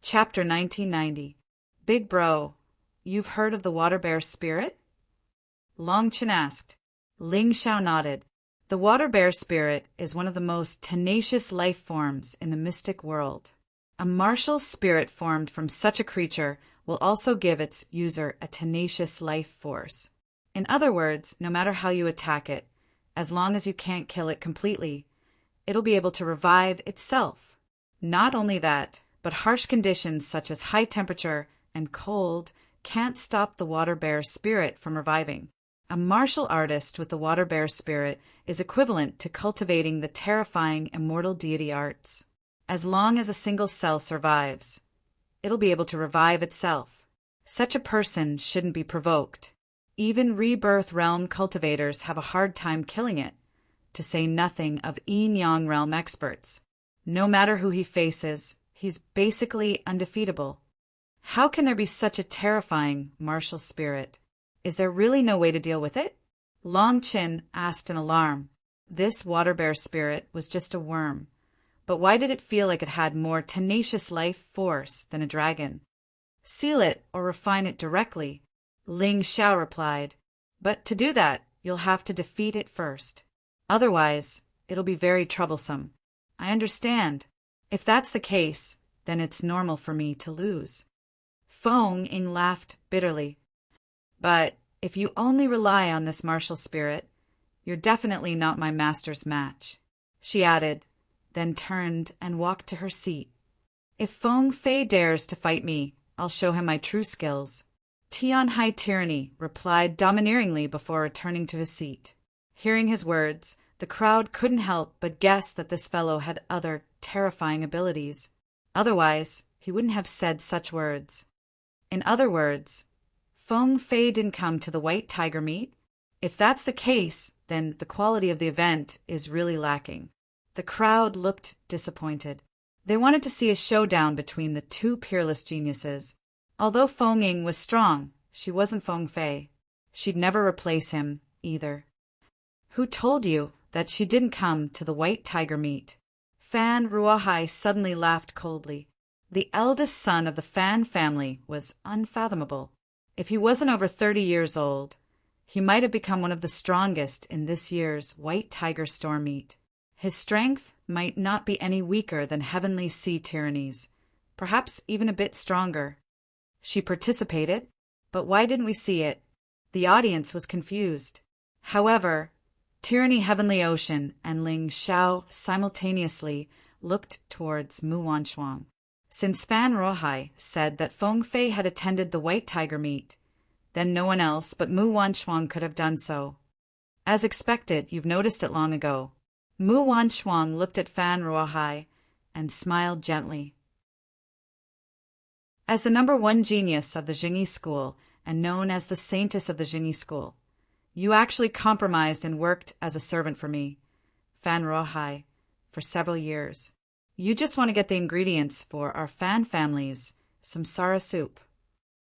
Chapter 1990. Big bro, you've heard of the water bear spirit? Long Chin asked. Ling Xiao nodded. The water bear spirit is one of the most tenacious life forms in the mystic world. A martial spirit formed from such a creature will also give its user a tenacious life force. In other words, no matter how you attack it, as long as you can't kill it completely, it'll be able to revive itself. Not only that, but harsh conditions such as high temperature and cold can't stop the water bear spirit from reviving. A martial artist with the water bear spirit is equivalent to cultivating the terrifying immortal deity arts. As long as a single cell survives, it'll be able to revive itself. Such a person shouldn't be provoked. Even rebirth realm cultivators have a hard time killing it, to say nothing of yin-yang realm experts. No matter who he faces, he's basically undefeatable. How can there be such a terrifying martial spirit? Is there really no way to deal with it? Long Chin asked in alarm. This water bear spirit was just a worm. But why did it feel like it had more tenacious life force than a dragon? Seal it or refine it directly, Ling Xiao replied. But to do that, you'll have to defeat it first. Otherwise, it'll be very troublesome. I understand. If that's the case, then it's normal for me to lose. Feng Ying laughed bitterly. But if you only rely on this martial spirit, you're definitely not my master's match, she added, then turned and walked to her seat. If Feng Fei dares to fight me, I'll show him my true skills. Tianhai Tyranny replied domineeringly before returning to his seat. Hearing his words, the crowd couldn't help but guess that this fellow had other terrifying abilities. Otherwise, he wouldn't have said such words. In other words, Feng Fei didn't come to the White Tiger meet? If that's the case, then the quality of the event is really lacking. The crowd looked disappointed. They wanted to see a showdown between the two peerless geniuses. Although Feng Ying was strong, she wasn't Feng Fei. She'd never replace him, either. Who told you that she didn't come to the White Tiger meet? Fan Ruohai suddenly laughed coldly. The eldest son of the Fan family was unfathomable. If he wasn't over 30 years old, he might have become one of the strongest in this year's White Tiger Storm meet. His strength might not be any weaker than Heavenly Sea Tyranny's, perhaps even a bit stronger. She participated, but why didn't we see it? The audience was confused. However, Tyranny Heavenly Ocean and Ling Xiao simultaneously looked towards Mu Wanchuang. Since Fan Ruohai said that Feng Fei had attended the White Tiger meet, then no one else but Mu Wanchuang could have done so. As expected, you've noticed it long ago. Mu Wanchuang looked at Fan Ruohai and smiled gently. As the #1 genius of the Jingyi school and known as the saintess of the Jingyi school, you actually compromised and worked as a servant for me, Fan Ruohai, for several years. You just want to get the ingredients for our Fan family's samsara soup.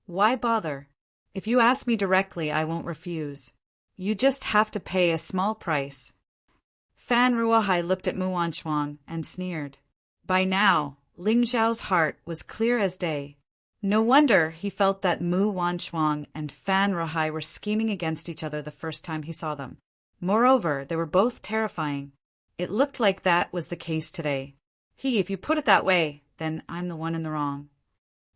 Why bother? If you ask me directly, I won't refuse. You just have to pay a small price. Fan Ruohai looked at Mu Wanchuang and sneered. By now, Ling Xiao's heart was clear as day. No wonder he felt that Mu Wanchuang and Fan Ruohai were scheming against each other the first time he saw them. Moreover, they were both terrifying. It looked like that was the case today. If you put it that way, then I'm the one in the wrong.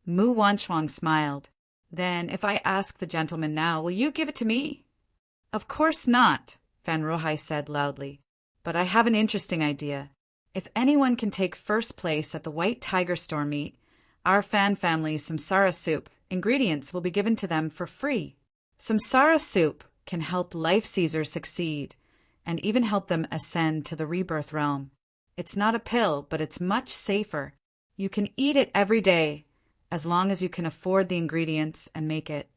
Mu Wanchuang smiled. Then, if I ask the gentleman now, will you give it to me? Of course not, Fan Ruohai said loudly. But I have an interesting idea. If anyone can take first place at the White Tiger Store meet, our fan family's samsara soup ingredients will be given to them for free. Samsara soup can help life seizers succeed and even help them ascend to the rebirth realm. It's not a pill, but it's much safer. You can eat it every day, as long as you can afford the ingredients and make it.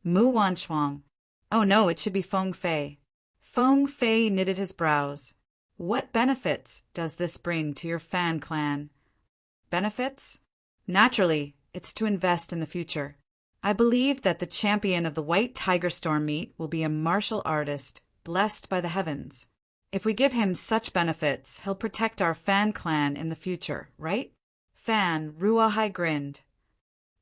Mu Wanchuang. Oh no, it should be Feng Fei. Feng Fei knitted his brows. What benefits does this bring to your fan clan? Benefits? Naturally, it's to invest in the future. I believe that the champion of the White Tiger Storm meet will be a martial artist, blessed by the heavens. If we give him such benefits, he'll protect our fan clan in the future, right? Fan Ruahai grinned.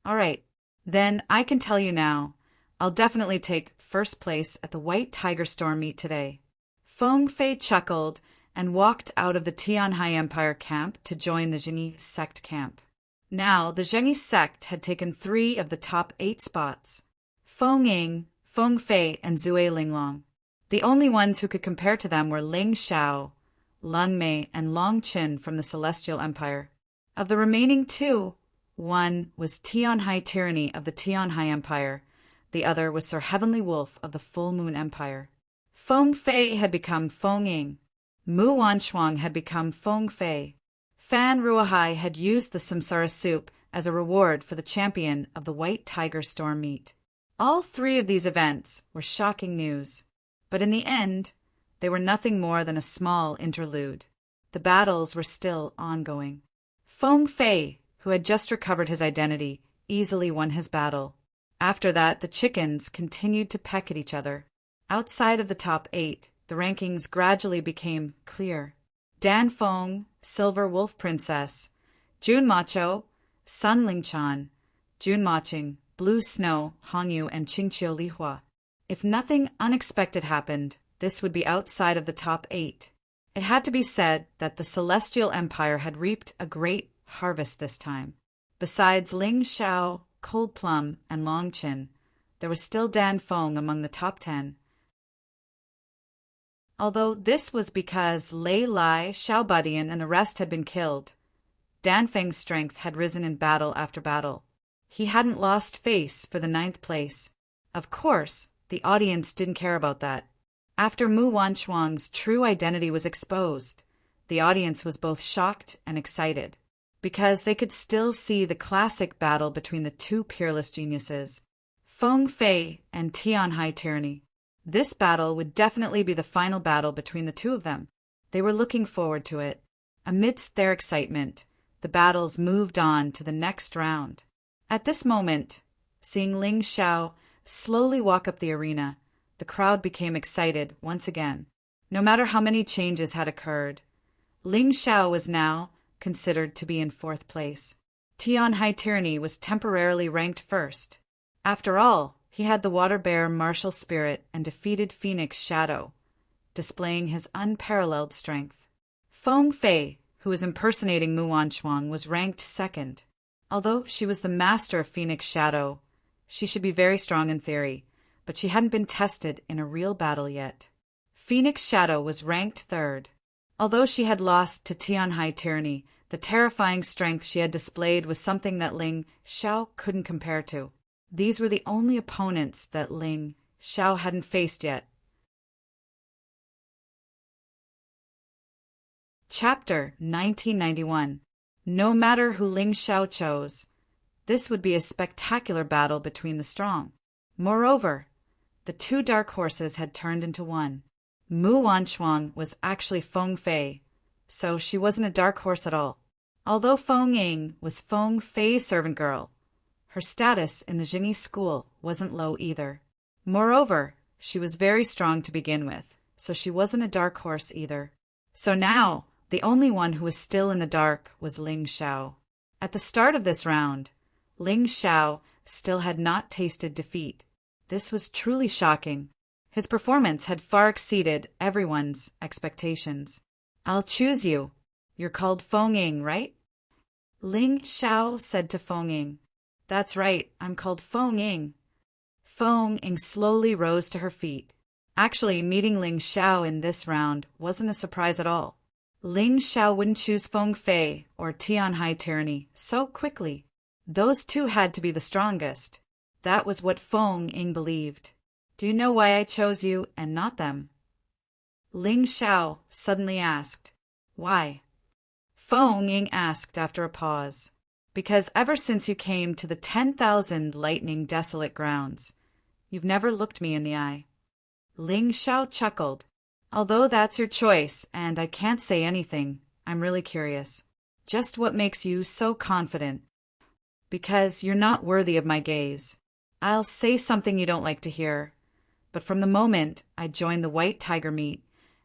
All right, then I can tell you now. I'll definitely take first place at the White Tiger Storm meet today. Feng Fei chuckled and walked out of the Tianhai Empire camp to join the Zhengyi sect camp. Now, the Zhengyi sect had taken 3 of the top 8 spots. Feng Ying, Feng Fei, and Zue Linglong. The only ones who could compare to them were Ling Xiao, Lung Mei, and Long Qin from the Celestial Empire. Of the remaining 2, one was Tianhai Tyranny of the Tianhai Empire, the other was Sir Heavenly Wolf of the Full Moon Empire. Feng Fei had become Feng Ying. Mu Wanchuang had become Feng Fei. Fan Ruahai had used the samsara soup as a reward for the champion of the White Tiger Storm meet. All 3 of these events were shocking news, but in the end, they were nothing more than a small interlude. The battles were still ongoing. Feng Fei, who had just recovered his identity, easily won his battle. After that, the chickens continued to peck at each other. Outside of the top 8, the rankings gradually became clear. Dan Feng, Silver Wolf Princess, Jun Macho, Sun Lingchan, Jun Maching, Blue Snow, Hongyu, and Qingqiu Lihua. If nothing unexpected happened, this would be outside of the top 8. It had to be said that the Celestial Empire had reaped a great harvest this time. Besides Ling Xiao, Cold Plum, and Long Qin, there was still Dan Feng among the top 10. Although this was because Lei Lai, Xiao Badian, and the rest had been killed, Dan Feng's strength had risen in battle after battle. He hadn't lost face for the 9th place. Of course, the audience didn't care about that. After Mu Wanchuang's true identity was exposed, the audience was both shocked and excited, because they could still see the classic battle between the 2 peerless geniuses, Feng Fei and Tianhai Tyranny. This battle would definitely be the final battle between the 2 of them. They were looking forward to it. Amidst their excitement, the battles moved on to the next round. At this moment, seeing Ling Xiao slowly walk up the arena, the crowd became excited once again. No matter how many changes had occurred, Ling Xiao was now considered to be in 4th place. Tianhai Tyranny was temporarily ranked 1st. After all, he had the Water Bear martial spirit and defeated Phoenix Shadow, displaying his unparalleled strength. Feng Fei, who was impersonating Mu Wanchuang, was ranked 2nd. Although she was the master of Phoenix Shadow, she should be very strong in theory, but she hadn't been tested in a real battle yet. Phoenix Shadow was ranked 3rd. Although she had lost to Tianhai Tyranny, the terrifying strength she had displayed was something that Ling Xiao couldn't compare to. These were the only opponents that Ling Xiao hadn't faced yet. Chapter 1991. No matter who Ling Xiao chose, this would be a spectacular battle between the strong. Moreover, the 2 dark horses had turned into one. Mu Wanchuang was actually Feng Fei, so she wasn't a dark horse at all. Although Feng Ying was Feng Fei's servant girl, her status in the Zhengyi school wasn't low either. Moreover, she was very strong to begin with, so she wasn't a dark horse either. So now, the only one who was still in the dark was Ling Xiao. At the start of this round, Ling Xiao still had not tasted defeat. This was truly shocking. His performance had far exceeded everyone's expectations. I'll choose you. You're called Feng Ying, right? Ling Xiao said to Feng Ying. That's right, I'm called Feng Ying. Feng Ying slowly rose to her feet. Actually, meeting Ling Xiao in this round wasn't a surprise at all. Ling Xiao wouldn't choose Feng Fei or Tianhai tyranny so quickly. Those two had to be the strongest. That was what Feng Ying believed. Do you know why I chose you and not them? Ling Xiao suddenly asked. Why? Feng Ying asked after a pause. Because ever since you came to the 10,000 lightning desolate grounds, you've never looked me in the eye. Ling Xiao chuckled. Although that's your choice, and I can't say anything, I'm really curious. Just what makes you so confident? Because you're not worthy of my gaze. I'll say something you don't like to hear, but from the moment I joined the White Tiger meet,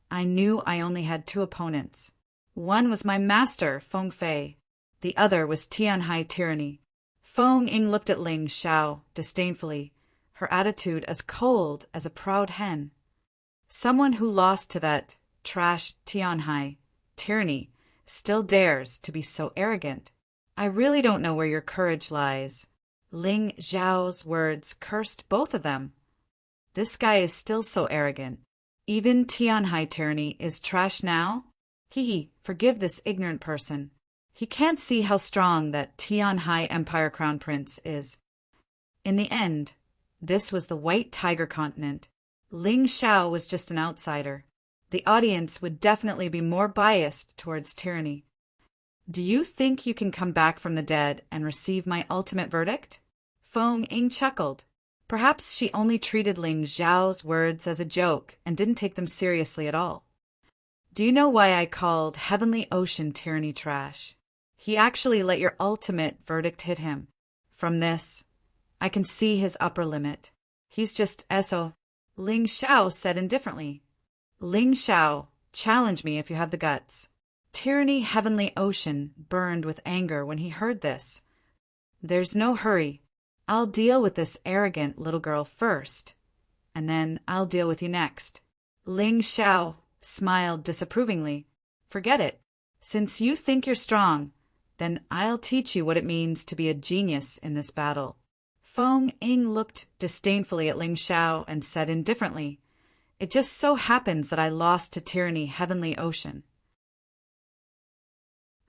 I knew I only had two opponents. One was my master, Feng Fei. The other was Tianhai tyranny. Feng Ying looked at Ling Xiao disdainfully, her attitude as cold as a proud hen. Someone who lost to that trash Tianhai tyranny still dares to be so arrogant. I really don't know where your courage lies. Ling Xiao's words cursed both of them. This guy is still so arrogant. Even Tianhai tyranny is trash now? Forgive this ignorant person. He can't see how strong that Tianhai Empire Crown Prince is. In the end, this was the White Tiger continent. Ling Xiao was just an outsider. The audience would definitely be more biased towards tyranny. Do you think you can come back from the dead and receive my ultimate verdict? Feng Ying chuckled. Perhaps she only treated Ling Xiao's words as a joke and didn't take them seriously at all. Do you know why I called Heavenly Ocean tyranny trash? He actually let your ultimate verdict hit him. From this, I can see his upper limit. He's just SO. Ling Xiao said indifferently. Ling Xiao, challenge me if you have the guts. Tyranny Heavenly Ocean burned with anger when he heard this. There's no hurry. I'll deal with this arrogant little girl first, and then I'll deal with you next. Ling Xiao smiled disapprovingly. Forget it. Since you think you're strong, then I'll teach you what it means to be a genius in this battle. Feng Ying looked disdainfully at Ling Xiao and said indifferently, It just so happens that I lost to Tyranny Heavenly Ocean.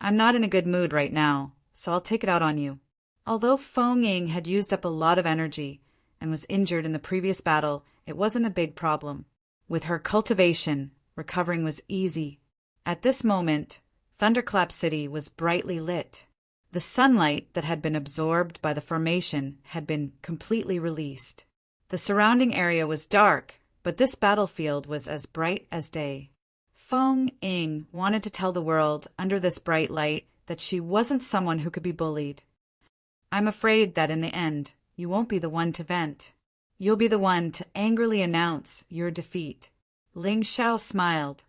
I'm not in a good mood right now, so I'll take it out on you. Although Feng Ying had used up a lot of energy and was injured in the previous battle, it wasn't a big problem. With her cultivation, recovering was easy. At this moment, Thunderclap City was brightly lit. The sunlight that had been absorbed by the formation had been completely released. The surrounding area was dark, but this battlefield was as bright as day. Feng Ying wanted to tell the world under this bright light that she wasn't someone who could be bullied. I'm afraid that in the end, you won't be the one to vent. You'll be the one to angrily announce your defeat. Ling Xiao smiled.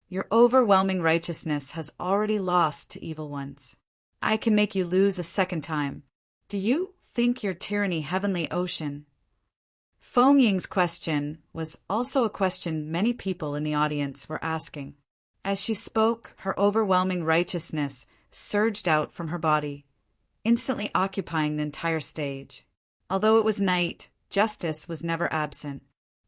Your overwhelming righteousness has already lost to evil ones. I can make you lose a second time. Do you think your tyranny Heavenly Ocean? Feng Ying's question was also a question many people in the audience were asking. As she spoke, her overwhelming righteousness surged out from her body, instantly occupying the entire stage. Although it was night, justice was never absent.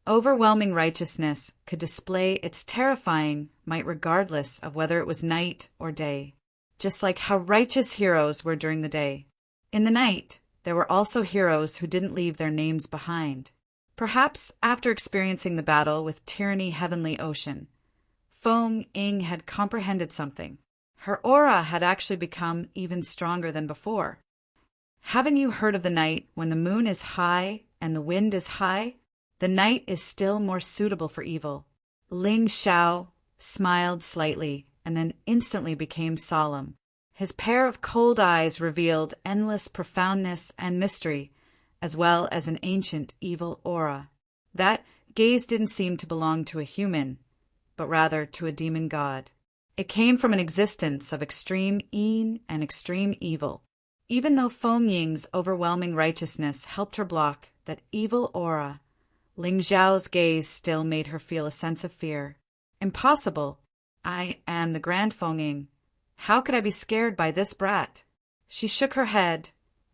Overwhelming righteousness could display its terrifying might regardless of whether it was night or day, just like how righteous heroes were during the day. In the night, there were also heroes who didn't leave their names behind. Perhaps after experiencing the battle with Tyranny Heavenly Ocean, Feng Ying had comprehended something. Her aura had actually become even stronger than before. Haven't you heard of the night when the moon is high and the wind is high? The night is still more suitable for evil. Ling Xiao smiled slightly and then instantly became solemn. His pair of cold eyes revealed endless profoundness and mystery, as well as an ancient evil aura. That gaze didn't seem to belong to a human, but rather to a demon god. It came from an existence of extreme yin and extreme evil. Even though Feng Ying's overwhelming righteousness helped her block that evil aura, Ling Xiao's gaze still made her feel a sense of fear. Impossible. I am the Grand Feng Ying. How could I be scared by this brat? She shook her head,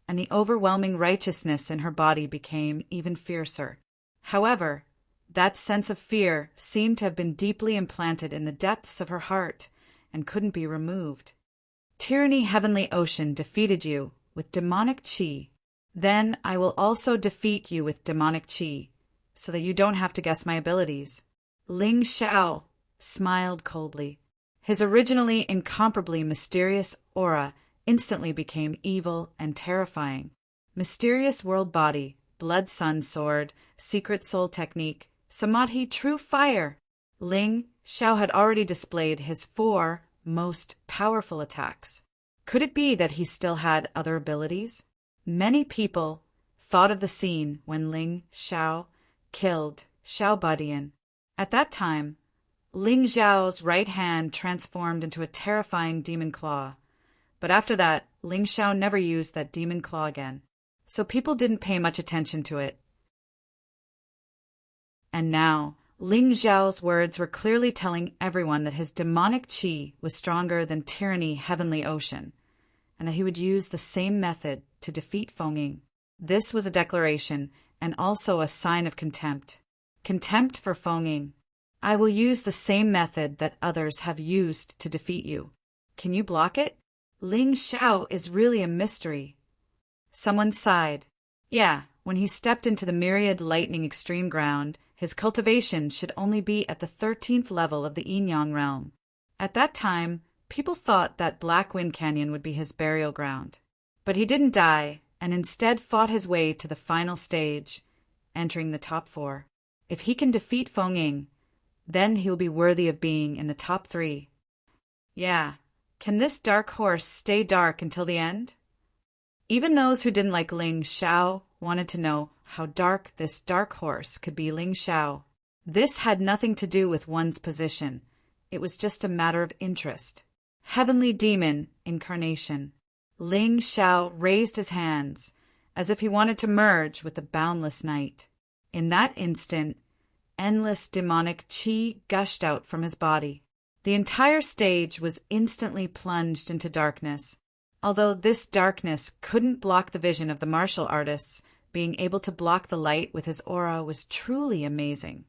and the overwhelming righteousness in her body became even fiercer. However, that sense of fear seemed to have been deeply implanted in the depths of her heart and couldn't be removed. Tyranny Heavenly Ocean defeated you with demonic chi. Then I will also defeat you with demonic chi, so that you don't have to guess my abilities. Ling Xiao smiled coldly. His originally incomparably mysterious aura instantly became evil and terrifying. Mysterious world body, blood sun sword, secret soul technique, samadhi true fire. Ling Xiao had already displayed his 4 most powerful attacks. Could it be that he still had other abilities? Many people thought of the scene when Ling Xiao killed Xiao Badian. At that time, Ling Xiao's right hand transformed into a terrifying demon claw. But after that, Ling Xiao never used that demon claw again. So people didn't pay much attention to it. And now, Ling Xiao's words were clearly telling everyone that his demonic chi was stronger than Tyranny Heavenly Ocean, and that he would use the same method to defeat Feng. This was a declaration and also a sign of contempt. Contempt for Feng. I will use the same method that others have used to defeat you. Can you block it? Ling Xiao is really a mystery. Someone sighed. Yeah, when he stepped into the myriad lightning extreme ground, his cultivation should only be at the 13th level of the Yin-Yang realm. At that time, people thought that Black Wind Canyon would be his burial ground. But he didn't die, and instead fought his way to the final stage, entering the top 4. If he can defeat Feng, then he will be worthy of being in the top 3. Yeah, can this dark horse stay dark until the end? Even those who didn't like Ling Xiao wanted to know how dark this dark horse could be. Ling Xiao. This had nothing to do with one's position. It was just a matter of interest. Heavenly Demon Incarnation. Ling Xiao raised his hands, as if he wanted to merge with the boundless night. In that instant, endless demonic chi gushed out from his body. The entire stage was instantly plunged into darkness. Although this darkness couldn't block the vision of the martial artists, being able to block the light with his aura was truly amazing.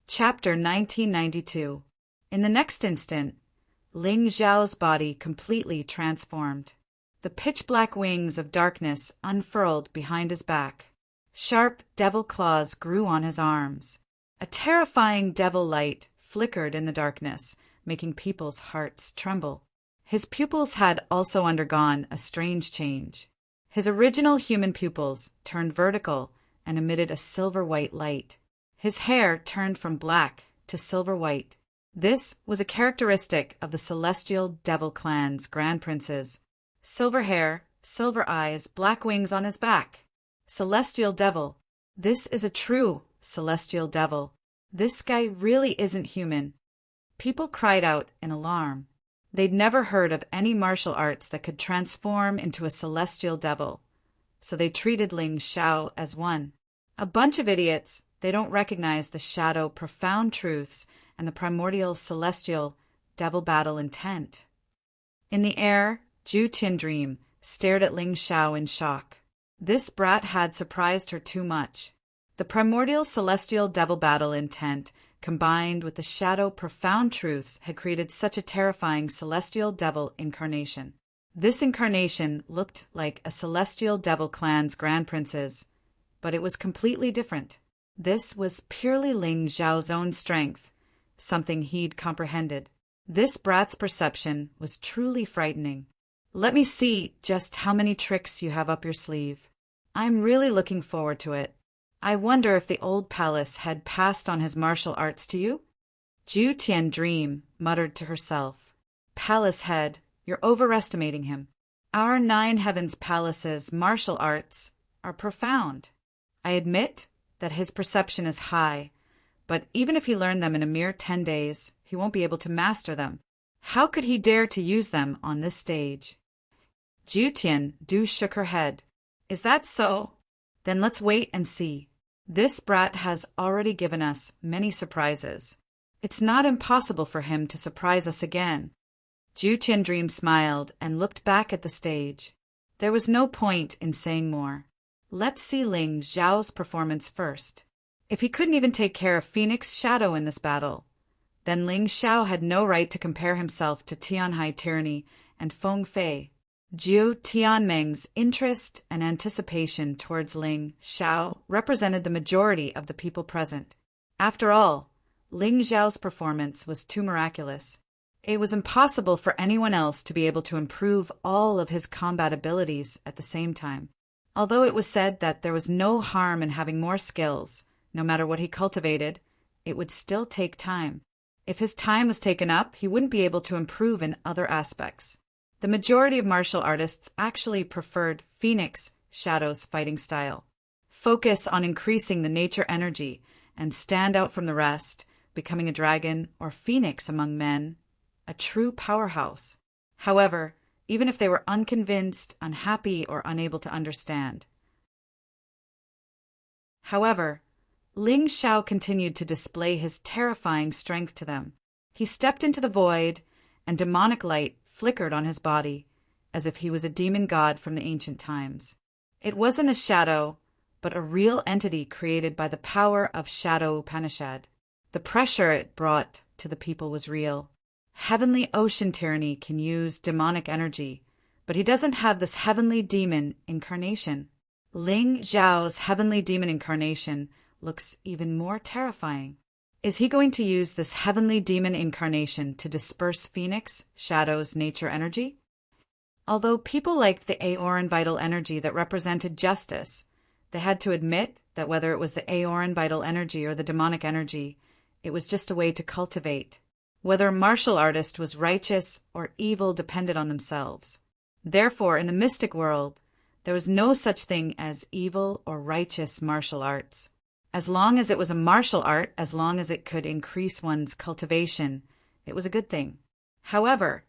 Chapter 1992. In the next instant, Ling Xiao's body completely transformed. The pitch-black wings of darkness unfurled behind his back. Sharp devil claws grew on his arms. A terrifying devil light flickered in the darkness, making people's hearts tremble. His pupils had also undergone a strange change. His original human pupils turned vertical and emitted a silver-white light. His hair turned from black to silver-white. This was a characteristic of the celestial devil clan's grand princes. Silver hair, silver eyes, black wings on his back. Celestial devil. This is a true celestial devil. This guy really isn't human. People cried out in alarm. They'd never heard of any martial arts that could transform into a celestial devil, so they treated Ling Xiao as one. A bunch of idiots. They don't recognize the shadow profound truths and the primordial celestial devil battle intent. In the air, Ju Tiandream stared at Ling Xiao in shock. This brat had surprised her too much. The primordial celestial devil battle intent combined with the shadow profound truths had created such a terrifying celestial devil incarnation. This incarnation looked like a celestial devil clan's grand princes, but it was completely different. This was purely Ling Xiao's own strength, something he'd comprehended. This brat's perception was truly frightening. Let me see just how many tricks you have up your sleeve. I'm really looking forward to it. I wonder if the old palace had passed on his martial arts to you? Ju Tiandream muttered to herself. Palace head, you're overestimating him. Our 9 Heavens Palace's martial arts are profound. I admit that his perception is high, but even if he learned them in a mere 10 days, he won't be able to master them. How could he dare to use them on this stage? Ju Tian-du shook her head. Is that so? Then let's wait and see. This brat has already given us many surprises. It's not impossible for him to surprise us again. Ju Tiandream smiled and looked back at the stage. There was no point in saying more. Let's see Ling Xiao's performance first. If he couldn't even take care of Phoenix Shadow in this battle, then Ling Xiao had no right to compare himself to Tianhai tyranny and Feng Fei. Jiu Tianmeng's interest and anticipation towards Ling Xiao represented the majority of the people present. After all, Ling Xiao's performance was too miraculous. It was impossible for anyone else to be able to improve all of his combat abilities at the same time. Although it was said that there was no harm in having more skills, no matter what he cultivated, it would still take time. If his time was taken up, he wouldn't be able to improve in other aspects. The majority of martial artists actually preferred Phoenix Shadow's fighting style. Focus on increasing the nature energy and stand out from the rest, becoming a dragon or phoenix among men, a true powerhouse. However, even if they were unconvinced, unhappy, or unable to understand. However, Ling Xiao continued to display his terrifying strength to them. He stepped into the void, and demonic light flickered on his body, as if he was a demon god from the ancient times. It wasn't a shadow, but a real entity created by the power of Shadow Upanishad. The pressure it brought to the people was real. Heavenly Ocean Tyranny can use demonic energy, but he doesn't have this heavenly demon incarnation. Ling Xiao's heavenly demon incarnation looks even more terrifying. Is he going to use this heavenly demon incarnation to disperse Phoenix Shadow's nature energy? Although people liked the Aoran vital energy that represented justice, they had to admit that whether it was the Aoran vital energy or the demonic energy, it was just a way to cultivate. Whether a martial artist was righteous or evil depended on themselves. Therefore, in the mystic world, there was no such thing as evil or righteous martial arts. As long as it was a martial art, as long as it could increase one's cultivation, it was a good thing. However,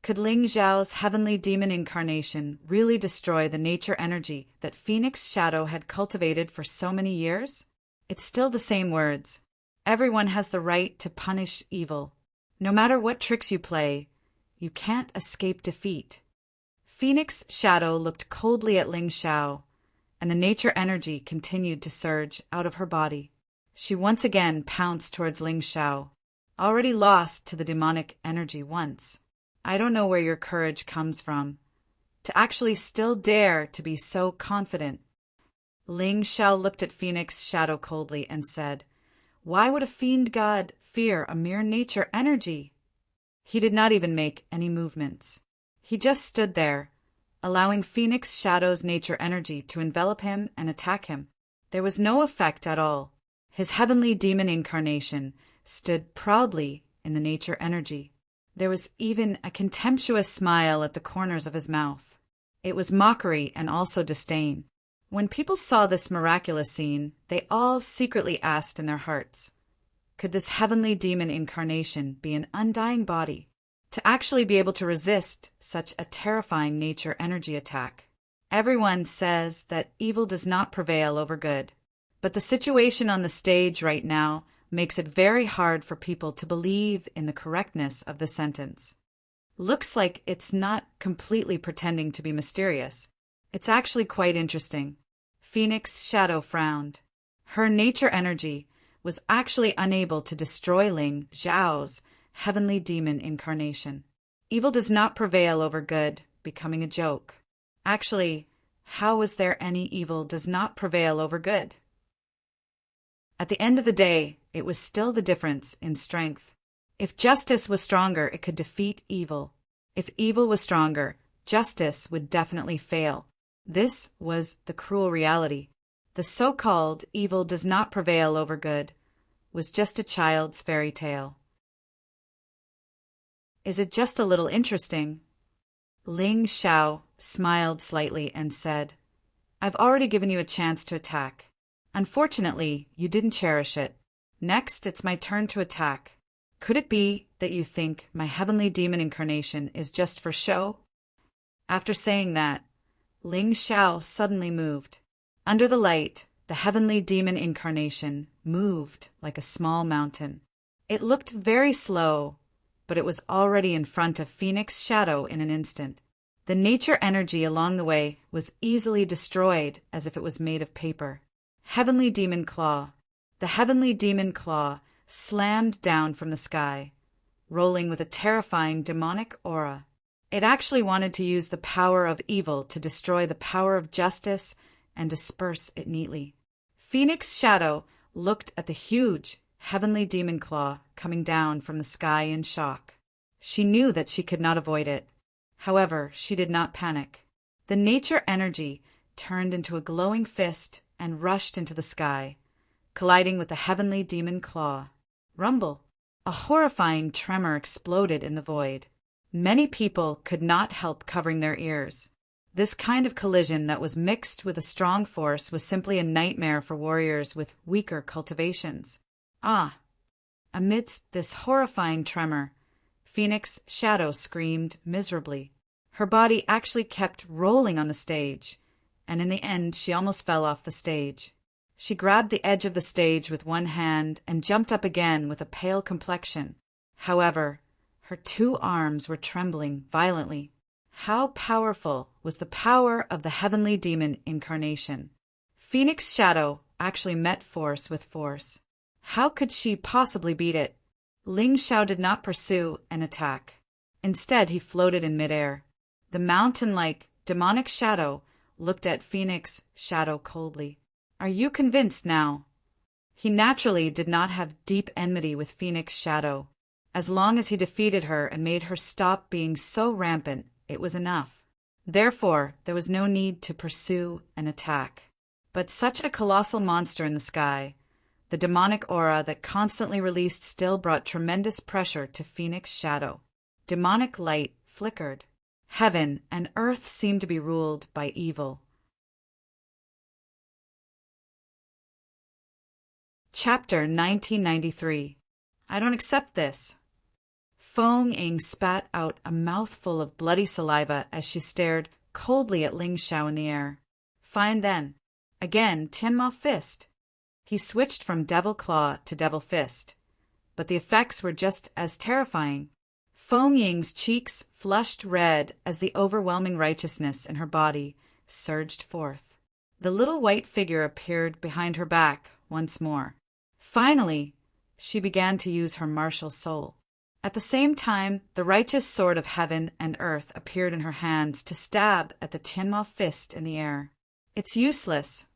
could Ling Xiao's heavenly demon incarnation really destroy the nature energy that Phoenix Shadow had cultivated for so many years? It's still the same words. Everyone has the right to punish evil. No matter what tricks you play, you can't escape defeat. Phoenix Shadow looked coldly at Ling Xiao, and the nature energy continued to surge out of her body. She once again pounced towards Ling Xiao, already lost to the demonic energy once. I don't know where your courage comes from, to actually still dare to be so confident. Ling Xiao looked at Phoenix Shadow coldly and said, "Why would a fiend god fear a mere nature energy?" He did not even make any movements. He just stood there, allowing Phoenix Shadow's nature energy to envelop him and attack him. There was no effect at all. His heavenly demon incarnation stood proudly in the nature energy. There was even a contemptuous smile at the corners of his mouth. It was mockery and also disdain. When people saw this miraculous scene, they all secretly asked in their hearts, could this heavenly demon incarnation be an undying body, to actually be able to resist such a terrifying nature energy attack? Everyone says that evil does not prevail over good, but the situation on the stage right now makes it very hard for people to believe in the correctness of the sentence. Looks like it's not completely pretending to be mysterious. It's actually quite interesting. Phoenix Shadow frowned. Her nature energy was actually unable to destroy Ling Xiao's heavenly demon incarnation. Evil does not prevail over good, becoming a joke. Actually, how is there any evil does not prevail over good? At the end of the day, it was still the difference in strength. If justice was stronger, it could defeat evil. If evil was stronger, justice would definitely fail. This was the cruel reality. The so-called evil does not prevail over good was just a child's fairy tale. Is it just a little interesting? Ling Xiao smiled slightly and said, I've already given you a chance to attack. Unfortunately, you didn't cherish it. Next, it's my turn to attack. Could it be that you think my heavenly demon incarnation is just for show? After saying that, Ling Xiao suddenly moved. Under the light, the heavenly demon incarnation moved like a small mountain. It looked very slow, but it was already in front of Phoenix Shadow in an instant. The nature energy along the way was easily destroyed as if it was made of paper. Heavenly Demon Claw. The heavenly demon claw slammed down from the sky, rolling with a terrifying demonic aura. It actually wanted to use the power of evil to destroy the power of justice and disperse it neatly. Phoenix Shadow looked at the huge, heavenly demon claw coming down from the sky in shock. She knew that she could not avoid it. However, she did not panic. The nature energy turned into a glowing fist and rushed into the sky, colliding with the heavenly demon claw. Rumble! A horrifying tremor exploded in the void. Many people could not help covering their ears. This kind of collision that was mixed with a strong force was simply a nightmare for warriors with weaker cultivations. Amidst this horrifying tremor, Phoenix Shadow screamed miserably. Her body actually kept rolling on the stage, and in the end she almost fell off the stage. She grabbed the edge of the stage with one hand and jumped up again with a pale complexion. However, her 2 arms were trembling violently. How powerful was the power of the heavenly demon incarnation? Phoenix Shadow actually met force with force. How could she possibly beat it? Ling Xiao did not pursue an attack. Instead, he floated in midair. The mountain-like, demonic shadow looked at Phoenix Shadow coldly. Are you convinced now? He naturally did not have deep enmity with Phoenix Shadow. As long as he defeated her and made her stop being so rampant, it was enough. Therefore, there was no need to pursue an attack. But such a colossal monster in the sky, the demonic aura that constantly released still brought tremendous pressure to Phoenix Shadow. Demonic light flickered. Heaven and earth seemed to be ruled by evil. Chapter 1993. I don't accept this. Feng Ying spat out a mouthful of bloody saliva as she stared coldly at Ling Xiao in the air. Fine then. Again, Tianma Fist. He switched from Devil Claw to Devil Fist, but the effects were just as terrifying. Feng Ying's cheeks flushed red as the overwhelming righteousness in her body surged forth. The little white figure appeared behind her back once more. Finally, she began to use her martial soul. At the same time, the righteous sword of heaven and earth appeared in her hands to stab at the Tianma Fist in the air. It's useless.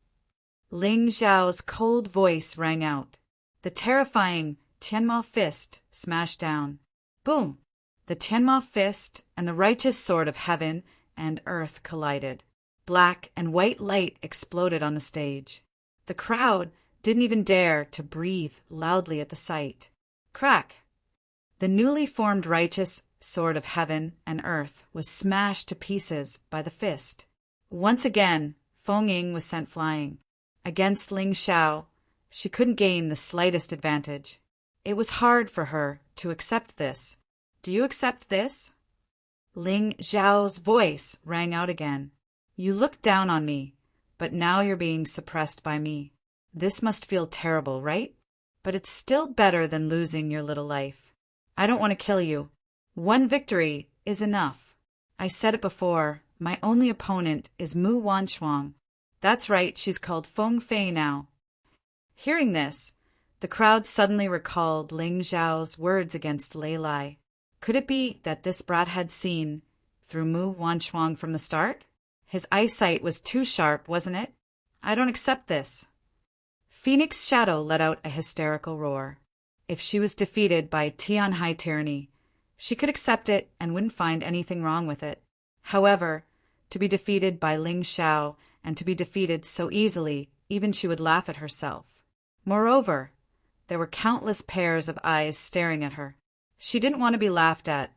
Ling Xiao's cold voice rang out. The terrifying Tianma Fist smashed down. Boom! The Tianma Fist and the righteous sword of heaven and earth collided. Black and white light exploded on the stage. The crowd didn't even dare to breathe loudly at the sight. Crack! The newly formed righteous sword of heaven and earth was smashed to pieces by the fist. Once again, Feng Ying was sent flying. Against Ling Xiao, she couldn't gain the slightest advantage. It was hard for her to accept this. Do you accept this? Ling Xiao's voice rang out again. You looked down on me, but now you're being suppressed by me. This must feel terrible, right? But it's still better than losing your little life. I don't want to kill you. One victory is enough. I said it before, my only opponent is Mu Wanchuang. That's right, she's called Feng Fei now. Hearing this, the crowd suddenly recalled Ling Xiao's words against Lei Lai. Could it be that this brat had seen through Mu Wanchuang from the start? His eyesight was too sharp, wasn't it? I don't accept this. Phoenix Shadow let out a hysterical roar. If she was defeated by Tianhai tyranny, she could accept it and wouldn't find anything wrong with it. However, to be defeated by Ling Xiao and to be defeated so easily, even she would laugh at herself. Moreover, there were countless pairs of eyes staring at her. She didn't want to be laughed at,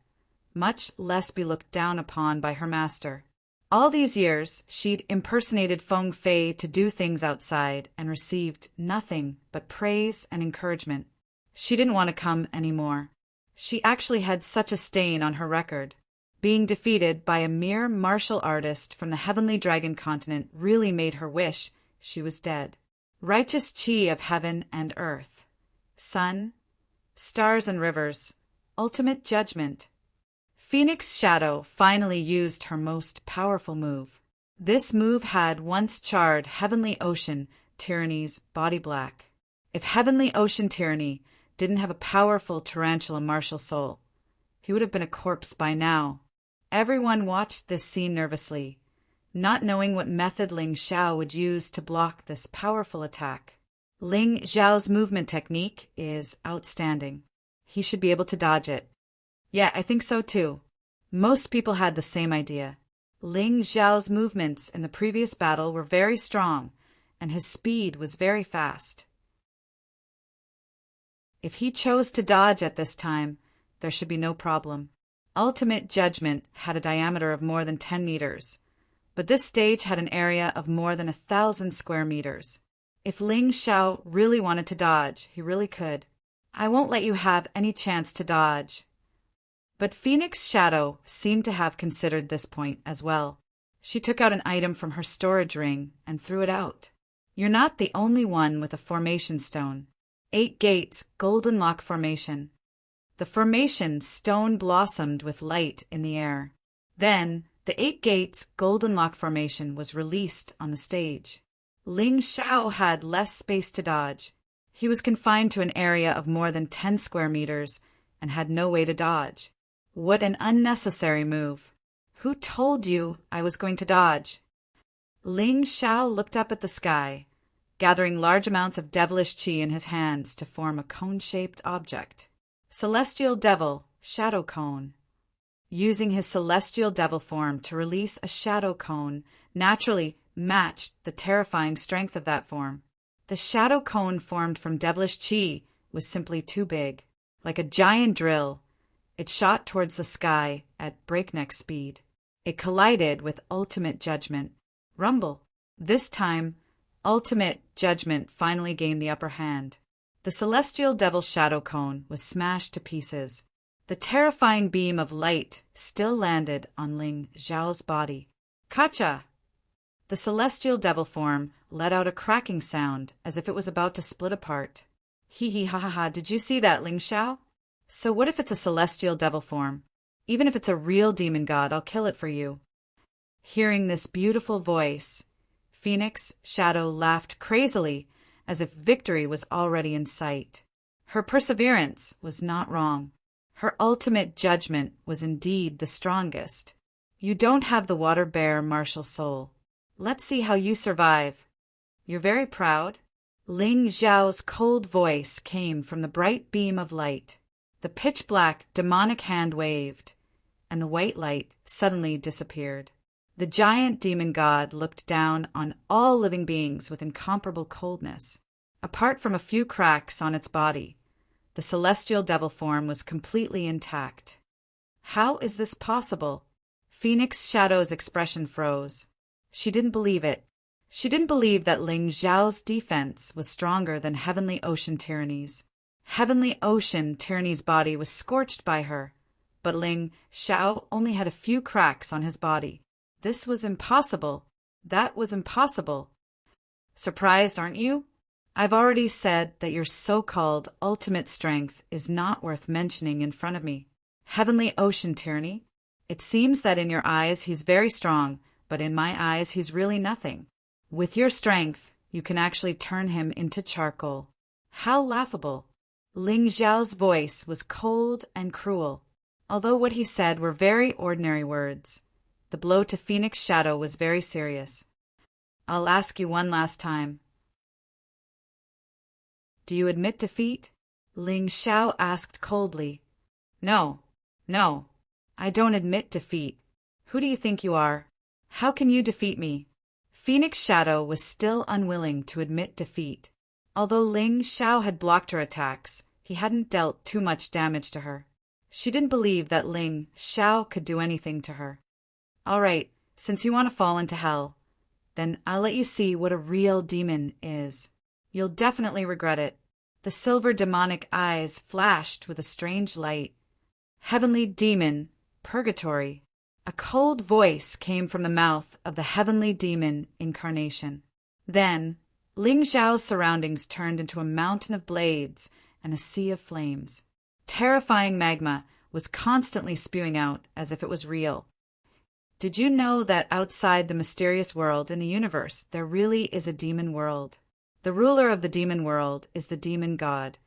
much less be looked down upon by her master. All these years, she'd impersonated Feng Fei to do things outside and received nothing but praise and encouragement. She didn't want to come anymore. She actually had such a stain on her record. Being defeated by a mere martial artist from the heavenly dragon continent really made her wish she was dead. Righteous chi of heaven and earth. Sun, stars and rivers. Ultimate judgment. Phoenix Shadow finally used her most powerful move. This move had once charred Heavenly Ocean Tyranny's body black. If Heavenly Ocean Tyranny didn't have a powerful tarantula martial soul, he would have been a corpse by now. Everyone watched this scene nervously, not knowing what method Ling Xiao would use to block this powerful attack. Ling Xiao's movement technique is outstanding. He should be able to dodge it. Yeah, I think so too. Most people had the same idea. Ling Xiao's movements in the previous battle were very strong, and his speed was very fast. If he chose to dodge at this time, there should be no problem. Ultimate Judgment had a diameter of more than 10 meters, but this stage had an area of more than 1,000 square meters. If Ling Xiao really wanted to dodge, he really could. I won't let you have any chance to dodge. But Phoenix Shadow seemed to have considered this point as well. She took out an item from her storage ring and threw it out. You're not the only one with a formation stone. 8 Gates Golden Lock Formation. The formation stone blossomed with light in the air. Then, the 8 Gates Golden Lock Formation was released on the stage. Ling Xiao had less space to dodge. He was confined to an area of more than 10 square meters and had no way to dodge. What an unnecessary move. Who told you I was going to dodge? Ling Xiao looked up at the sky, gathering large amounts of devilish qi in his hands to form a cone-shaped object. Celestial Devil, Shadow Cone. Using his Celestial Devil form to release a shadow cone naturally matched the terrifying strength of that form. The shadow cone formed from devilish qi was simply too big. Like a giant drill, it shot towards the sky at breakneck speed. It collided with Ultimate Judgment. Rumble. This time, Ultimate Judgment finally gained the upper hand. The Celestial Devil Shadow Cone was smashed to pieces. The terrifying beam of light still landed on Ling Xiao's body. Kacha! The Celestial Devil form let out a cracking sound as if it was about to split apart. Hee hee ha ha ha, did you see that, Ling Xiao? So what if it's a Celestial Devil form? Even if it's a real demon god, I'll kill it for you. Hearing this beautiful voice, Phoenix Shadow laughed crazily as if victory was already in sight. Her perseverance was not wrong. Her ultimate judgment was indeed the strongest. You don't have the water bear martial soul. Let's see how you survive. You're very proud? Ling Xiao's cold voice came from the bright beam of light. The pitch-black demonic hand waved, and the white light suddenly disappeared. The giant demon god looked down on all living beings with incomparable coldness. Apart from a few cracks on its body, the celestial devil form was completely intact. How is this possible? Phoenix Shadow's expression froze. She didn't believe it. She didn't believe that Ling Xiao's defense was stronger than Heavenly Ocean Tyranny's. Heavenly Ocean Tyranny's body was scorched by her, but Ling Xiao only had a few cracks on his body. This was impossible. That was impossible. Surprised, aren't you? I've already said that your so-called ultimate strength is not worth mentioning in front of me. Heavenly Ocean Tyranny? It seems that in your eyes he's very strong, but in my eyes he's really nothing. With your strength, you can actually turn him into charcoal. How laughable. Ling Xiao's voice was cold and cruel. Although what he said were very ordinary words, the blow to Phoenix Shadow was very serious. I'll ask you one last time. Do you admit defeat? Ling Xiao asked coldly. No, I don't admit defeat. Who do you think you are? How can you defeat me? Phoenix Shadow was still unwilling to admit defeat. Although Ling Xiao had blocked her attacks, he hadn't dealt too much damage to her. She didn't believe that Ling Xiao could do anything to her. All right, since you want to fall into hell, then I'll let you see what a real demon is. You'll definitely regret it. The silver demonic eyes flashed with a strange light. Heavenly demon, purgatory. A cold voice came from the mouth of the heavenly demon incarnation. Then, Ling Xiao's surroundings turned into a mountain of blades and a sea of flames. Terrifying magma was constantly spewing out as if it was real. Did you know that outside the mysterious world in the universe, there really is a demon world? The ruler of the demon world is the demon god,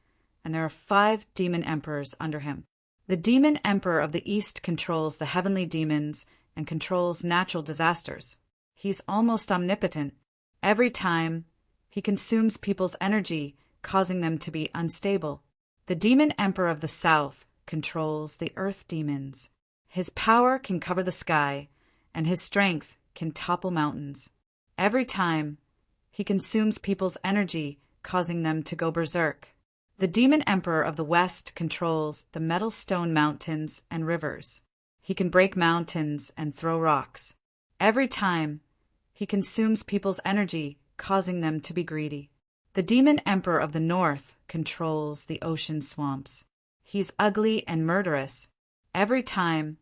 and there are 5 demon emperors under him. The demon emperor of the east controls the heavenly demons and controls natural disasters. He's almost omnipotent. Every time, he consumes people's energy, causing them to be unstable. The demon emperor of the south controls the earth demons. His power can cover the sky, and his strength can topple mountains. Every time, he consumes people's energy, causing them to go berserk. The demon emperor of the west controls the metal stone mountains and rivers. He can break mountains and throw rocks. Every time, he consumes people's energy, causing them to be greedy. The demon emperor of the north controls the ocean swamps. He's ugly and murderous. Every time,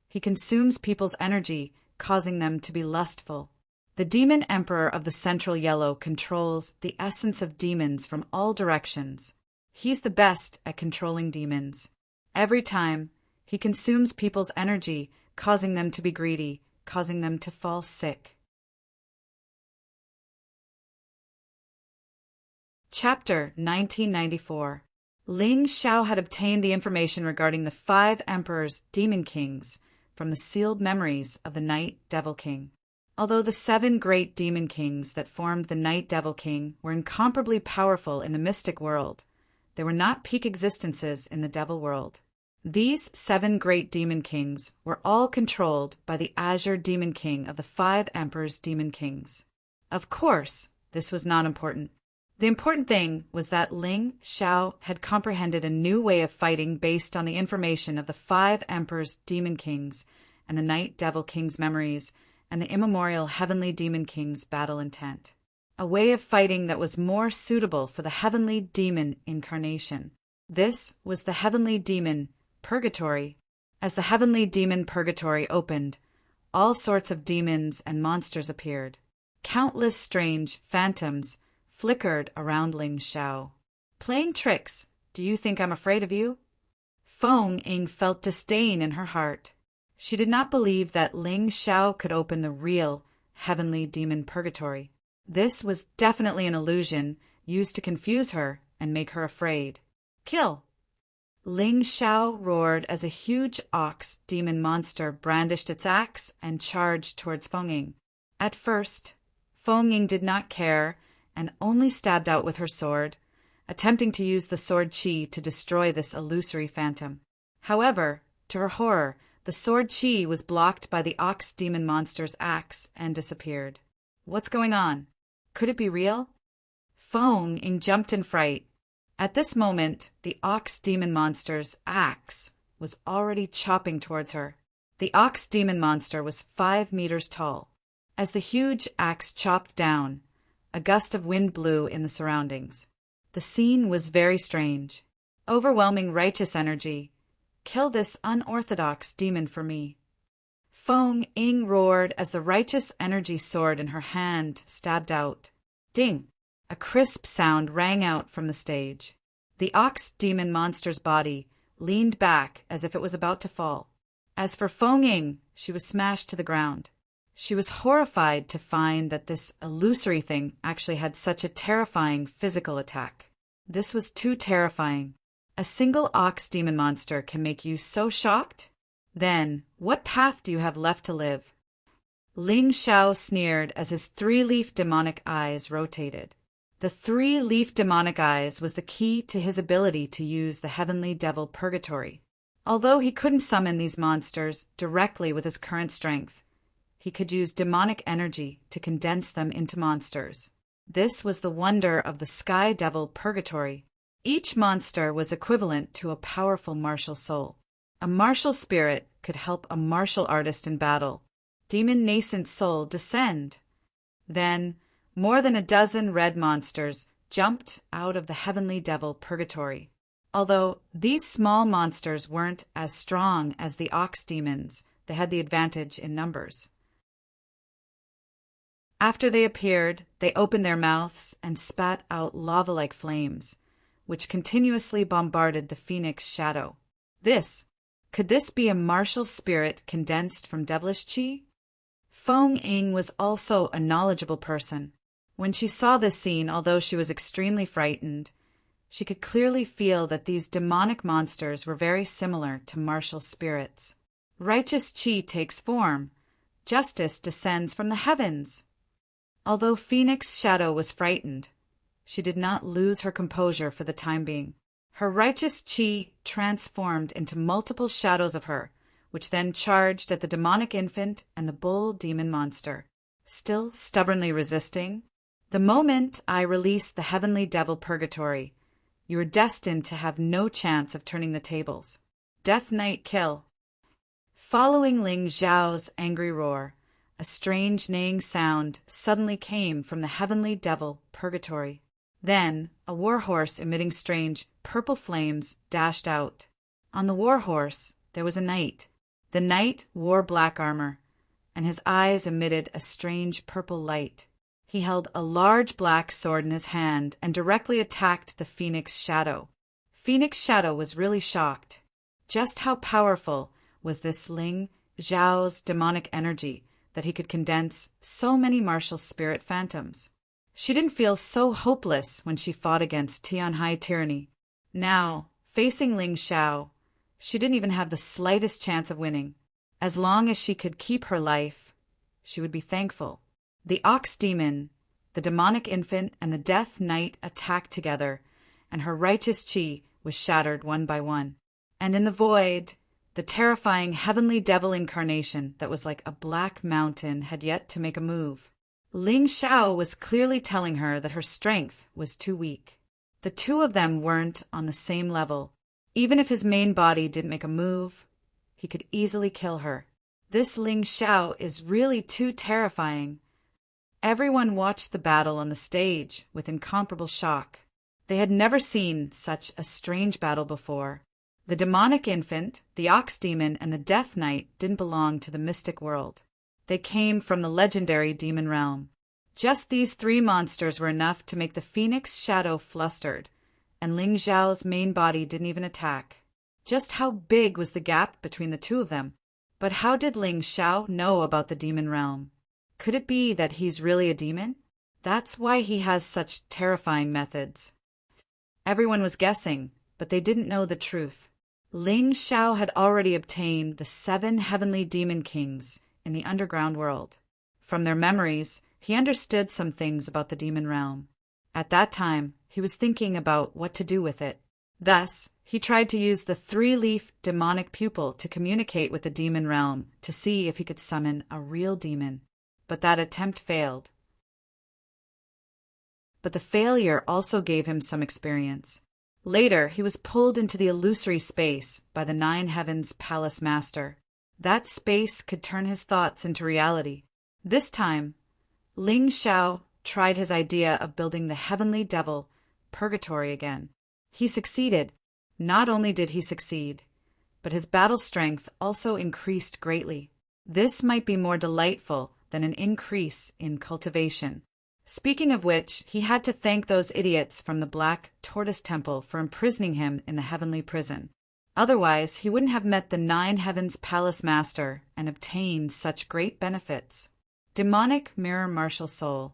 he consumes people's energy, causing them to be lustful. The demon emperor of the central yellow controls the essence of demons from all directions. He's the best at controlling demons. Every time, he consumes people's energy, causing them to be greedy, causing them to fall sick. Chapter 1994. Ling Xiao had obtained the information regarding the 5 emperors, demon kings, from the sealed memories of the Night Devil King. Although the 7 great demon kings that formed the Night Devil King were incomparably powerful in the mystic world, they were not peak existences in the devil world. These 7 great demon kings were all controlled by the Azure Demon King of the 5 Emperors' Demon Kings. Of course, this was not important. The important thing was that Ling Xiao had comprehended a new way of fighting based on the information of the 5 Emperors' Demon Kings and the Night Devil King's memories and the immemorial Heavenly Demon King's battle intent. A way of fighting that was more suitable for the Heavenly Demon incarnation. This was the Heavenly Demon Purgatory. As the Heavenly Demon Purgatory opened, all sorts of demons and monsters appeared. Countless strange phantoms flickered around Ling Xiao. Playing tricks, do you think I'm afraid of you? Feng Ying felt disdain in her heart. She did not believe that Ling Xiao could open the real Heavenly Demon Purgatory. This was definitely an illusion used to confuse her and make her afraid. Kill! Ling Xiao roared as a huge ox demon monster brandished its axe and charged towards Feng Ying. At first, Feng Ying did not care and only stabbed out with her sword, attempting to use the sword chi to destroy this illusory phantom. However, to her horror, the sword chi was blocked by the ox demon monster's axe and disappeared. What's going on? Could it be real? Feng Ying jumped in fright. At this moment, the ox demon monster's axe was already chopping towards her. The ox demon monster was 5 meters tall. As the huge axe chopped down, a gust of wind blew in the surroundings. The scene was very strange. Overwhelming righteous energy. Kill this unorthodox demon for me. Feng Ying roared as the righteous energy sword in her hand stabbed out. Ding! A crisp sound rang out from the stage. The ox demon monster's body leaned back as if it was about to fall. As for Feng Ying, she was smashed to the ground. She was horrified to find that this illusory thing actually had such a terrifying physical attack. This was too terrifying. A single ox demon monster can make you so shocked? Then, what path do you have left to live? Ling Xiao sneered as his 3-leaf demonic eyes rotated. The 3-leaf demonic eyes was the key to his ability to use the Heavenly Devil Purgatory. Although he couldn't summon these monsters directly with his current strength, he could use demonic energy to condense them into monsters. This was the wonder of the Sky Devil Purgatory. Each monster was equivalent to a powerful martial soul. A martial spirit could help a martial artist in battle. Demon nascent soul descend. Then, more than a dozen red monsters jumped out of the Heavenly Devil Purgatory. Although these small monsters weren't as strong as the ox demons, they had the advantage in numbers. After they appeared, they opened their mouths and spat out lava-like flames, which continuously bombarded the phoenix shadow. Could this be a martial spirit condensed from devilish chi? Feng Ying was also a knowledgeable person. When she saw this scene, although she was extremely frightened, she could clearly feel that these demonic monsters were very similar to martial spirits. Righteous chi takes form. Justice descends from the heavens. Although Phoenix Shadow was frightened, she did not lose her composure for the time being. Her righteous chi transformed into multiple shadows of her, which then charged at the demonic infant and the bull demon monster. Still stubbornly resisting, "The moment I release the heavenly devil purgatory, you are destined to have no chance of turning the tables. Death Knight kill." Following Ling Xiao's angry roar, a strange neighing sound suddenly came from the heavenly devil purgatory. Then, a warhorse emitting strange purple flames dashed out. On the warhorse there was a knight. The knight wore black armor, and his eyes emitted a strange purple light. He held a large black sword in his hand and directly attacked the Phoenix Shadow. Phoenix Shadow was really shocked. Just how powerful was this Ling Xiao's demonic energy that he could condense so many martial spirit phantoms? She didn't feel so hopeless when she fought against Tianhai tyranny. Now, facing Ling Xiao, she didn't even have the slightest chance of winning. As long as she could keep her life, she would be thankful. The Ox Demon, the demonic infant, and the Death Knight attacked together, and her righteous chi was shattered one by one. And in the void, the terrifying heavenly devil incarnation that was like a black mountain had yet to make a move. Ling Xiao was clearly telling her that her strength was too weak. The two of them weren't on the same level. Even if his main body didn't make a move, he could easily kill her. This Ling Xiao is really too terrifying. Everyone watched the battle on the stage with incomparable shock. They had never seen such a strange battle before. The demonic infant, the Ox Demon, and the Death Knight didn't belong to the mystic world. They came from the legendary demon realm. Just these three monsters were enough to make the Phoenix Shadow flustered, and Ling Xiao's main body didn't even attack. Just how big was the gap between the two of them? But how did Ling Xiao know about the demon realm? Could it be that he's really a demon? That's why he has such terrifying methods. Everyone was guessing, but they didn't know the truth. Ling Xiao had already obtained the 7 heavenly demon kings in the underground world. From their memories, he understood some things about the demon realm. At that time, he was thinking about what to do with it. Thus, he tried to use the 3-leaf demonic pupil to communicate with the demon realm to see if he could summon a real demon. But that attempt failed. But the failure also gave him some experience. Later, he was pulled into the illusory space by the 9 Heavens Palace Master. That space could turn his thoughts into reality. This time, Ling Xiao tried his idea of building the heavenly devil purgatory again. He succeeded. Not only did he succeed, but his battle strength also increased greatly. This might be more delightful than an increase in cultivation. Speaking of which, he had to thank those idiots from the Black Tortoise Temple for imprisoning him in the heavenly prison. Otherwise, he wouldn't have met the 9 Heavens Palace Master and obtained such great benefits. Demonic Mirror Martial Soul,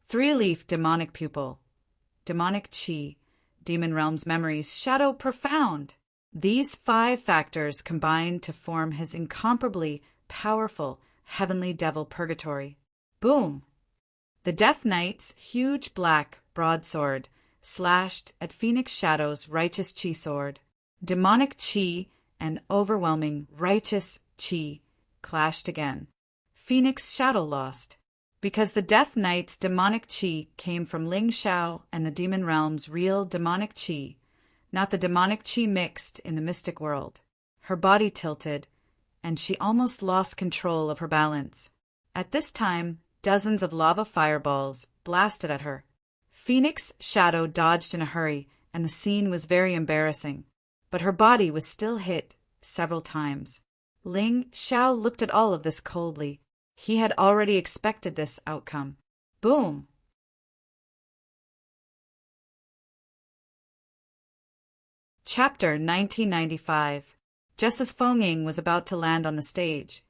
3-leaf Demonic Pupil, Demonic Chi, Demon Realm's Memories, Shadow Profound. These 5 factors combined to form his incomparably powerful heavenly devil purgatory. Boom! The Death Knight's huge black broadsword slashed at Phoenix Shadow's righteous chi sword. Demonic chi and overwhelming righteous chi clashed again. Phoenix Shadow lost. Because the Death Knight's demonic chi came from Ling Xiao and the demon realm's real demonic chi, not the demonic chi mixed in the mystic world. Her body tilted, and she almost lost control of her balance. At this time, dozens of lava fireballs blasted at her. Phoenix Shadow dodged in a hurry, and the scene was very embarrassing. But her body was still hit several times. Ling Xiao looked at all of this coldly. He had already expected this outcome. Boom! Chapter 1995. Just as Feng Ying was about to land on the stage,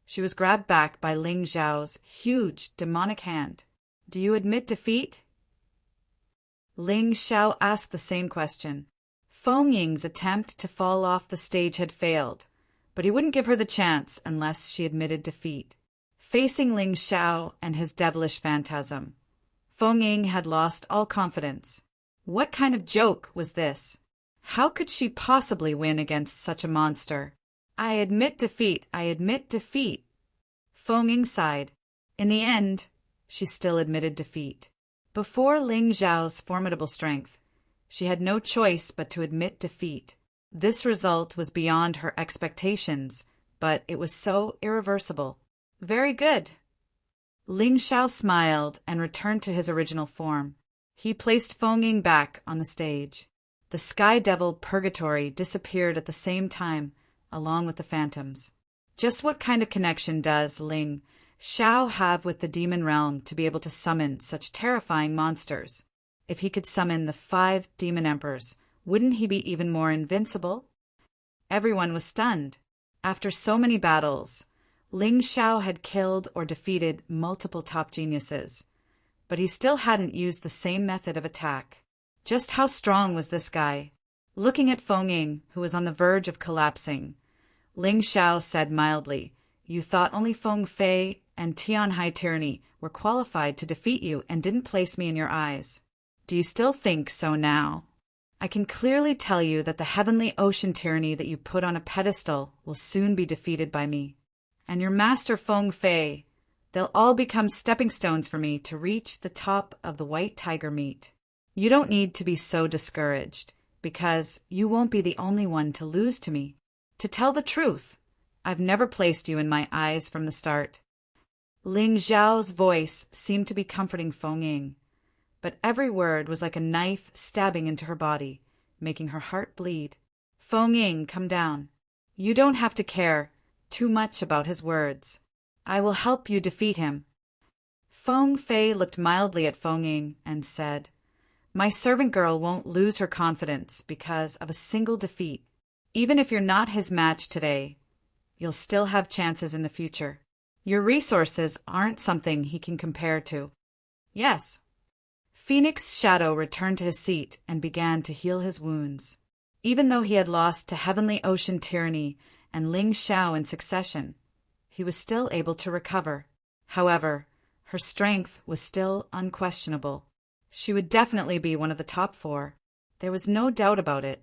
she was grabbed back by Ling Xiao's huge demonic hand. Do you admit defeat? Ling Xiao asked the same question. Feng Ying's attempt to fall off the stage had failed, but he wouldn't give her the chance unless she admitted defeat. Facing Ling Xiao and his devilish phantasm, Feng Ying had lost all confidence. What kind of joke was this? How could she possibly win against such a monster? I admit defeat, I admit defeat. Feng Ying sighed. In the end, she still admitted defeat. Before Ling Xiao's formidable strength, she had no choice but to admit defeat. This result was beyond her expectations, but it was so irreversible. Very good. Ling Xiao smiled and returned to his original form. He placed Feng Ying back on the stage. The Sky Devil Purgatory disappeared at the same time, along with the phantoms. Just what kind of connection does Ling Xiao have with the demon realm to be able to summon such terrifying monsters? If he could summon the 5 demon emperors, wouldn't he be even more invincible? Everyone was stunned. After so many battles, Ling Xiao had killed or defeated multiple top geniuses, but he still hadn't used the same method of attack. Just how strong was this guy? Looking at Feng Ying, who was on the verge of collapsing, Ling Xiao said mildly, "You thought only Feng Fei and Tianhai Tyranny were qualified to defeat you and didn't place me in your eyes. Do you still think so now? I can clearly tell you that the heavenly ocean tyranny that you put on a pedestal will soon be defeated by me. And your master Feng Fei, they'll all become stepping stones for me to reach the top of the white tiger meat. You don't need to be so discouraged, because you won't be the only one to lose to me. To tell the truth, I've never placed you in my eyes from the start." Ling Xiao's voice seemed to be comforting Feng Ying, but every word was like a knife stabbing into her body, making her heart bleed. "Feng Ying, come down. You don't have to care too much about his words. I will help you defeat him." Feng Fei looked mildly at Feng Ying and said, "My servant girl won't lose her confidence because of a single defeat. Even if you're not his match today, you'll still have chances in the future. Your resources aren't something he can compare to." "Yes." Phoenix Shadow returned to his seat and began to heal his wounds. Even though he had lost to Heavenly Ocean Tyranny and Ling Xiao in succession, he was still able to recover. However, her strength was still unquestionable. She would definitely be one of the top 4. There was no doubt about it.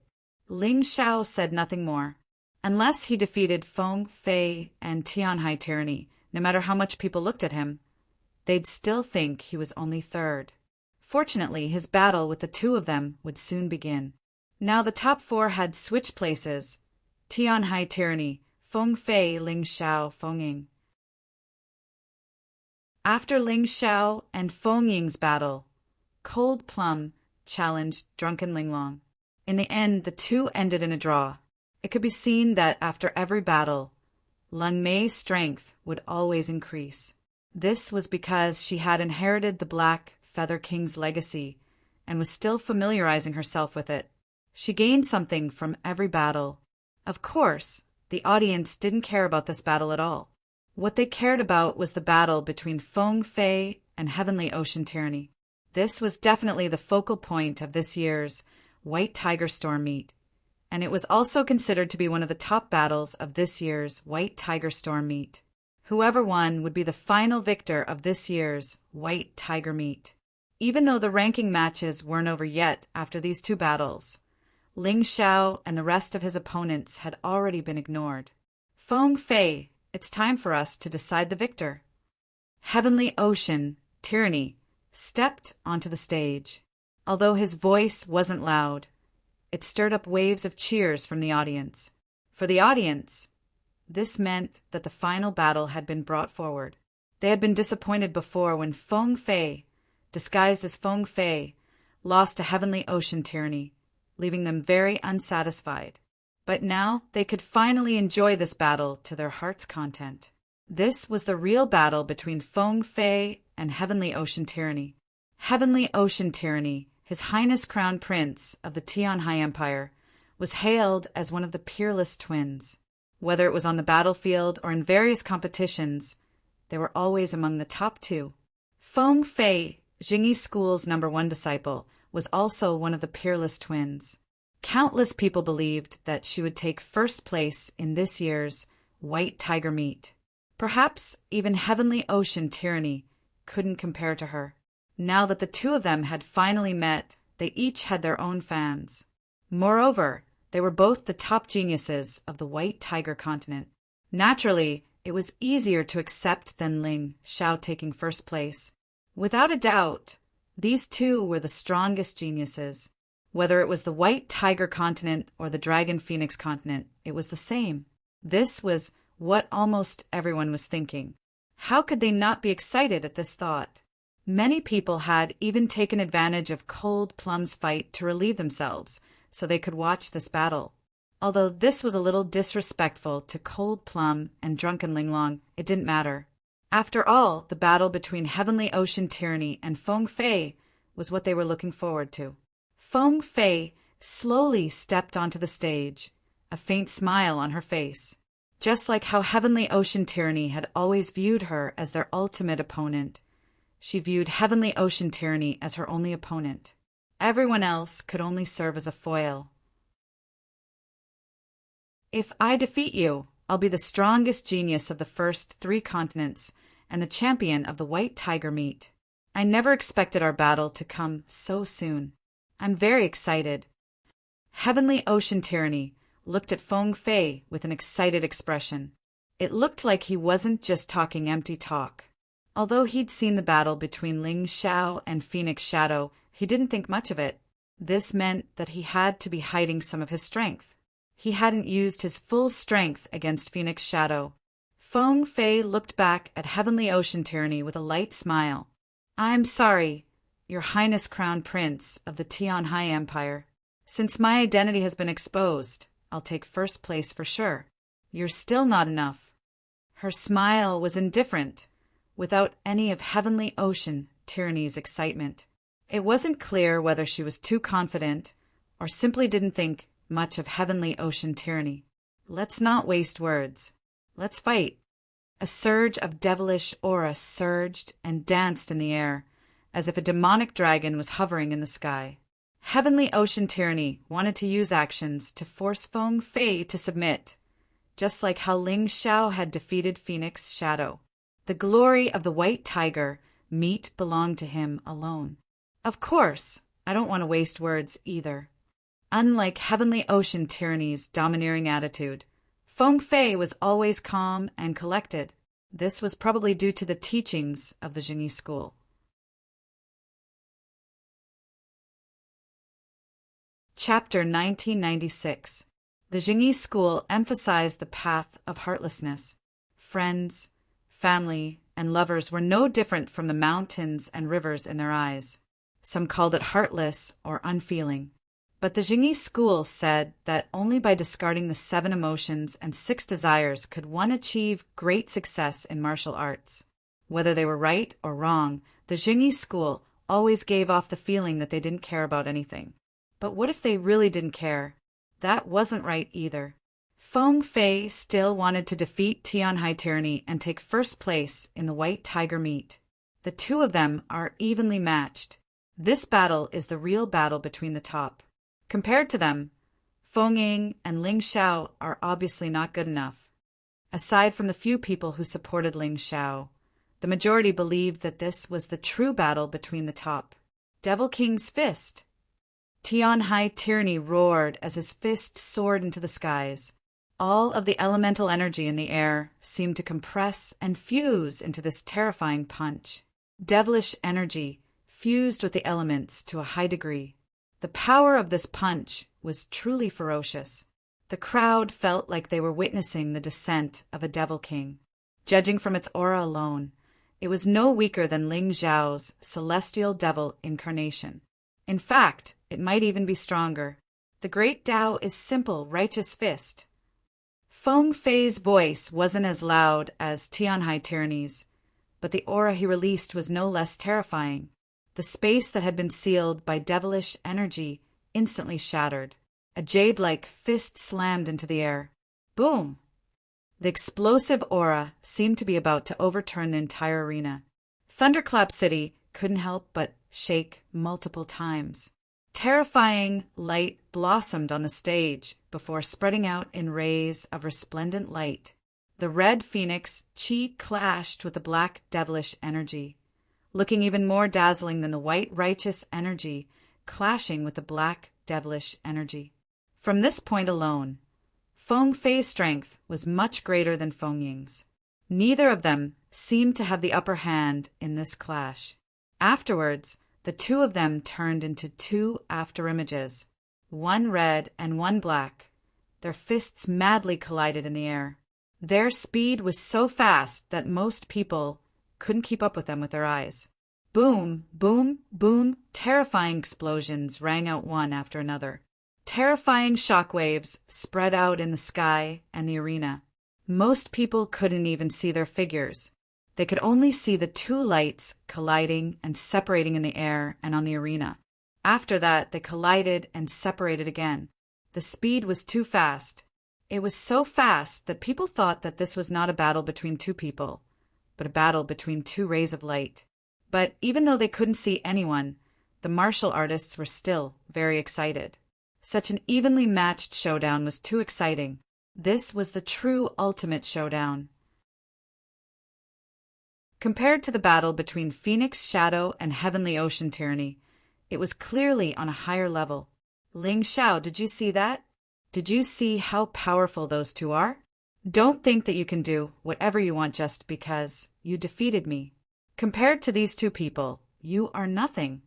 Ling Xiao said nothing more. Unless he defeated Feng Fei and Tianhai Tyranny, no matter how much people looked at him, they'd still think he was only 3rd. Fortunately, his battle with the 2 of them would soon begin. Now the top 4 had switched places: Tianhai Tyranny, Feng Fei, Ling Xiao, Feng Ying. After Ling Xiao and Feng Ying's battle, Cold Plum challenged Drunken Linglong. In the end, the 2 ended in a draw. It could be seen that after every battle, Lung Mei's strength would always increase. This was because she had inherited the Black Feather King's legacy and was still familiarizing herself with it. She gained something from every battle. Of course, the audience didn't care about this battle at all. What they cared about was the battle between Feng Fei and Heavenly Ocean Tyranny. This was definitely the focal point of this year's White Tiger Storm meet, and it was also considered to be one of the top battles of this year's White Tiger Storm meet. Whoever won would be the final victor of this year's White Tiger meet. Even though the ranking matches weren't over yet after these 2 battles, Ling Xiao and the rest of his opponents had already been ignored. "Feng Fei, it's time for us to decide the victor." Heavenly Ocean Tyranny stepped onto the stage. Although his voice wasn't loud, it stirred up waves of cheers from the audience. For the audience, this meant that the final battle had been brought forward. They had been disappointed before when Feng Fei, disguised as Feng Fei, lost to Heavenly Ocean Tyranny, leaving them very unsatisfied. But now they could finally enjoy this battle to their heart's content. This was the real battle between Feng Fei and Heavenly Ocean Tyranny. Heavenly Ocean Tyranny, His Highness Crown Prince of the Tianhai Empire, was hailed as one of the peerless twins. Whether it was on the battlefield or in various competitions, they were always among the top 2. Feng Fei, Jingyi School's #1 disciple, was also one of the peerless twins. Countless people believed that she would take first place in this year's White Tiger meet. Perhaps even Heavenly Ocean Tyranny couldn't compare to her. Now that the two of them had finally met, they each had their own fans. Moreover, they were both the top geniuses of the White Tiger continent. Naturally, it was easier to accept than Ling Xiao taking first place. Without a doubt, these two were the strongest geniuses. Whether it was the White Tiger continent or the Dragon Phoenix continent, it was the same. This was what almost everyone was thinking. How could they not be excited at this thought? Many people had even taken advantage of Cold Plum's fight to relieve themselves, so they could watch this battle. Although this was a little disrespectful to Cold Plum and Drunken Linglong, it didn't matter. After all, the battle between Heavenly Ocean Tyranny and Feng Fei was what they were looking forward to. Feng Fei slowly stepped onto the stage, a faint smile on her face. Just like how Heavenly Ocean Tyranny had always viewed her as their ultimate opponent, she viewed Heavenly Ocean Tyranny as her only opponent. Everyone else could only serve as a foil. If I defeat you, I'll be the strongest genius of the first 3 continents and the champion of the White Tiger meet. I never expected our battle to come so soon. I'm very excited. Heavenly Ocean Tyranny looked at Feng Fei with an excited expression. It looked like he wasn't just talking empty talk. Although he'd seen the battle between Ling Xiao and Phoenix Shadow, he didn't think much of it. This meant that he had to be hiding some of his strength. He hadn't used his full strength against Phoenix Shadow. Feng Fei looked back at Heavenly Ocean Tyranny with a light smile. I'm sorry, Your Highness Crown Prince of the Tianhai Empire. Since my identity has been exposed, I'll take first place for sure. You're still not enough. Her smile was indifferent, without any of Heavenly Ocean Tyranny's excitement. It wasn't clear whether she was too confident or simply didn't think much of Heavenly Ocean Tyranny. Let's not waste words. Let's fight. A surge of devilish aura surged and danced in the air, as if a demonic dragon was hovering in the sky. Heavenly Ocean Tyranny wanted to use actions to force Feng Fei to submit, just like how Ling Xiao had defeated Phoenix Shadow. The glory of the White Tiger meet belonged to him alone. Of course, I don't want to waste words either. Unlike Heavenly Ocean Tyranny's domineering attitude, Feng Fei was always calm and collected. This was probably due to the teachings of the Jingyi school. Chapter 1996. The Jingyi school emphasized the path of heartlessness. Friends, family, and lovers were no different from the mountains and rivers in their eyes. Some called it heartless or unfeeling. But the Jingyi school said that only by discarding the 7 emotions and 6 desires could one achieve great success in martial arts. Whether they were right or wrong, the Jingyi school always gave off the feeling that they didn't care about anything. But what if they really didn't care? That wasn't right either. Feng Fei still wanted to defeat Tianhai Tyranny and take first place in the White Tiger meet. The two of them are evenly matched. This battle is the real battle between the top. Compared to them, Feng Ying and Ling Xiao are obviously not good enough. Aside from the few people who supported Ling Xiao, the majority believed that this was the true battle between the top. Devil King's fist. Tianhai Tyranny roared as his fist soared into the skies. All of the elemental energy in the air seemed to compress and fuse into this terrifying punch. Devilish energy fused with the elements to a high degree. The power of this punch was truly ferocious. The crowd felt like they were witnessing the descent of a Devil King. Judging from its aura alone, it was no weaker than Ling Xiao's celestial devil incarnation. In fact, it might even be stronger. The great Tao is simple, righteous fist. Feng Fei's voice wasn't as loud as Tianhai Tyranny's, but the aura he released was no less terrifying. The space that had been sealed by devilish energy instantly shattered. A jade-like fist slammed into the air. Boom! The explosive aura seemed to be about to overturn the entire arena. Thunderclap City couldn't help but shake multiple times. Terrifying light blossomed on the stage before spreading out in rays of resplendent light. The red phoenix chi clashed with the black devilish energy, looking even more dazzling than the white righteous energy clashing with the black devilish energy. From this point alone, Feng Fei's strength was much greater than Feng Ying's. Neither of them seemed to have the upper hand in this clash. Afterwards, the two of them turned into two afterimages, one red and one black. Their fists madly collided in the air. Their speed was so fast that most people couldn't keep up with them with their eyes. Boom, boom, boom, terrifying explosions rang out one after another. Terrifying shockwaves spread out in the sky and the arena. Most people couldn't even see their figures. They could only see the two lights colliding and separating in the air and on the arena. After that, they collided and separated again. The speed was too fast. It was so fast that people thought that this was not a battle between two people, but a battle between two rays of light. But even though they couldn't see anyone, the martial artists were still very excited. Such an evenly matched showdown was too exciting. This was the true ultimate showdown. Compared to the battle between Phoenix Shadow and Heavenly Ocean Tyranny, it was clearly on a higher level. Ling Xiao, did you see that? Did you see how powerful those two are? Don't think that you can do whatever you want just because you defeated me. Compared to these two people, you are nothing.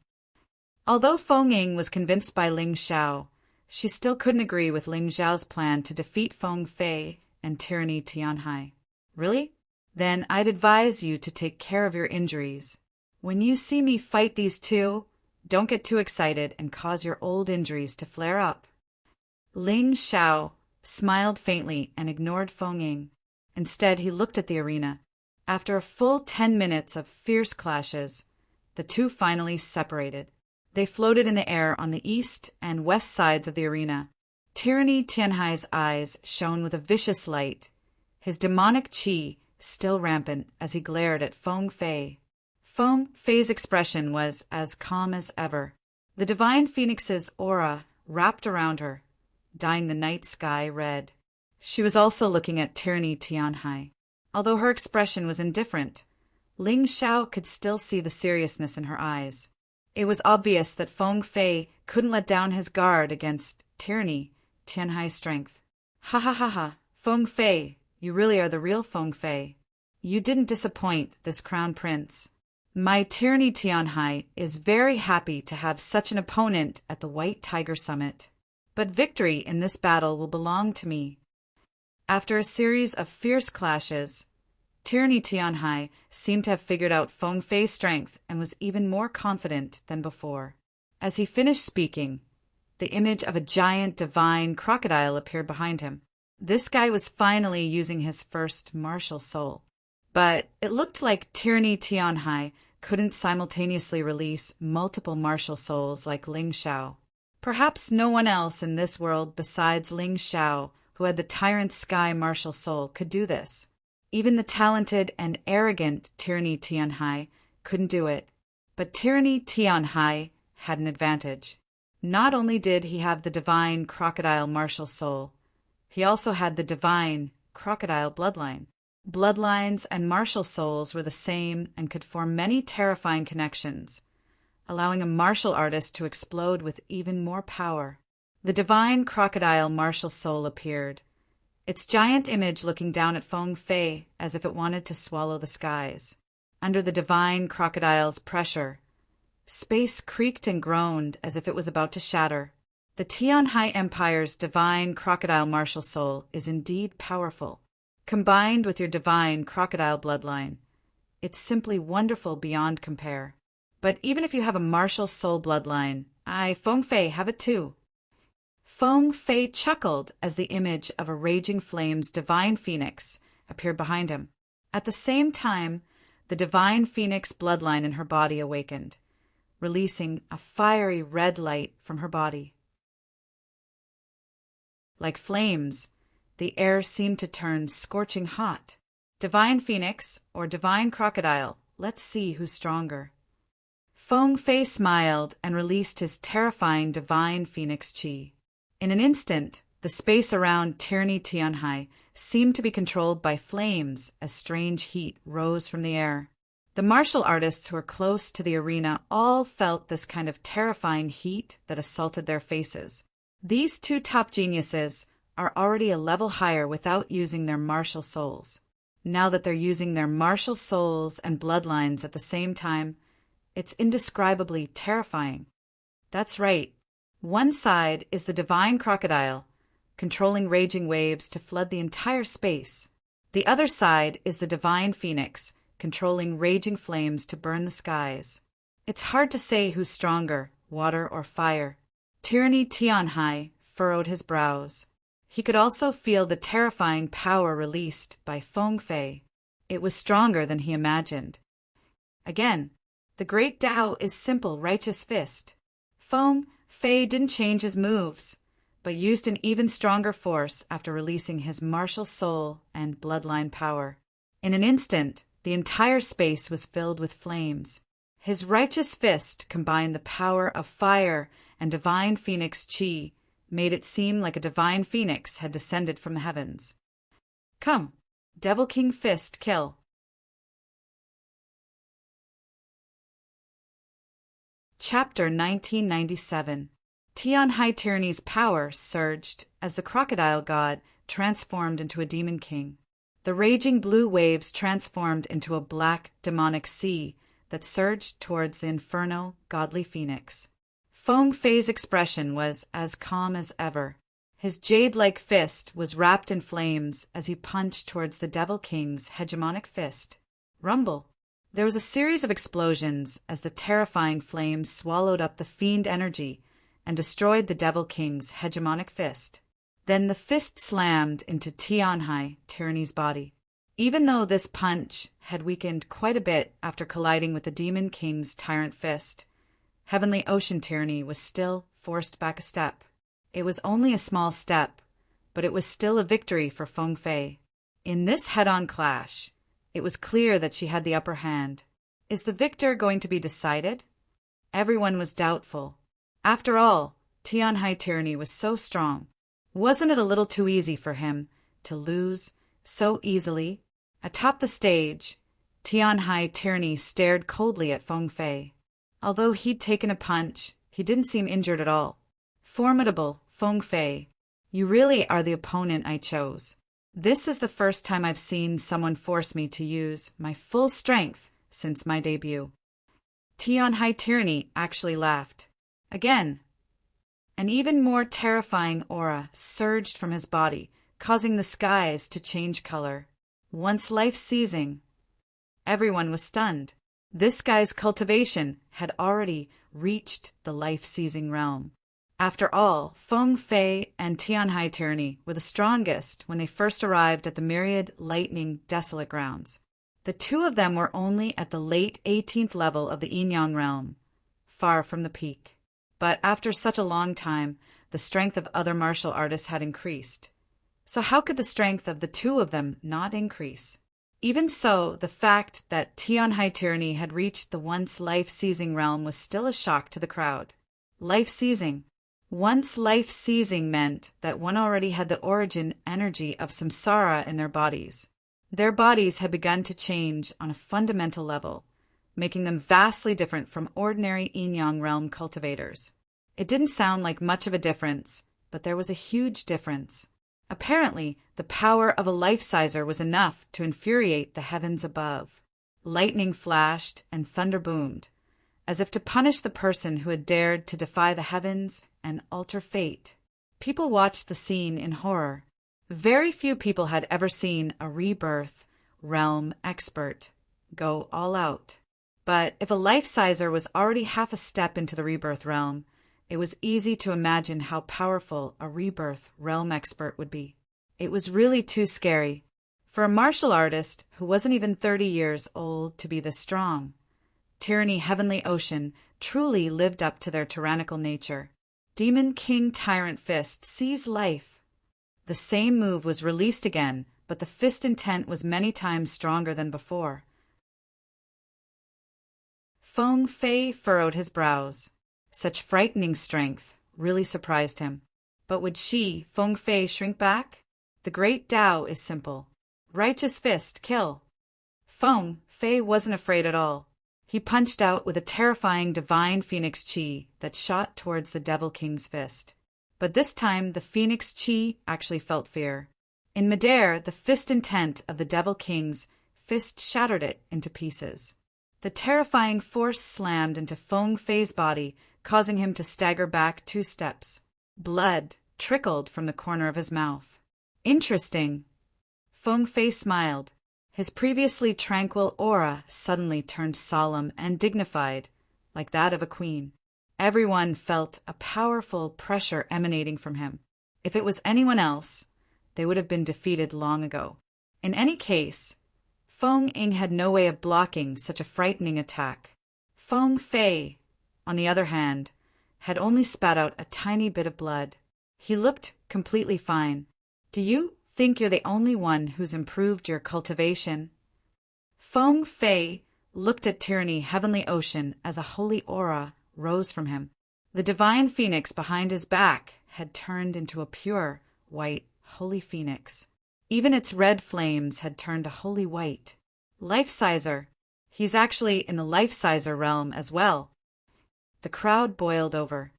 Although Feng Ying was convinced by Ling Xiao, she still couldn't agree with Ling Xiao's plan to defeat Feng Fei and Tyranny Tianhai. Really? Then I'd advise you to take care of your injuries. When you see me fight these two, don't get too excited and cause your old injuries to flare up. Ling Xiao smiled faintly and ignored Feng Ying. Instead, he looked at the arena. After a full 10 minutes of fierce clashes, the two finally separated. They floated in the air on the east and west sides of the arena. Tyranny Tianhai's eyes shone with a vicious light, his demonic qi still rampant as he glared at Feng Fei. Feng Fei's expression was as calm as ever. The divine phoenix's aura wrapped around her, dyeing the night sky red. She was also looking at Tyranny Tianhai. Although her expression was indifferent, Ling Xiao could still see the seriousness in her eyes. It was obvious that Feng Fei couldn't let down his guard against Tyranny Tianhai's strength. Ha ha ha ha, Feng Fei, you really are the real Feng Fei. You didn't disappoint this crown prince. My Tyranny Tianhai is very happy to have such an opponent at the White Tiger Summit. But victory in this battle will belong to me. After a series of fierce clashes, Tyranny Tianhai seemed to have figured out Feng Fei's strength and was even more confident than before. As he finished speaking, the image of a giant divine crocodile appeared behind him. This guy was finally using his first martial soul. But it looked like Tyranny Tianhai couldn't simultaneously release multiple martial souls like Ling Xiao. Perhaps no one else in this world besides Ling Xiao, who had the Tyrant Sky martial soul, could do this. Even the talented and arrogant Tyranny Tianhai couldn't do it. But Tyranny Tianhai had an advantage. Not only did he have the divine crocodile martial soul, he also had the divine crocodile bloodline. Bloodlines and martial souls were the same and could form many terrifying connections, allowing a martial artist to explode with even more power. The divine crocodile martial soul appeared, its giant image looking down at Feng Fei as if it wanted to swallow the skies. Under the divine crocodile's pressure, space creaked and groaned as if it was about to shatter. The Tianhai Empire's divine crocodile martial soul is indeed powerful. Combined with your divine crocodile bloodline, it's simply wonderful beyond compare. But even if you have a martial soul bloodline, Feng Fei, have it too. Feng Fei chuckled as the image of a raging flame's divine phoenix appeared behind him. At the same time, the divine phoenix bloodline in her body awakened, releasing a fiery red light from her body. Like flames, the air seemed to turn scorching hot. Divine Phoenix, or Divine Crocodile, Let's see who's stronger. Feng Fei smiled and released his terrifying divine phoenix chi. In an instant, the space around Tyranny Tianhai seemed to be controlled by flames as strange heat rose from the air. The martial artists who were close to the arena all felt this kind of terrifying heat that assaulted their faces. These two top geniuses are already a level higher without using their martial souls. Now that they're using their martial souls and bloodlines at the same time, it's indescribably terrifying. That's right. One side is the divine crocodile, controlling raging waves to flood the entire space. The other side is the divine phoenix, controlling raging flames to burn the skies. It's hard to say who's stronger, water or fire. Tyranny Tianhai furrowed his brows. He could also feel the terrifying power released by Feng Fei. It was stronger than he imagined. Again, the great Tao is simple, righteous fist. Feng Fei didn't change his moves, but used an even stronger force after releasing his martial soul and bloodline power. In an instant, the entire space was filled with flames. His righteous fist combined the power of fire and divine phoenix chi, made it seem like a divine phoenix had descended from the heavens. Come, Devil King Fist, kill. Chapter 1997. Tianhai Tyranny's power surged as the crocodile god transformed into a demon king. The raging blue waves transformed into a black demonic sea that surged towards the inferno godly phoenix. Feng Fei's expression was as calm as ever. His jade-like fist was wrapped in flames as he punched towards the Devil King's hegemonic fist. Rumble. There was a series of explosions as the terrifying flames swallowed up the fiend energy and destroyed the Devil King's hegemonic fist. Then the fist slammed into Tianhai Tyranny's body. Even though this punch had weakened quite a bit after colliding with the Demon King's Tyrant fist, Heavenly Ocean Tyranny was still forced back a step. It was only a small step, but it was still a victory for Feng Fei. In this head-on clash, it was clear that she had the upper hand. Is the victor going to be decided? Everyone was doubtful. After all, Tianhai Tyranny was so strong. Wasn't it a little too easy for him to lose so easily? Atop the stage, Tianhai Tyranny stared coldly at Feng Fei. Although he'd taken a punch, he didn't seem injured at all. Formidable, Feng Fei. You really are the opponent I chose. This is the first time I've seen someone force me to use my full strength since my debut. Tianhai Tyranny actually laughed. Again. An even more terrifying aura surged from his body, causing the skies to change color. Once life-seizing. Everyone was stunned. This guy's cultivation had already reached the life-seizing realm. After all, Feng Fei and Tianhai Tyranny were the strongest when they first arrived at the myriad lightning desolate grounds. The two of them were only at the late 18th level of the Yin-Yang realm, far from the peak. But after such a long time, the strength of other martial artists had increased. So how could the strength of the two of them not increase? Even so, the fact that Tianhai Tyranny had reached the once life-seizing realm was still a shock to the crowd. Life-seizing. Once life-seizing meant that one already had the origin energy of samsara in their bodies. Their bodies had begun to change on a fundamental level, making them vastly different from ordinary yin-yang realm cultivators. It didn't sound like much of a difference, but there was a huge difference. Apparently, the power of a life-sizer was enough to infuriate the heavens above. Lightning flashed and thunder boomed, as if to punish the person who had dared to defy the heavens and alter fate. People watched the scene in horror. Very few people had ever seen a rebirth realm expert go all out. But if a life-sizer was already half a step into the rebirth realm, it was easy to imagine how powerful a rebirth realm expert would be. It was really too scary for a martial artist who wasn't even 30 years old to be this strong. Tyranny Heavenly Ocean truly lived up to their tyrannical nature. Demon King Tyrant Fist seized life. The same move was released again, but the fist intent was many times stronger than before. Feng Fei furrowed his brows. Such frightening strength really surprised him. But would she, Feng Fei, shrink back? The great Tao is simple. Righteous fist, kill. Feng Fei wasn't afraid at all. He punched out with a terrifying divine phoenix chi that shot towards the Devil King's fist. But this time the phoenix chi actually felt fear. In midair, the fist intent of the Devil King's fist shattered it into pieces. The terrifying force slammed into Feng Fei's body, causing him to stagger back 2 steps. Blood trickled from the corner of his mouth. Interesting. Feng Fei smiled. His previously tranquil aura suddenly turned solemn and dignified, like that of a queen. Everyone felt a powerful pressure emanating from him. If it was anyone else, they would have been defeated long ago. In any case, Feng Ying had no way of blocking such a frightening attack. Feng Fei, on the other hand, had only spat out a tiny bit of blood. He looked completely fine. Do you think you're the only one who's improved your cultivation? Feng Fei looked at Tyranny Heavenly Ocean as a holy aura rose from him. The divine phoenix behind his back had turned into a pure, white, holy phoenix. Even its red flames had turned a holy white. Life-sizer. He's actually in the life-sizer realm as well. The crowd boiled over.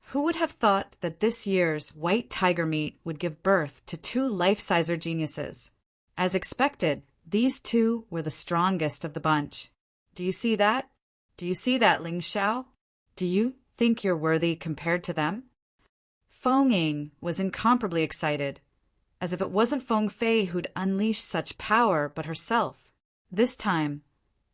Who would have thought that this year's white tiger meat would give birth to 2 life-sizer geniuses? As expected, these 2 were the strongest of the bunch. Do you see that? Do you see that, Ling Xiao? Do you think you're worthy compared to them? Feng Ying was incomparably excited, as if it wasn't Feng Fei who'd unleashed such power but herself. This time,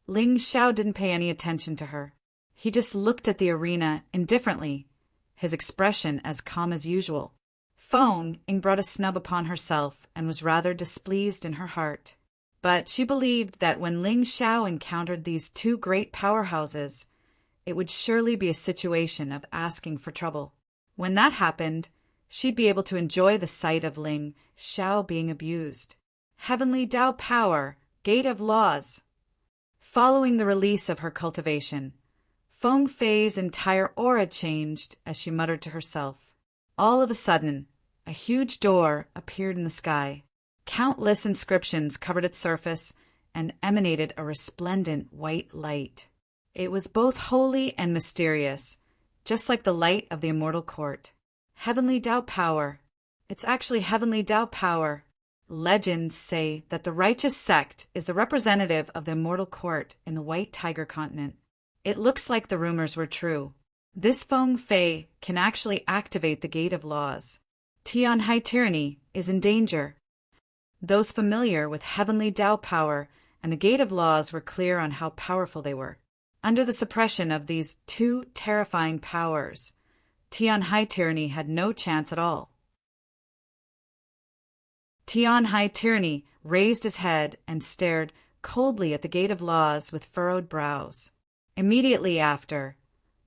Ling Xiao didn't pay any attention to her. He just looked at the arena indifferently, his expression as calm as usual. Feng Ying brought a snub upon herself and was rather displeased in her heart. But she believed that when Ling Xiao encountered these 2 great powerhouses, it would surely be a situation of asking for trouble. When that happened, she'd be able to enjoy the sight of Ling Xiao being abused. Heavenly Tao power, gate of laws. Following the release of her cultivation, Feng Fei's entire aura changed as she muttered to herself. All of a sudden, a huge door appeared in the sky. Countless inscriptions covered its surface and emanated a resplendent white light. It was both holy and mysterious, just like the light of the immortal court. Heavenly Tao power. It's actually Heavenly Tao power. Legends say that the righteous sect is the representative of the immortal court in the White Tiger continent. It looks like the rumors were true. This Feng Fei can actually activate the Gate of Laws. Tianhai Tyranny is in danger. Those familiar with Heavenly Tao power and the Gate of Laws were clear on how powerful they were. Under the suppression of these 2 terrifying powers, Tianhai Tyranny had no chance at all. Tianhai Tyranny raised his head and stared coldly at the Gate of Laws with furrowed brows. Immediately after,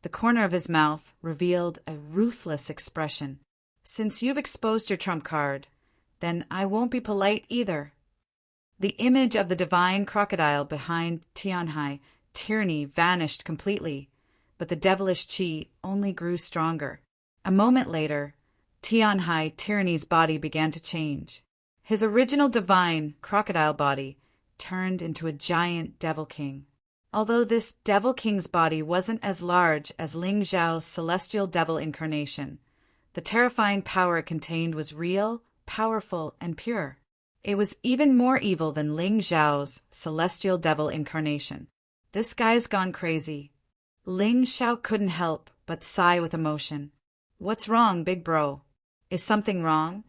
the corner of his mouth revealed a ruthless expression. Since you've exposed your trump card, then I won't be polite either. The image of the divine crocodile behind Tianhai Tyranny vanished completely, but the devilish chi only grew stronger. A moment later, Tianhai Tyranny's body began to change. His original divine crocodile body turned into a giant devil king. Although this devil king's body wasn't as large as Ling Xiao's celestial devil incarnation, the terrifying power it contained was real, powerful, and pure. It was even more evil than Ling Xiao's celestial devil incarnation. This guy's gone crazy. Ling Xiao couldn't help but sigh with emotion. What's wrong, big bro? Is something wrong?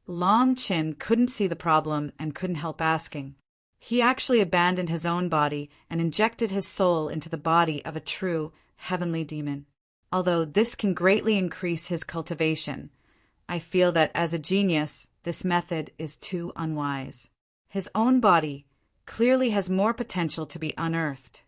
Long Chin couldn't see the problem and couldn't help asking. He actually abandoned his own body and injected his soul into the body of a true heavenly demon. Although this can greatly increase his cultivation, I feel that as a genius, this method is too unwise. His own body clearly has more potential to be unearthed.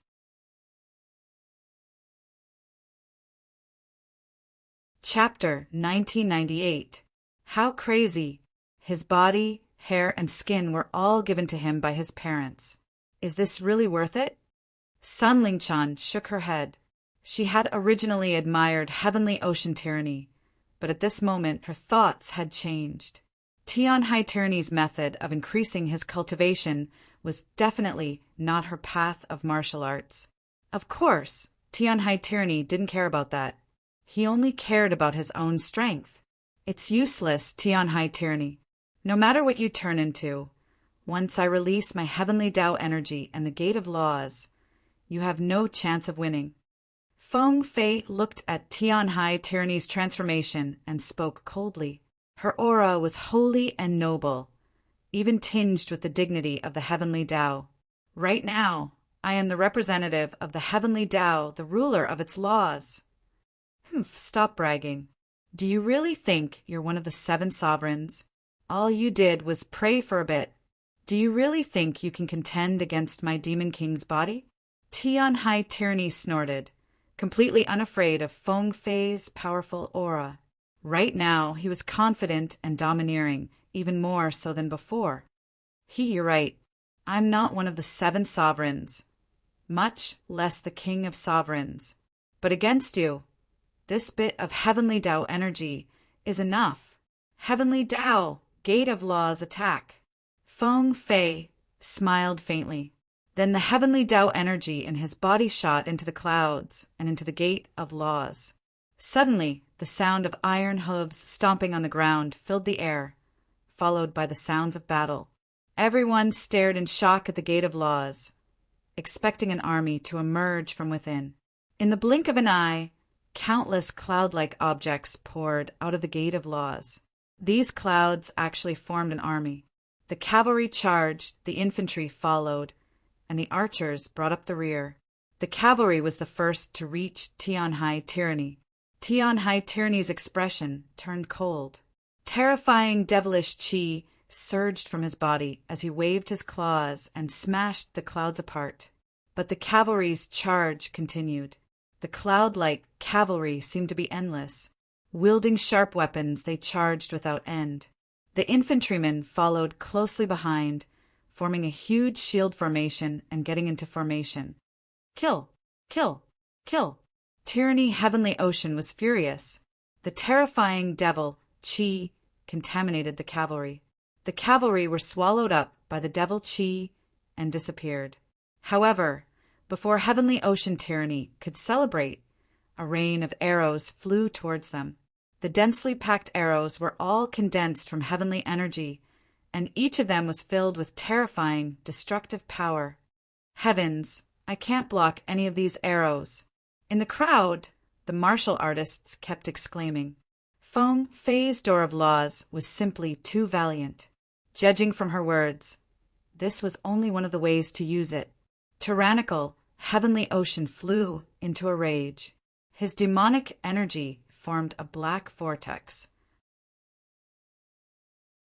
Chapter 1998. How crazy! His body, hair, and skin were all given to him by his parents. Is this really worth it? Sun Lingchan shook her head. She had originally admired heavenly ocean tyranny, but at this moment her thoughts had changed. Tian Hai Tyranny's method of increasing his cultivation was definitely not her path of martial arts. Of course, Tian Hai Tyranny didn't care about that. He only cared about his own strength. It's useless, Tian Hai Tyranny. No matter what you turn into, once I release my heavenly Tao energy and the gate of laws, you have no chance of winning. Feng Fei looked at Tian Hai Tyranny's transformation and spoke coldly. Her aura was holy and noble, even tinged with the dignity of the heavenly Tao. Right now, I am the representative of the heavenly Tao, the ruler of its laws. Stop bragging. Do you really think you're one of the 7 sovereigns? All you did was pray for a bit. Do you really think you can contend against my demon king's body? Tian Hai Tyranny snorted, completely unafraid of Feng Fei's powerful aura. Right now, he was confident and domineering, even more so than before. You're right. I'm not one of the 7 sovereigns, much less the king of sovereigns. But against you, this bit of heavenly Tao energy is enough. Heavenly Tao, gate of laws, attack. Feng Fei smiled faintly. Then the heavenly Tao energy in his body shot into the clouds and into the gate of laws. Suddenly, the sound of iron hooves stomping on the ground filled the air, followed by the sounds of battle. Everyone stared in shock at the gate of laws, expecting an army to emerge from within. In the blink of an eye, countless cloud-like objects poured out of the gate of laws. These clouds actually formed an army. The cavalry charged, the infantry followed, and the archers brought up the rear. The cavalry was the first to reach Tian Hai Tyranny. Tian Hai Tyranny's expression turned cold. Terrifying devilish qi surged from his body as he waved his claws and smashed the clouds apart. But the cavalry's charge continued. The cloud-like cavalry seemed to be endless. Wielding sharp weapons, they charged without end. The infantrymen followed closely behind, forming a huge shield formation and getting into formation. Kill! Kill! Kill! Tyranny Heavenly Ocean was furious. The terrifying devil, Qi, contaminated the cavalry. The cavalry were swallowed up by the devil Qi and disappeared. However, before Heavenly Ocean Tyranny could celebrate, a rain of arrows flew towards them. The densely packed arrows were all condensed from heavenly energy, and each of them was filled with terrifying, destructive power. Heavens, I can't block any of these arrows. In the crowd, the martial artists kept exclaiming. Feng Fei's door of laws was simply too valiant. Judging from her words, this was only one of the ways to use it. Tyrannical, Heavenly Ocean flew into a rage. His demonic energy formed a black vortex.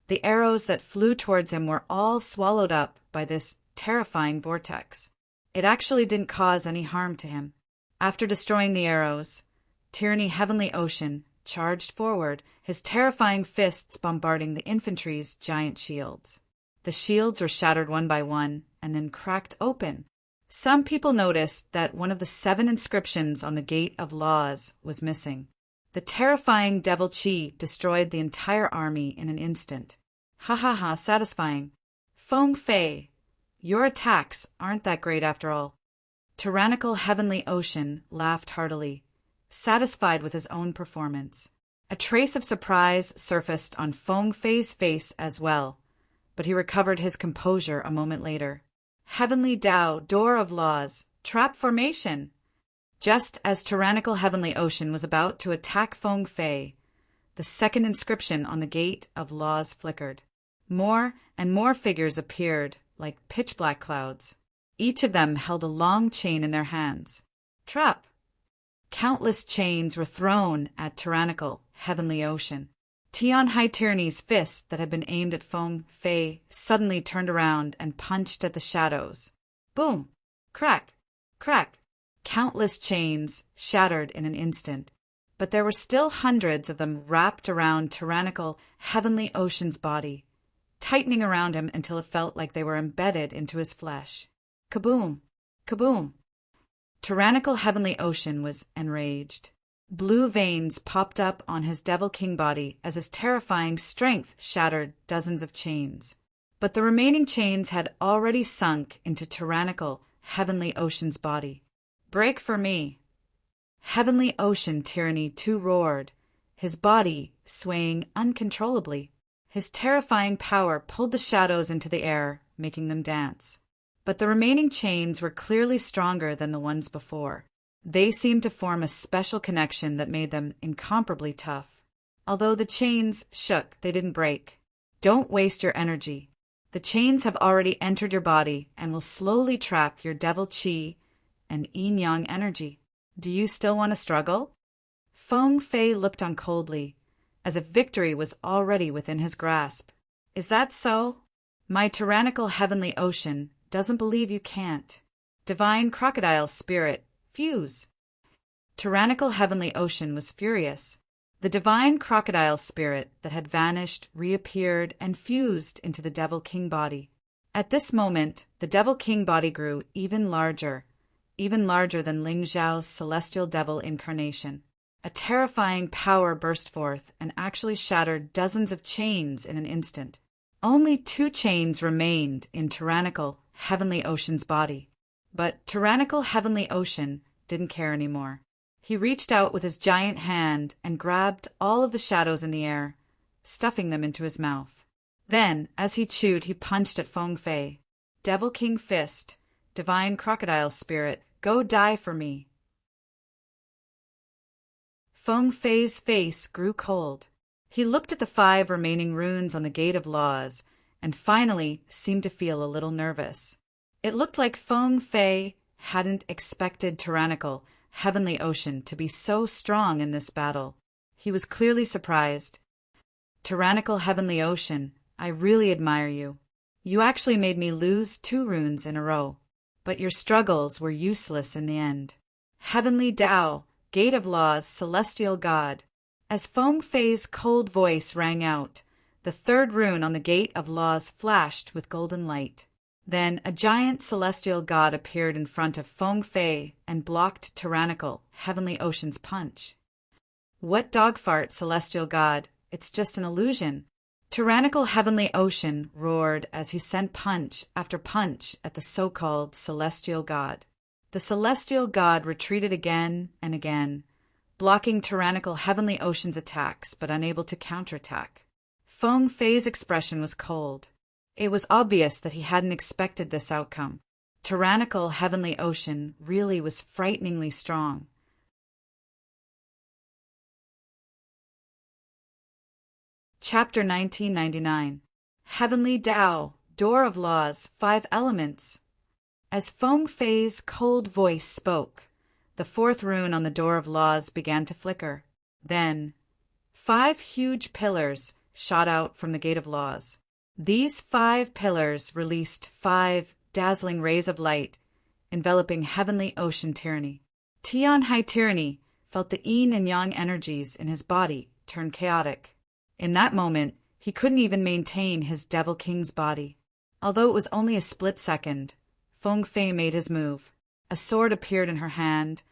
The arrows that flew towards him were all swallowed up by this terrifying vortex. It actually didn't cause any harm to him. After destroying the arrows, Tyranny Heavenly Ocean charged forward, his terrifying fists bombarding the infantry's giant shields. The shields were shattered one by one and then cracked open. Some people noticed that one of the 7 inscriptions on the Gate of Laws was missing. The terrifying devil Qi destroyed the entire army in an instant. Ha ha ha, satisfying. Feng Fei, your attacks aren't that great after all. Tyrannical Heavenly Ocean laughed heartily, satisfied with his own performance. A trace of surprise surfaced on Feng Fei's face as well, but he recovered his composure a moment later. Heavenly Tao, Door of Laws, Trap Formation! Just as Tyrannical Heavenly Ocean was about to attack Feng Fei, the second inscription on the Gate of Laws flickered. More and more figures appeared like pitch-black clouds. Each of them held a long chain in their hands. Trap! Countless chains were thrown at Tyrannical Heavenly Ocean. Tian Hai Tyranny's fist that had been aimed at Feng Fei suddenly turned around and punched at the shadows. Boom! Crack! Crack! Countless chains shattered in an instant, but there were still hundreds of them wrapped around Tyrannical Heavenly Ocean's body, tightening around him until it felt like they were embedded into his flesh. Kaboom! Kaboom! Tyrannical Heavenly Ocean was enraged. Blue veins popped up on his Devil King body as his terrifying strength shattered dozens of chains. But the remaining chains had already sunk into Tyrannical Heavenly Ocean's body. "Break for me!" Heavenly Ocean Tyranny 2 roared, his body swaying uncontrollably. His terrifying power pulled the shadows into the air, making them dance. But the remaining chains were clearly stronger than the ones before. They seemed to form a special connection that made them incomparably tough. Although the chains shook, they didn't break. Don't waste your energy. The chains have already entered your body and will slowly trap your devil chi and yin yang energy. Do you still want to struggle? Feng Fei looked on coldly, as if victory was already within his grasp. Is that so? My tyrannical heavenly ocean doesn't believe you can't. Divine crocodile spirit, fuse. Tyrannical heavenly ocean was furious. The divine crocodile spirit that had vanished reappeared and fused into the Devil King body. At this moment, the Devil King body grew even larger than Ling Zhao's celestial devil incarnation. A terrifying power burst forth and actually shattered dozens of chains in an instant. Only 2 chains remained in Tyrannical Heavenly Ocean's body. But Tyrannical Heavenly Ocean didn't care anymore. He reached out with his giant hand and grabbed all of the shadows in the air, stuffing them into his mouth. Then, as he chewed, he punched at Feng Fei. Devil King Fist, Divine Crocodile Spirit, go die for me. Feng Fei's face grew cold. He looked at the 5 remaining runes on the Gate of Laws and finally seemed to feel a little nervous. It looked like Feng Fei hadn't expected Tyrannical Heavenly Ocean to be so strong in this battle. He was clearly surprised. Tyrannical Heavenly Ocean, I really admire you. You actually made me lose 2 runes in a row, but your struggles were useless in the end. Heavenly Tao, Gate of Laws, Celestial God. As Feng Fei's cold voice rang out, the 3rd rune on the Gate of Laws flashed with golden light. Then a giant celestial god appeared in front of Feng Fei and blocked Tyrannical Heavenly Ocean's punch. What dogfart, celestial god? It's just an illusion. Tyrannical Heavenly Ocean roared as he sent punch after punch at the so-called celestial god. The celestial god retreated again and again, blocking Tyrannical Heavenly Ocean's attacks but unable to counterattack. Feng Fei's expression was cold. It was obvious that he hadn't expected this outcome. Tyrannical Heavenly Ocean really was frighteningly strong. Chapter 1999. Heavenly Tao, Door of Laws, 5 Elements. As Feng Fei's cold voice spoke, the 4th rune on the Door of Laws began to flicker. Then, 5 huge pillars shot out from the Gate of Laws. These 5 pillars released 5 dazzling rays of light, enveloping Heavenly Ocean Tyranny. Tianhai Tyranny felt the yin and yang energies in his body turn chaotic. In that moment, he couldn't even maintain his Devil King's body. Although it was only a split second, Feng Fei made his move. A sword appeared in her hand,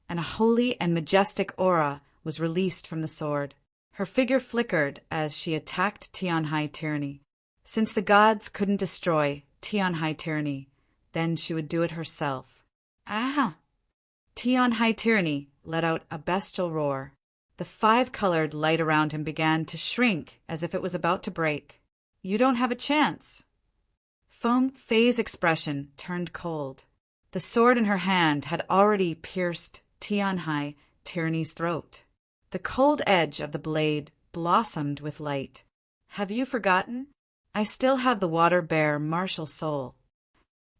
and a holy and majestic aura was released from the sword. Her figure flickered as she attacked Tianhai Tyranny. Since the gods couldn't destroy Tianhai Tyranny, then she would do it herself. Ah! Tianhai Tyranny let out a bestial roar. The 5-colored light around him began to shrink as if it was about to break. You don't have a chance. Feng Fei's expression turned cold. The sword in her hand had already pierced Tianhai Tyranny's throat. The cold edge of the blade blossomed with light. Have you forgotten? I still have the water-bear martial soul.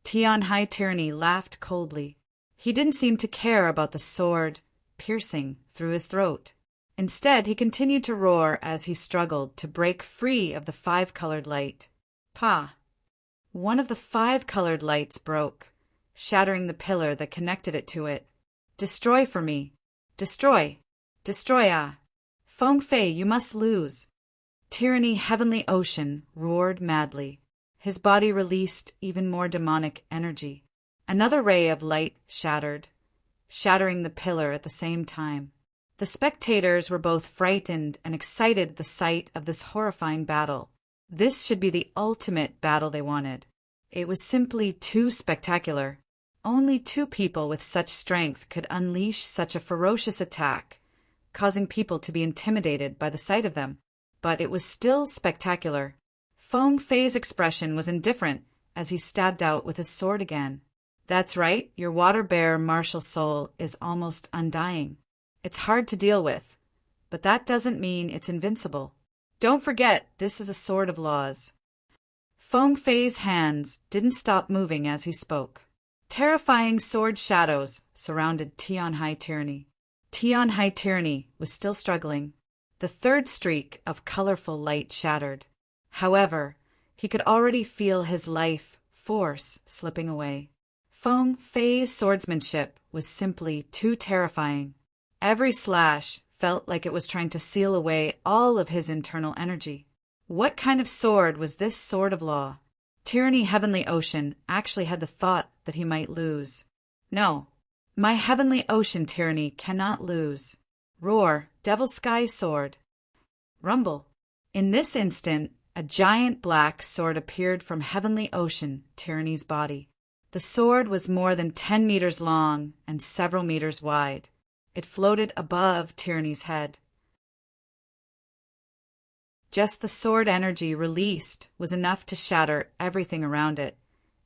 Tianhai Tyranny laughed coldly. He didn't seem to care about the sword piercing through his throat. Instead, he continued to roar as he struggled to break free of the 5-colored light. Pa! One of the 5-colored lights broke, shattering the pillar that connected it to it. Destroy for me. Destroy. Destroy, ah. Feng Fei, you must lose. Tyranny Heavenly Ocean roared madly. His body released even more demonic energy. Another ray of light shattered, shattering the pillar at the same time. The spectators were both frightened and excited at the sight of this horrifying battle. This should be the ultimate battle they wanted. It was simply too spectacular. Only two people with such strength could unleash such a ferocious attack, causing people to be intimidated by the sight of them. But it was still spectacular. Feng Fei's expression was indifferent as he stabbed out with his sword again. That's right, your water-bear martial soul is almost undying. It's hard to deal with, but that doesn't mean it's invincible. Don't forget, this is a sword of laws. Feng Fei's hands didn't stop moving as he spoke. Terrifying sword shadows surrounded Tianhai Tyranny. Tianhai Tyranny was still struggling. The third streak of colorful light shattered. However, he could already feel his life force slipping away. Feng Fei's swordsmanship was simply too terrifying. Every slash felt like it was trying to seal away all of his internal energy. What kind of sword was this sword of law? Tyranny Heavenly Ocean actually had the thought that he might lose. No, my Heavenly Ocean Tyranny cannot lose. Roar, Devil Sky Sword. Rumble. In this instant, a giant black sword appeared from Heavenly Ocean Tyranny's body. The sword was more than 10 meters long and several meters wide. It floated above Tyranny's head. Just the sword energy released was enough to shatter everything around it,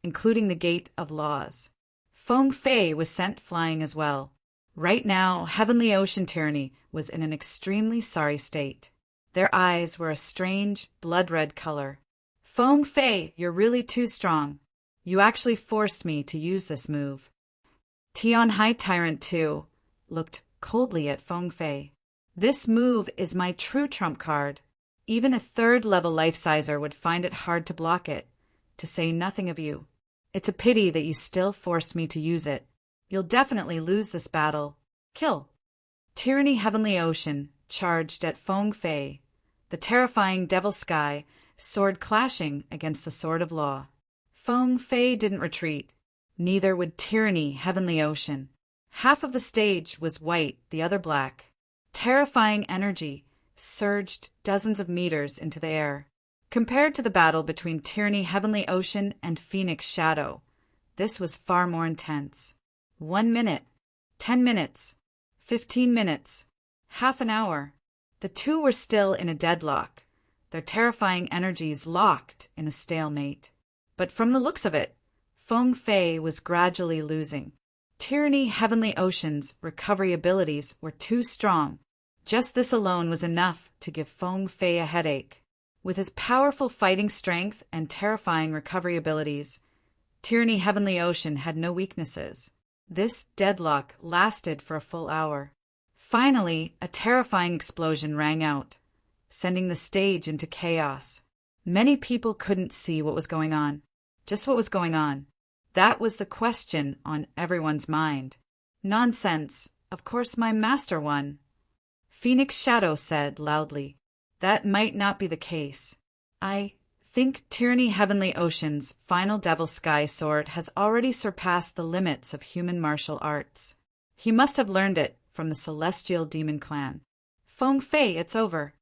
including the Gate of Laws. Feng Fei was sent flying as well. Right now, Heavenly Ocean Tyranny was in an extremely sorry state. Their eyes were a strange, blood-red color. Feng Fei, you're really too strong. You actually forced me to use this move. Tianhai Tyrant, too, looked coldly at Feng Fei. This move is my true trump card. Even a third-level life-sizer would find it hard to block it, to say nothing of you. It's a pity that you still forced me to use it. You'll definitely lose this battle. Kill. Tyranny Heavenly Ocean charged at Feng Fei, the terrifying Devil Sky sword clashing against the Sword of Law. Feng Fei didn't retreat. Neither would Tyranny Heavenly Ocean. Half of the stage was white, the other black. Terrifying energy surged dozens of meters into the air. Compared to the battle between Tyranny Heavenly Ocean and Phoenix Shadow, this was far more intense. 1 minute, 10 minutes, 15 minutes, half an hour. The two were still in a deadlock, their terrifying energies locked in a stalemate. But from the looks of it, Feng Fei was gradually losing. Tyranny Heavenly Ocean's recovery abilities were too strong. Just this alone was enough to give Feng Fei a headache. With his powerful fighting strength and terrifying recovery abilities, Tyranny Heavenly Ocean had no weaknesses. This deadlock lasted for a full hour. Finally, a terrifying explosion rang out, sending the stage into chaos. Many people couldn't see what was going on. Just what was going on. That was the question on everyone's mind. Nonsense. Of course my master won. Phoenix Shadow said loudly. That might not be the case. I think Tyranny Heavenly Ocean's final Devil Sky sword has already surpassed the limits of human martial arts. He must have learned it from the Celestial Demon Clan. Feng Fei, it's over.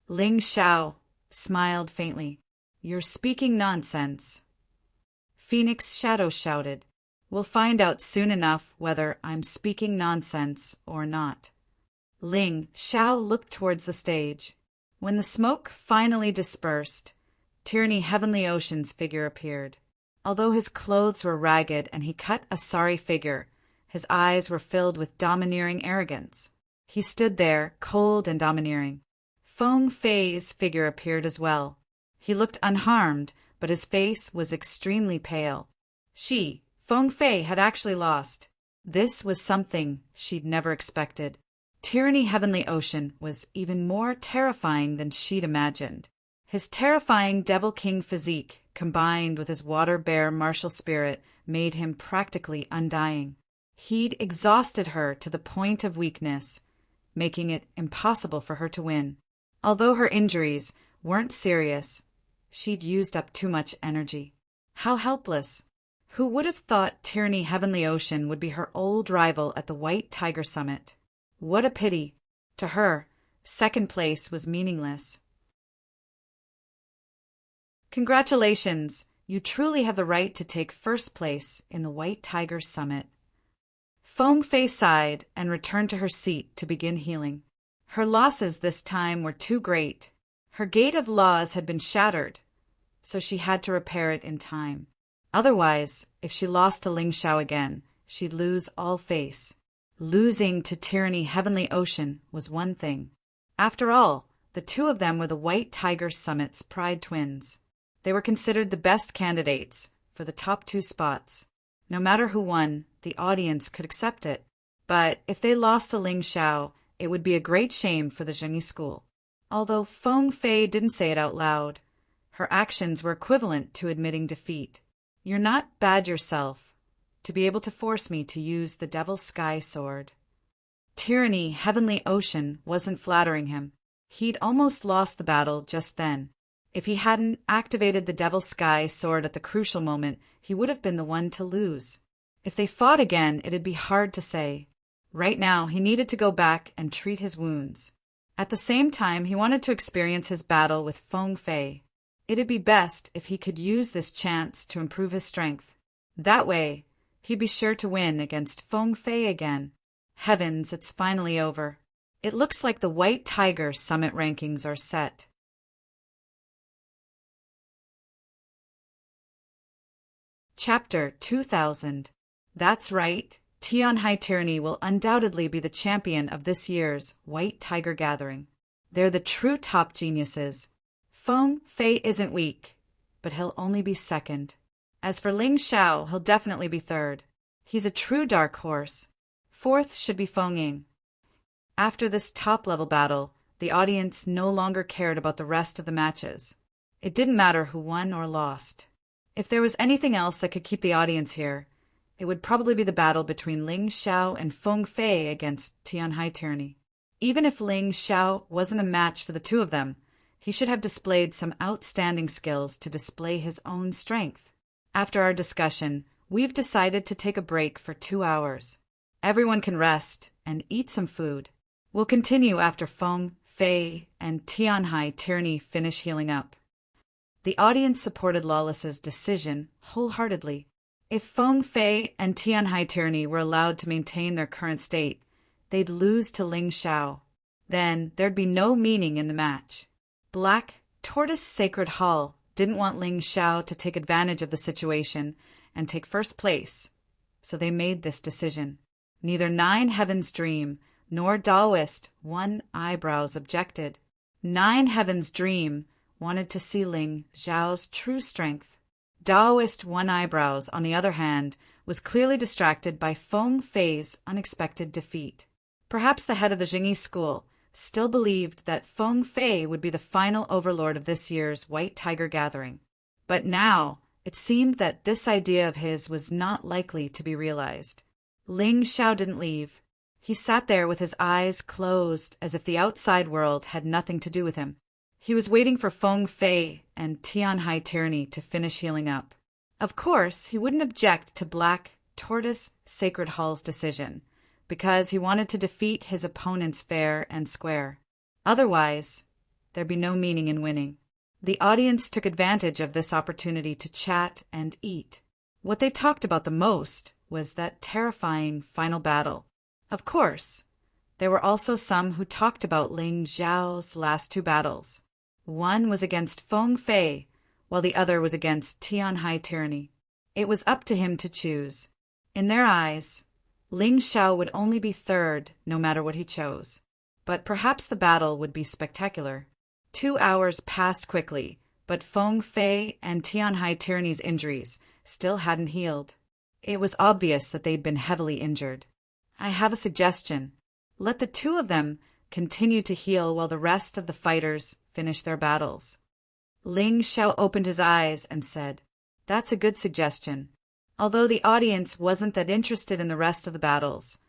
Ling Xiao smiled faintly. You're speaking nonsense. Phoenix Shadow shouted. We'll find out soon enough whether I'm speaking nonsense or not. Ling Xiao looked towards the stage. When the smoke finally dispersed, Tyranny Heavenly Ocean's figure appeared. Although his clothes were ragged and he cut a sorry figure, his eyes were filled with domineering arrogance. He stood there, cold and domineering. Feng Fei's figure appeared as well. He looked unharmed, but his face was extremely pale. Feng Fei, had actually lost. This was something she'd never expected. Tyranny Heavenly Ocean was even more terrifying than she'd imagined. His terrifying Devil King physique, combined with his water bear martial spirit, made him practically undying. He'd exhausted her to the point of weakness, making it impossible for her to win. Although her injuries weren't serious, she'd used up too much energy. How helpless, Who would have thought Tyranny Heavenly Ocean would be her old rival at the White Tiger Summit? What a pity. To her, second place was meaningless. Congratulations! You truly have the right to take first place in the White Tiger Summit. Feng Fei sighed and returned to her seat to begin healing. Her losses this time were too great. Her gate of laws had been shattered, so she had to repair it in time. Otherwise, if she lost to Ling Xiao again, she'd lose all face. Losing to Tyranny Heavenly Ocean was one thing. After all, the two of them were the White Tiger Summit's pride twins. They were considered the best candidates for the top 2 spots. No matter who won, the audience could accept it. But if they lost to Ling Xiao, it would be a great shame for the Zhengyi school. Although Feng Fei didn't say it out loud, her actions were equivalent to admitting defeat. You're not bad yourself to be able to force me to use the Devil's Sky Sword. Tyranny Heavenly Ocean wasn't flattering him. He'd almost lost the battle just then. If he hadn't activated the Devil's Sky Sword at the crucial moment, he would have been the one to lose. If they fought again, it'd be hard to say. Right now, he needed to go back and treat his wounds. At the same time, he wanted to experience his battle with Feng Fei. It'd be best if he could use this chance to improve his strength. That way, he'd be sure to win against Feng Fei again. Heavens, it's finally over. It looks like the White Tiger Summit rankings are set. Chapter 2000. That's right. Tianhai Tyranny will undoubtedly be the champion of this year's White Tiger Gathering. They're the true top geniuses. Feng Fei isn't weak, but he'll only be second. As for Ling Xiao, he'll definitely be third. He's a true dark horse. Fourth should be Feng Ying. After this top-level battle, the audience no longer cared about the rest of the matches. It didn't matter who won or lost. If there was anything else that could keep the audience here, it would probably be the battle between Ling Xiao and Feng Fei against Tianhai Tyranny. Even if Ling Xiao wasn't a match for the two of them, he should have displayed some outstanding skills to display his own strength. After our discussion, we've decided to take a break for 2 hours. Everyone can rest and eat some food. We'll continue after Feng Fei and Tianhai Tyranny finish healing up. The audience supported Lawless's decision wholeheartedly. If Feng Fei and Tianhai Tyranny were allowed to maintain their current state, they'd lose to Ling Xiao. Then there'd be no meaning in the match. Black Tortoise Sacred Hall didn't want Ling Xiao to take advantage of the situation and take first place, so they made this decision. Neither Nine Heavens Dream nor Daoist One Eyebrows objected. Nine Heavens Dream wanted to see Ling Xiao's true strength. Daoist One Eyebrows, on the other hand, was clearly distracted by Feng Fei's unexpected defeat. Perhaps the head of the Zhengyi school still believed that Feng Fei would be the final overlord of this year's White Tiger Gathering. But now, it seemed that this idea of his was not likely to be realized. Ling Xiao didn't leave. He sat there with his eyes closed as if the outside world had nothing to do with him. He was waiting for Feng Fei and Tianhai Tyranny to finish healing up. Of course, he wouldn't object to Black Tortoise Sacred Hall's decision, because he wanted to defeat his opponents fair and square. Otherwise, there'd be no meaning in winning. The audience took advantage of this opportunity to chat and eat. What they talked about the most was that terrifying final battle. Of course, there were also some who talked about Ling Xiao's last 2 battles. One was against Feng Fei, while the other was against Tianhai Tyranny. It was up to him to choose. In their eyes, Ling Xiao would only be third no matter what he chose. But perhaps the battle would be spectacular. 2 hours passed quickly, but Feng Fei and Tianhai Tyranny's injuries still hadn't healed. It was obvious that they'd been heavily injured. I have a suggestion. Let the 2 of them continue to heal while the rest of the fighters finish their battles. Ling Xiao opened his eyes and said, "That's a good suggestion." Although the audience wasn't that interested in the rest of the battles,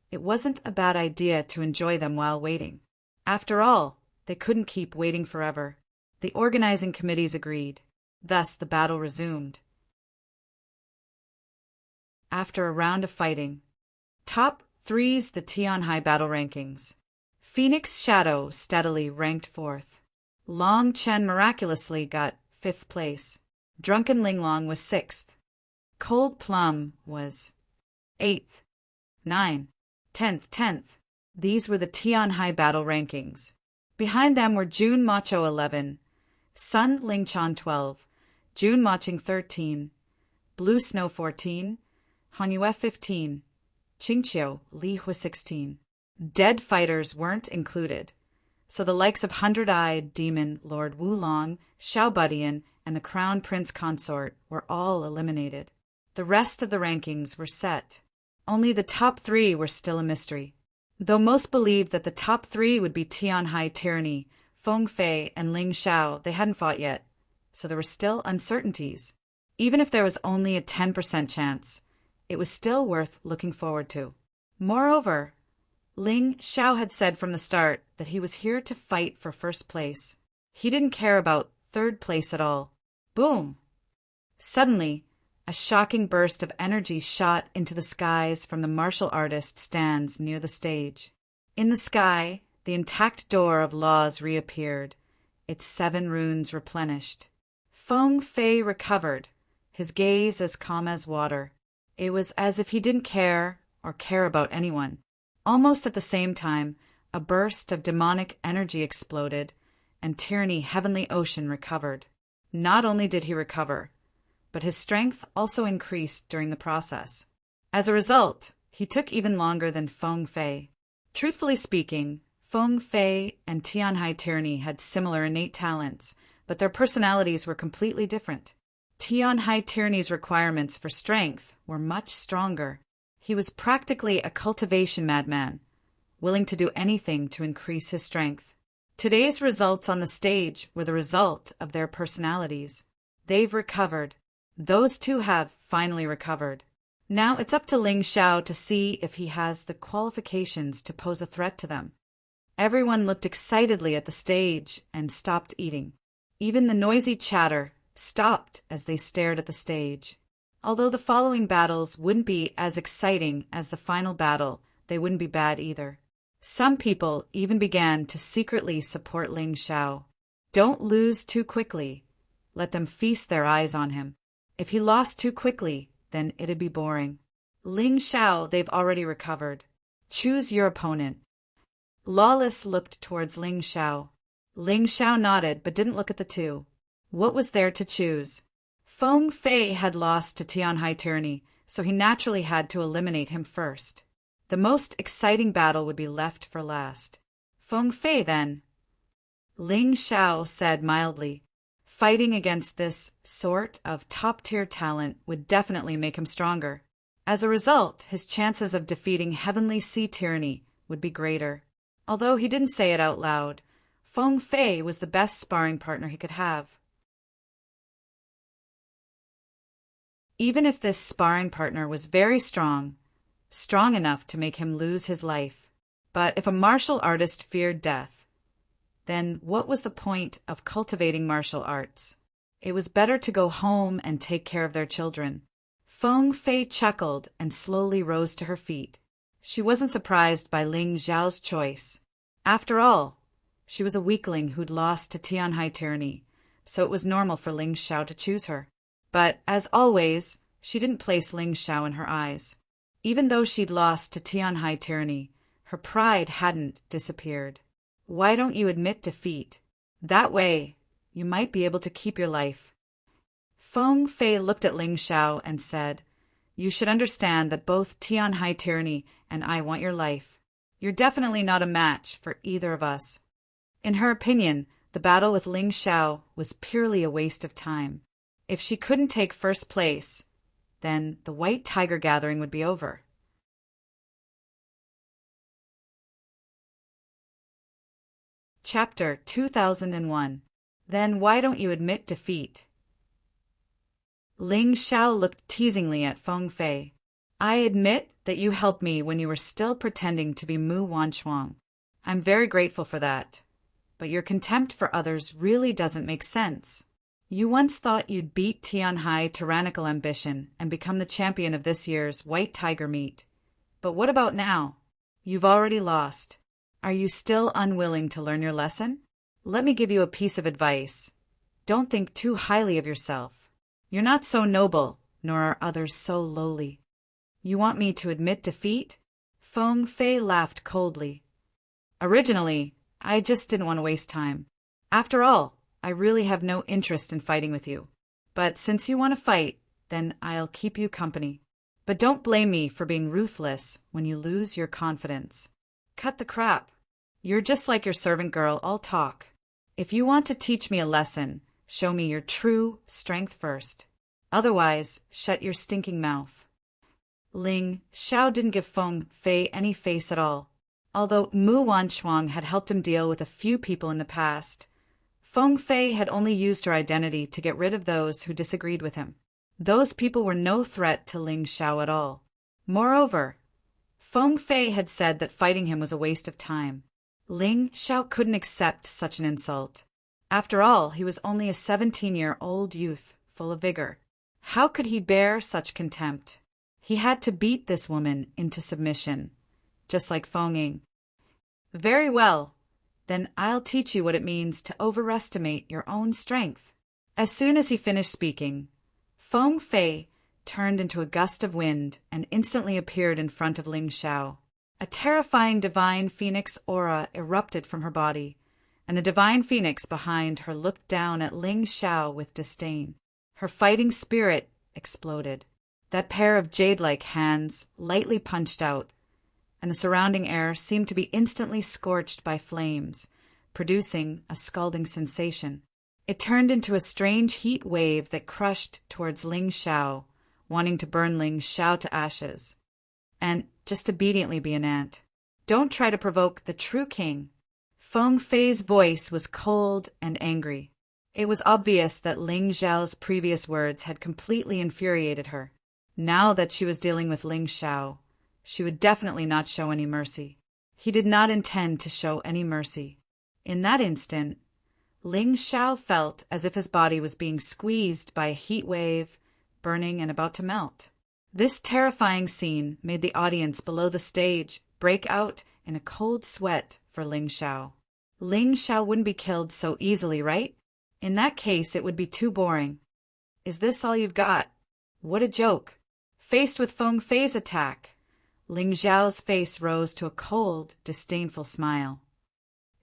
it wasn't a bad idea to enjoy them while waiting. After all, they couldn't keep waiting forever. The organizing committees agreed. Thus the battle resumed. after a round of fighting. Top 3's the Tian High battle rankings. Phoenix Shadow steadily ranked 4th. Long Chen miraculously got 5th place. Drunken Linglong was 6th. Cold Plum was 8th. 9, 10th. These were the Tian High battle rankings. Behind them were Jun Macho 11, Sun Lingchan 12, Jun Maching 13, Blue Snow 14, Hanyue 15, Qingqiu Li Hui 16. Dead fighters weren't included, so the likes of Hundred-Eyed Demon Lord Wulong, Xiao Budian, and the Crown Prince Consort were all eliminated. The rest of the rankings were set. Only the top 3 were still a mystery. Though most believed that the top 3 would be Tian High Tyranny, Feng Fei, and Ling Xiao, they hadn't fought yet, so there were still uncertainties. Even if there was only a 10% chance, it was still worth looking forward to. Moreover, Ling Xiao had said from the start that he was here to fight for first place. He didn't care about third place at all. Boom! Suddenly, a shocking burst of energy shot into the skies from the martial artist stands near the stage. In the sky, the intact door of laws reappeared, its 7 runes replenished. Feng Fei recovered, his gaze as calm as water. It was as if he didn't care or care about anyone. Almost at the same time, a burst of demonic energy exploded, and Tyranny Heavenly Ocean recovered. Not only did he recover, but his strength also increased during the process. As a result, he took even longer than Feng Fei. Truthfully speaking, Feng Fei and Tian High Tyranny had similar innate talents, but their personalities were completely different. Tian High Tyranny's requirements for strength were much stronger. He was practically a cultivation madman, willing to do anything to increase his strength. Today's results on the stage were the result of their personalities. They've recovered. Those two have finally recovered. Now it's up to Ling Xiao to see if he has the qualifications to pose a threat to them. Everyone looked excitedly at the stage and stopped eating. Even the noisy chatter stopped as they stared at the stage. Although the following battles wouldn't be as exciting as the final battle, they wouldn't be bad either. Some people even began to secretly support Ling Xiao. Don't lose too quickly. Let them feast their eyes on him. If he lost too quickly, then it'd be boring. Ling Xiao, they've already recovered. Choose your opponent. Lawless looked towards Ling Xiao. Ling Xiao nodded but didn't look at the two. What was there to choose? Feng Fei had lost to Tian High Tyranny, so he naturally had to eliminate him first. The most exciting battle would be left for last. Feng Fei, then. Ling Xiao said mildly. Fighting against this sort of top-tier talent would definitely make him stronger. As a result, his chances of defeating Heavenly Sea Tyranny would be greater. Although he didn't say it out loud, Feng Fei was the best sparring partner he could have. Even if this sparring partner was very strong enough to make him lose his life. But if a martial artist feared death, then what was the point of cultivating martial arts? It was better to go home and take care of their children. Feng Fei chuckled and slowly rose to her feet. She wasn't surprised by Ling Xiao's choice. After all, she was a weakling who'd lost to Tian High Tyranny, so it was normal for Ling Xiao to choose her. But, as always, she didn't place Ling Xiao in her eyes. Even though she'd lost to Tian High Tyranny, her pride hadn't disappeared. Why don't you admit defeat? That way, you might be able to keep your life. Feng Fei looked at Ling Xiao and said, You should understand that both Tian High Tyranny and I want your life. You're definitely not a match for either of us. In her opinion, the battle with Ling Xiao was purely a waste of time. If she couldn't take first place, then the White Tiger Gathering would be over. Chapter 2001. Then why don't you admit defeat? Ling Xiao looked teasingly at Feng Fei. I admit that you helped me when you were still pretending to be Mu Wanchuang. I'm very grateful for that. But your contempt for others really doesn't make sense. You once thought you'd beat Tianhai tyrannical ambition and become the champion of this year's White Tiger meet. But what about now? You've already lost. Are you still unwilling to learn your lesson? Let me give you a piece of advice. Don't think too highly of yourself. You're not so noble, nor are others so lowly. You want me to admit defeat? Feng Fei laughed coldly. Originally, I just didn't want to waste time. After all, I really have no interest in fighting with you. But since you want to fight, then I'll keep you company. But don't blame me for being ruthless when you lose your confidence. Cut the crap. You're just like your servant girl, all talk. If you want to teach me a lesson, show me your true strength first. Otherwise, shut your stinking mouth. Ling Xiao didn't give Feng Fei any face at all. Although Mu Wanchuang had helped him deal with a few people in the past, Feng Fei had only used her identity to get rid of those who disagreed with him. Those people were no threat to Ling Xiao at all. Moreover, Feng Fei had said that fighting him was a waste of time. Ling Xiao couldn't accept such an insult. After all, he was only a 17-year-old youth, full of vigor. How could he bear such contempt? He had to beat this woman into submission, just like Feng Ying. Very well. Then I'll teach you what it means to overestimate your own strength. As soon as he finished speaking, Feng Fei turned into a gust of wind and instantly appeared in front of Ling Xiao. A terrifying divine phoenix aura erupted from her body, and the divine phoenix behind her looked down at Ling Xiao with disdain. Her fighting spirit exploded. That pair of jade-like hands lightly punched out, and the surrounding air seemed to be instantly scorched by flames, producing a scalding sensation. It turned into a strange heat wave that crushed towards Ling Xiao, wanting to burn Ling Xiao to ashes, and just obediently be an ant. Don't try to provoke the true king. Feng Fei's voice was cold and angry. It was obvious that Ling Xiao's previous words had completely infuriated her. Now that she was dealing with Ling Xiao, she would definitely not show any mercy. He did not intend to show any mercy. In that instant, Ling Xiao felt as if his body was being squeezed by a heat wave, burning and about to melt. This terrifying scene made the audience below the stage break out in a cold sweat for Ling Xiao. Ling Xiao wouldn't be killed so easily, right? In that case, it would be too boring. Is this all you've got? What a joke. Faced with Feng Fei's attack, Ling Xiao's face rose to a cold, disdainful smile.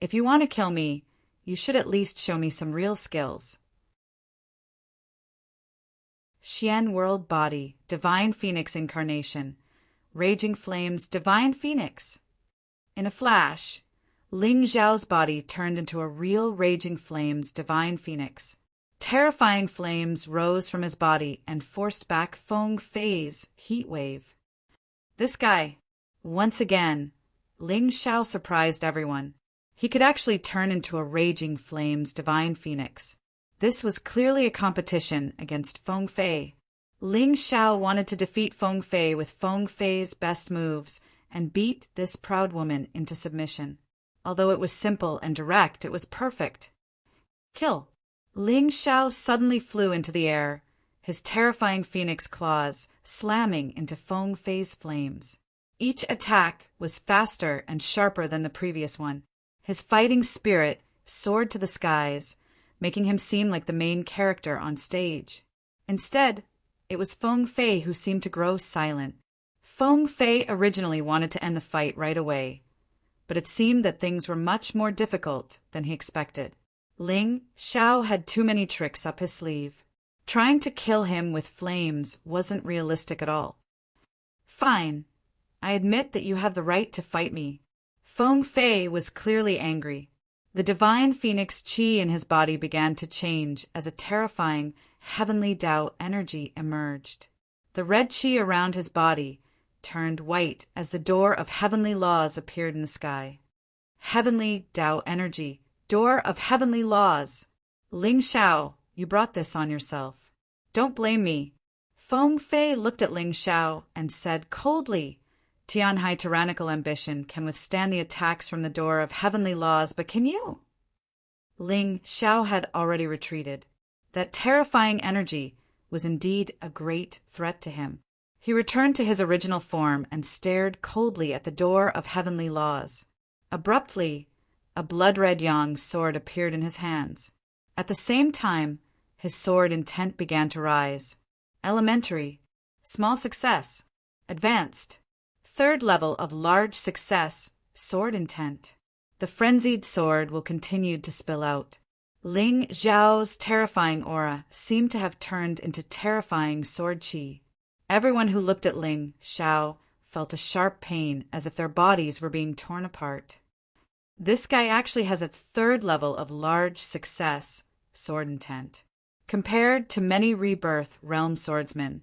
If you want to kill me, you should at least show me some real skills. Xian World Body, Divine Phoenix Incarnation. Raging Flames, Divine Phoenix. In a flash, Ling Xiao's body turned into a real Raging Flames, Divine Phoenix. Terrifying flames rose from his body and forced back Feng Fei's heat wave. This guy, once again, Ling Xiao surprised everyone. He could actually turn into a Raging Flames Divine Phoenix. This was clearly a competition against Feng Fei. Ling Xiao wanted to defeat Feng Fei with Feng Fei's best moves and beat this proud woman into submission. Although it was simple and direct, it was perfect. Kill. Ling Xiao suddenly flew into the air, his terrifying phoenix claws slamming into Feng Fei's flames. Each attack was faster and sharper than the previous one. His fighting spirit soared to the skies, making him seem like the main character on stage. Instead, it was Feng Fei who seemed to grow silent. Feng Fei originally wanted to end the fight right away, but it seemed that things were much more difficult than he expected. Ling Xiao had too many tricks up his sleeve. Trying to kill him with flames wasn't realistic at all. Fine. I admit that you have the right to fight me. Feng Fei was clearly angry. The divine phoenix qi in his body began to change as a terrifying heavenly Tao energy emerged. The red qi around his body turned white as the door of heavenly laws appeared in the sky. Heavenly Tao energy. Door of heavenly laws. Ling Xiao, you brought this on yourself. Don't blame me. Feng Fei looked at Ling Xiao and said coldly, Tianhai tyrannical ambition can withstand the attacks from the door of heavenly laws, but can you? Ling Xiao had already retreated. That terrifying energy was indeed a great threat to him. He returned to his original form and stared coldly at the door of heavenly laws. Abruptly, a blood-red yang sword appeared in his hands. At the same time, his sword intent began to rise. Elementary, small success, advanced, third level of large success, sword intent. The frenzied sword will continue to spill out. Ling Zhao's terrifying aura seemed to have turned into terrifying sword qi. Everyone who looked at Ling Zhao felt a sharp pain as if their bodies were being torn apart. This guy actually has a third level of large success, sword intent. Compared to many rebirth realm swordsmen,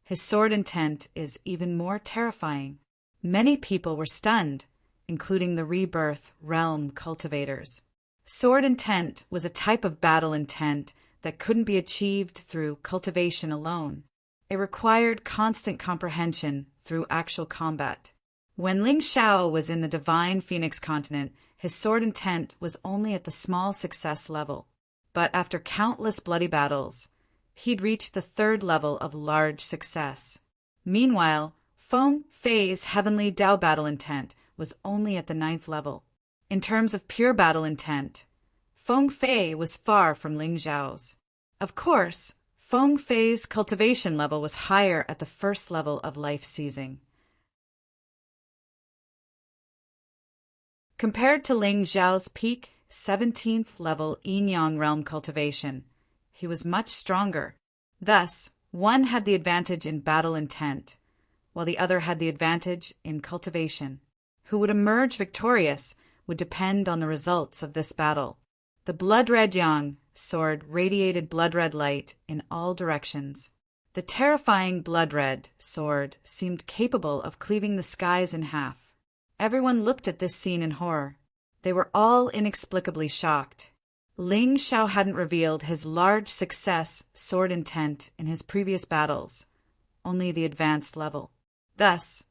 his sword intent is even more terrifying. Many people were stunned, including the rebirth realm cultivators. Sword intent was a type of battle intent that couldn't be achieved through cultivation alone. It required constant comprehension through actual combat. When Ling Zhao was in the Divine Phoenix continent, his sword intent was only at the small success level. But after countless bloody battles, he'd reached the third level of large success. Meanwhile, Feng Fei's heavenly Dao battle intent was only at the 9th level. In terms of pure battle intent, Feng Fei was far from Ling Zhao's. Of course, Feng Fei's cultivation level was higher at the first level of life seizing. Compared to Ling Zhao's peak 17th level Yin-Yang realm cultivation, he was much stronger. Thus, one had the advantage in battle intent, while the other had the advantage in cultivation. Who would emerge victorious would depend on the results of this battle. The blood-red yang sword radiated blood-red light in all directions. The terrifying blood-red sword seemed capable of cleaving the skies in half. Everyone looked at this scene in horror. They were all inexplicably shocked. Ling Zhao hadn't revealed his large success sword intent in his previous battles, only the advanced level. Thus,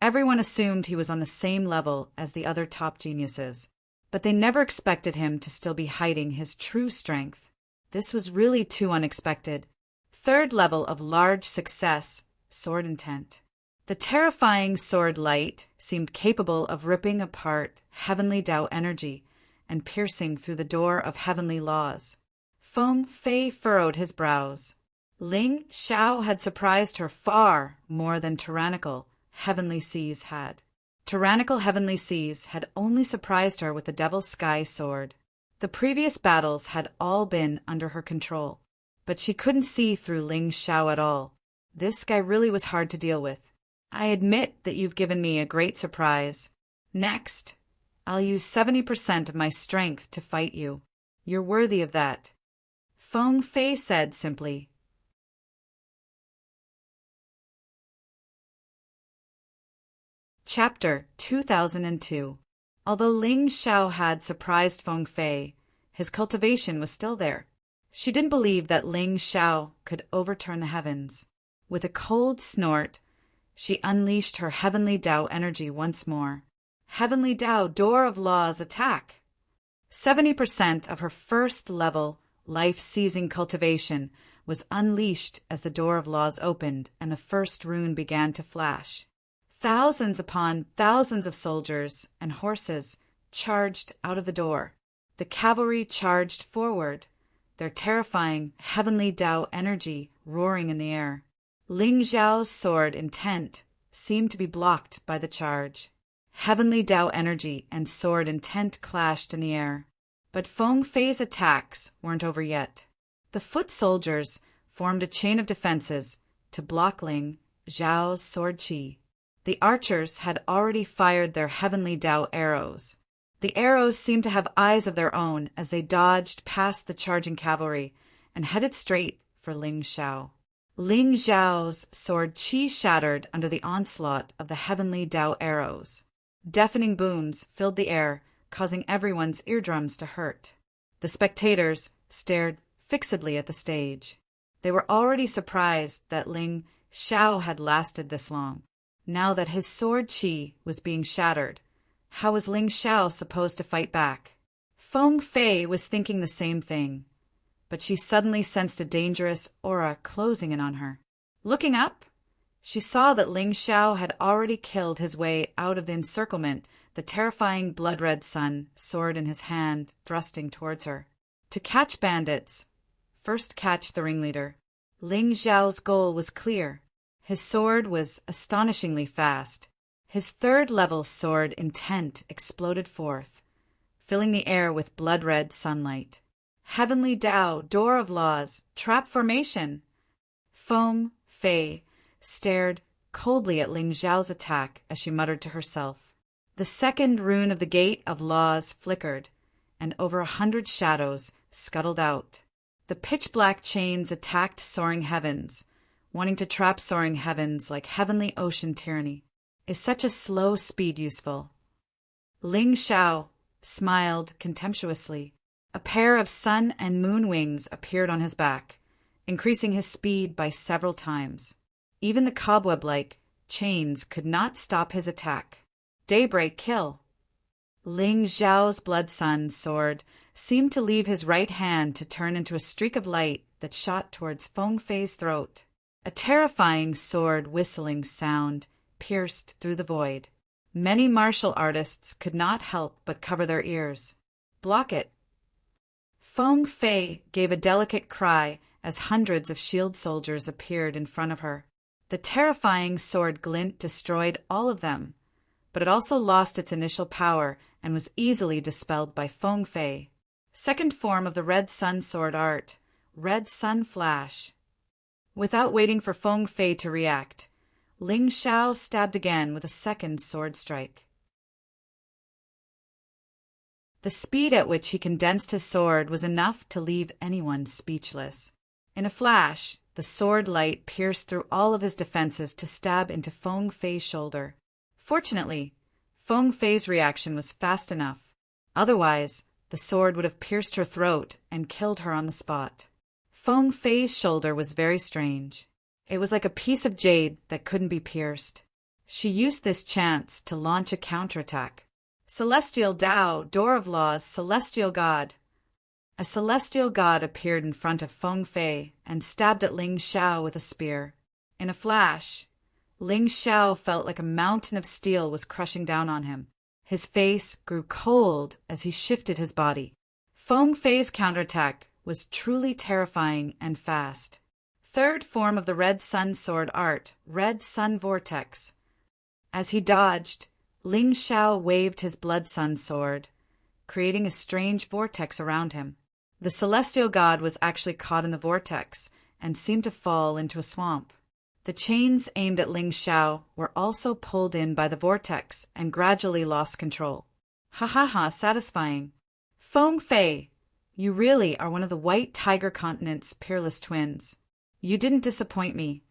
everyone assumed he was on the same level as the other top geniuses, but they never expected him to still be hiding his true strength. This was really too unexpected. Third level of large success, sword intent. The terrifying sword light seemed capable of ripping apart heavenly Dao energy and piercing through the door of heavenly laws. Feng Fei furrowed his brows. Ling Zhao had surprised her far more than tyrannical heavenly seas had. Tyrannical heavenly seas had only surprised her with the Devil's Sky sword. The previous battles had all been under her control, but she couldn't see through Ling Zhao at all. This guy really was hard to deal with. I admit that you've given me a great surprise. Next, I'll use 70% of my strength to fight you. You're worthy of that. Feng Fei said simply. Chapter 2002. Although Ling Zhao had surprised Feng Fei, his cultivation was still there. She didn't believe that Ling Zhao could overturn the heavens. With a cold snort, she unleashed her heavenly Dao energy once more. Heavenly Dao, door of laws, attack! 70% of her first level, life-seizing cultivation was unleashed as the door of laws opened and the first rune began to flash. Thousands upon thousands of soldiers and horses charged out of the door. The cavalry charged forward, their terrifying heavenly Dao energy roaring in the air. Ling Zhao's sword intent seemed to be blocked by the charge. Heavenly Dao energy and sword intent clashed in the air. But Feng Fei's attacks weren't over yet. The foot soldiers formed a chain of defenses to block Ling Zhao's sword qi. The archers had already fired their heavenly Dao arrows. The arrows seemed to have eyes of their own as they dodged past the charging cavalry and headed straight for Ling Zhao. Ling Zhao's sword qi shattered under the onslaught of the heavenly Dao arrows. Deafening booms filled the air, causing everyone's eardrums to hurt. The spectators stared fixedly at the stage. They were already surprised that Ling Zhao had lasted this long. Now that his sword qi was being shattered, how was Ling Zhao supposed to fight back? Feng Fei was thinking the same thing, but she suddenly sensed a dangerous aura closing in on her. Looking up, she saw that Ling Xiao had already killed his way out of the encirclement, the terrifying blood-red sun, sword in his hand, thrusting towards her. To catch bandits, first catch the ringleader. Ling Xiao's goal was clear. His sword was astonishingly fast. His third-level sword intent exploded forth, filling the air with blood-red sunlight. Heavenly Tao, door of laws, trap formation. Feng Fei stared coldly at Ling Xiao's attack as she muttered to herself. The second rune of the Gate of Laws flickered, and over 100 shadows scuttled out. The pitch-black chains attacked soaring heavens, wanting to trap soaring heavens like heavenly ocean tyranny. Is such a slow speed useful? Ling Xiao smiled contemptuously. A pair of sun and moon wings appeared on his back, increasing his speed by several times. Even the cobweb-like chains could not stop his attack. Daybreak kill. Ling Xiao's blood sun sword seemed to leave his right hand to turn into a streak of light that shot towards Feng Fei's throat. A terrifying sword whistling sound pierced through the void. Many martial artists could not help but cover their ears. Block it. Feng Fei gave a delicate cry as hundreds of shield soldiers appeared in front of her. The terrifying sword glint destroyed all of them, but it also lost its initial power and was easily dispelled by Feng Fei. Second form of the Red Sun sword art, Red Sun Flash. Without waiting for Feng Fei to react, Ling Xiao stabbed again with a second sword strike. The speed at which he condensed his sword was enough to leave anyone speechless. In a flash, the sword light pierced through all of his defenses to stab into Feng Fei's shoulder. Fortunately, Feng Fei's reaction was fast enough. Otherwise, the sword would have pierced her throat and killed her on the spot. Feng Fei's shoulder was very strange. It was like a piece of jade that couldn't be pierced. She used this chance to launch a counterattack. Celestial Tao, door of laws, celestial god. A celestial god appeared in front of Feng Fei and stabbed at Ling Xiao with a spear. In a flash, Ling Xiao felt like a mountain of steel was crushing down on him. His face grew cold as he shifted his body. Feng Fei's counterattack was truly terrifying and fast. Third form of the Red Sun sword art, Red Sun Vortex. As he dodged, Ling Xiao waved his blood sun sword, creating a strange vortex around him. The celestial god was actually caught in the vortex and seemed to fall into a swamp. The chains aimed at Ling Xiao were also pulled in by the vortex and gradually lost control. Ha ha ha, satisfying. Feng Fei, you really are one of the White Tiger Continent's peerless twins. You didn't disappoint me.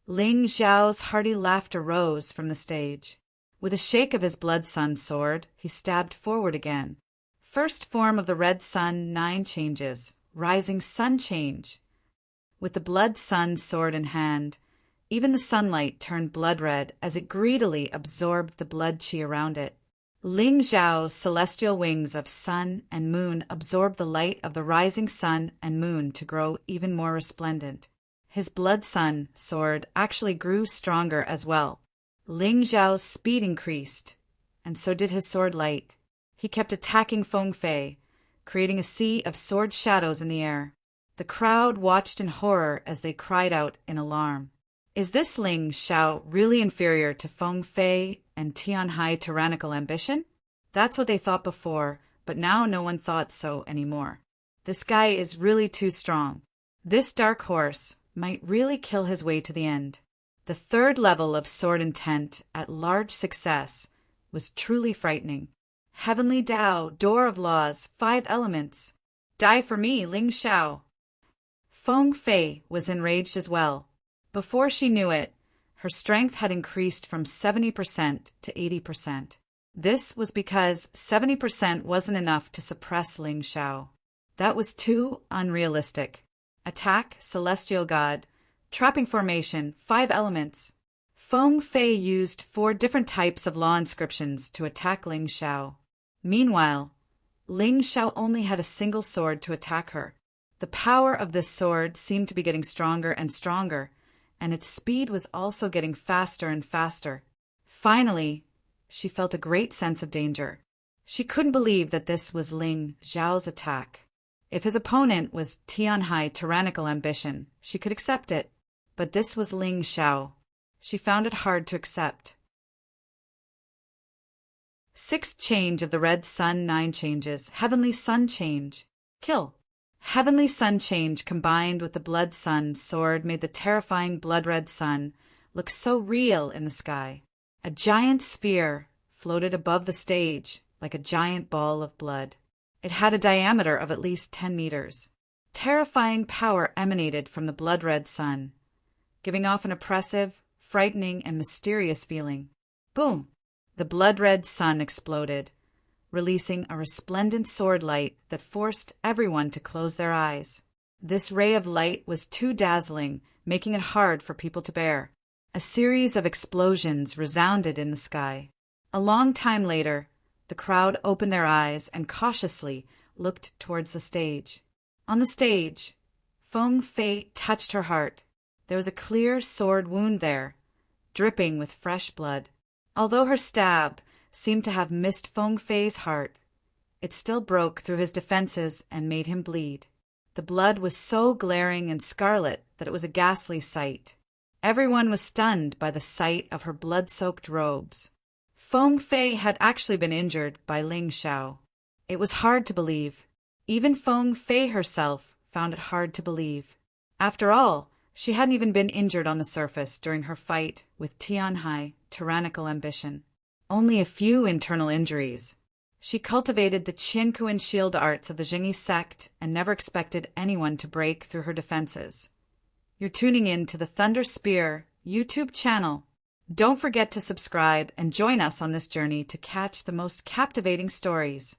Ling Xiao's hearty laughter rose from the stage. With a shake of his blood sun sword, he stabbed forward again. First form of the Red Sun 9 changes, Rising Sun change. With the blood sun sword in hand, even the sunlight turned blood-red as it greedily absorbed the blood qi around it. Ling Xiao's celestial wings of sun and moon absorbed the light of the rising sun and moon to grow even more resplendent. His blood sun sword actually grew stronger as well. Ling Xiao's speed increased, and so did his sword light. He kept attacking Feng Fei, creating a sea of sword shadows in the air. The crowd watched in horror as they cried out in alarm. Is this Ling Xiao really inferior to Feng Fei and Tianhai tyrannical ambition? That's what they thought before, but now no one thought so anymore. This guy is really too strong. This dark horse might really kill his way to the end. The third level of sword intent at large success was truly frightening. Heavenly Tao, door of laws, 5 elements. Die for me, Ling Xiao. Feng Fei was enraged as well. Before she knew it, her strength had increased from 70% to 80%. This was because 70% wasn't enough to suppress Ling Xiao. That was too unrealistic. Attack, celestial god. Trapping formation, 5 elements. Feng Fei used 4 different types of law inscriptions to attack Ling Xiao. Meanwhile, Ling Xiao only had a single sword to attack her. The power of this sword seemed to be getting stronger and stronger, and its speed was also getting faster and faster. Finally, she felt a great sense of danger. She couldn't believe that this was Ling Xiao's attack. If his opponent was Tianhai tyrannical ambition, she could accept it, but this was Ling Xiao. She found it hard to accept. Sixth change of the red sun, 9 changes. Heavenly sun change. Kill. Heavenly sun change combined with the blood sun sword made the terrifying blood-red sun look so real in the sky. A giant sphere floated above the stage like a giant ball of blood. It had a diameter of at least 10 meters. Terrifying power emanated from the blood-red sun, giving off an oppressive, frightening, and mysterious feeling. Boom! The blood-red sun exploded, releasing a resplendent sword light that forced everyone to close their eyes. This ray of light was too dazzling, making it hard for people to bear. A series of explosions resounded in the sky. A long time later, the crowd opened their eyes and cautiously looked towards the stage. On the stage, Feng Fei touched her heart. There was a clear sword wound there, dripping with fresh blood. Although her stab seemed to have missed Feng Fei's heart, it still broke through his defenses and made him bleed. The blood was so glaring and scarlet that it was a ghastly sight. Everyone was stunned by the sight of her blood-soaked robes. Feng Fei had actually been injured by Ling Xiao. It was hard to believe. Even Feng Fei herself found it hard to believe. After all, she hadn't even been injured on the surface during her fight with Tianhai tyrannical ambition. Only a few internal injuries. She cultivated the Qiankuan shield arts of the Jingyi sect and never expected anyone to break through her defenses. You're tuning in to the Thunder Spear YouTube channel. Don't forget to subscribe and join us on this journey to catch the most captivating stories.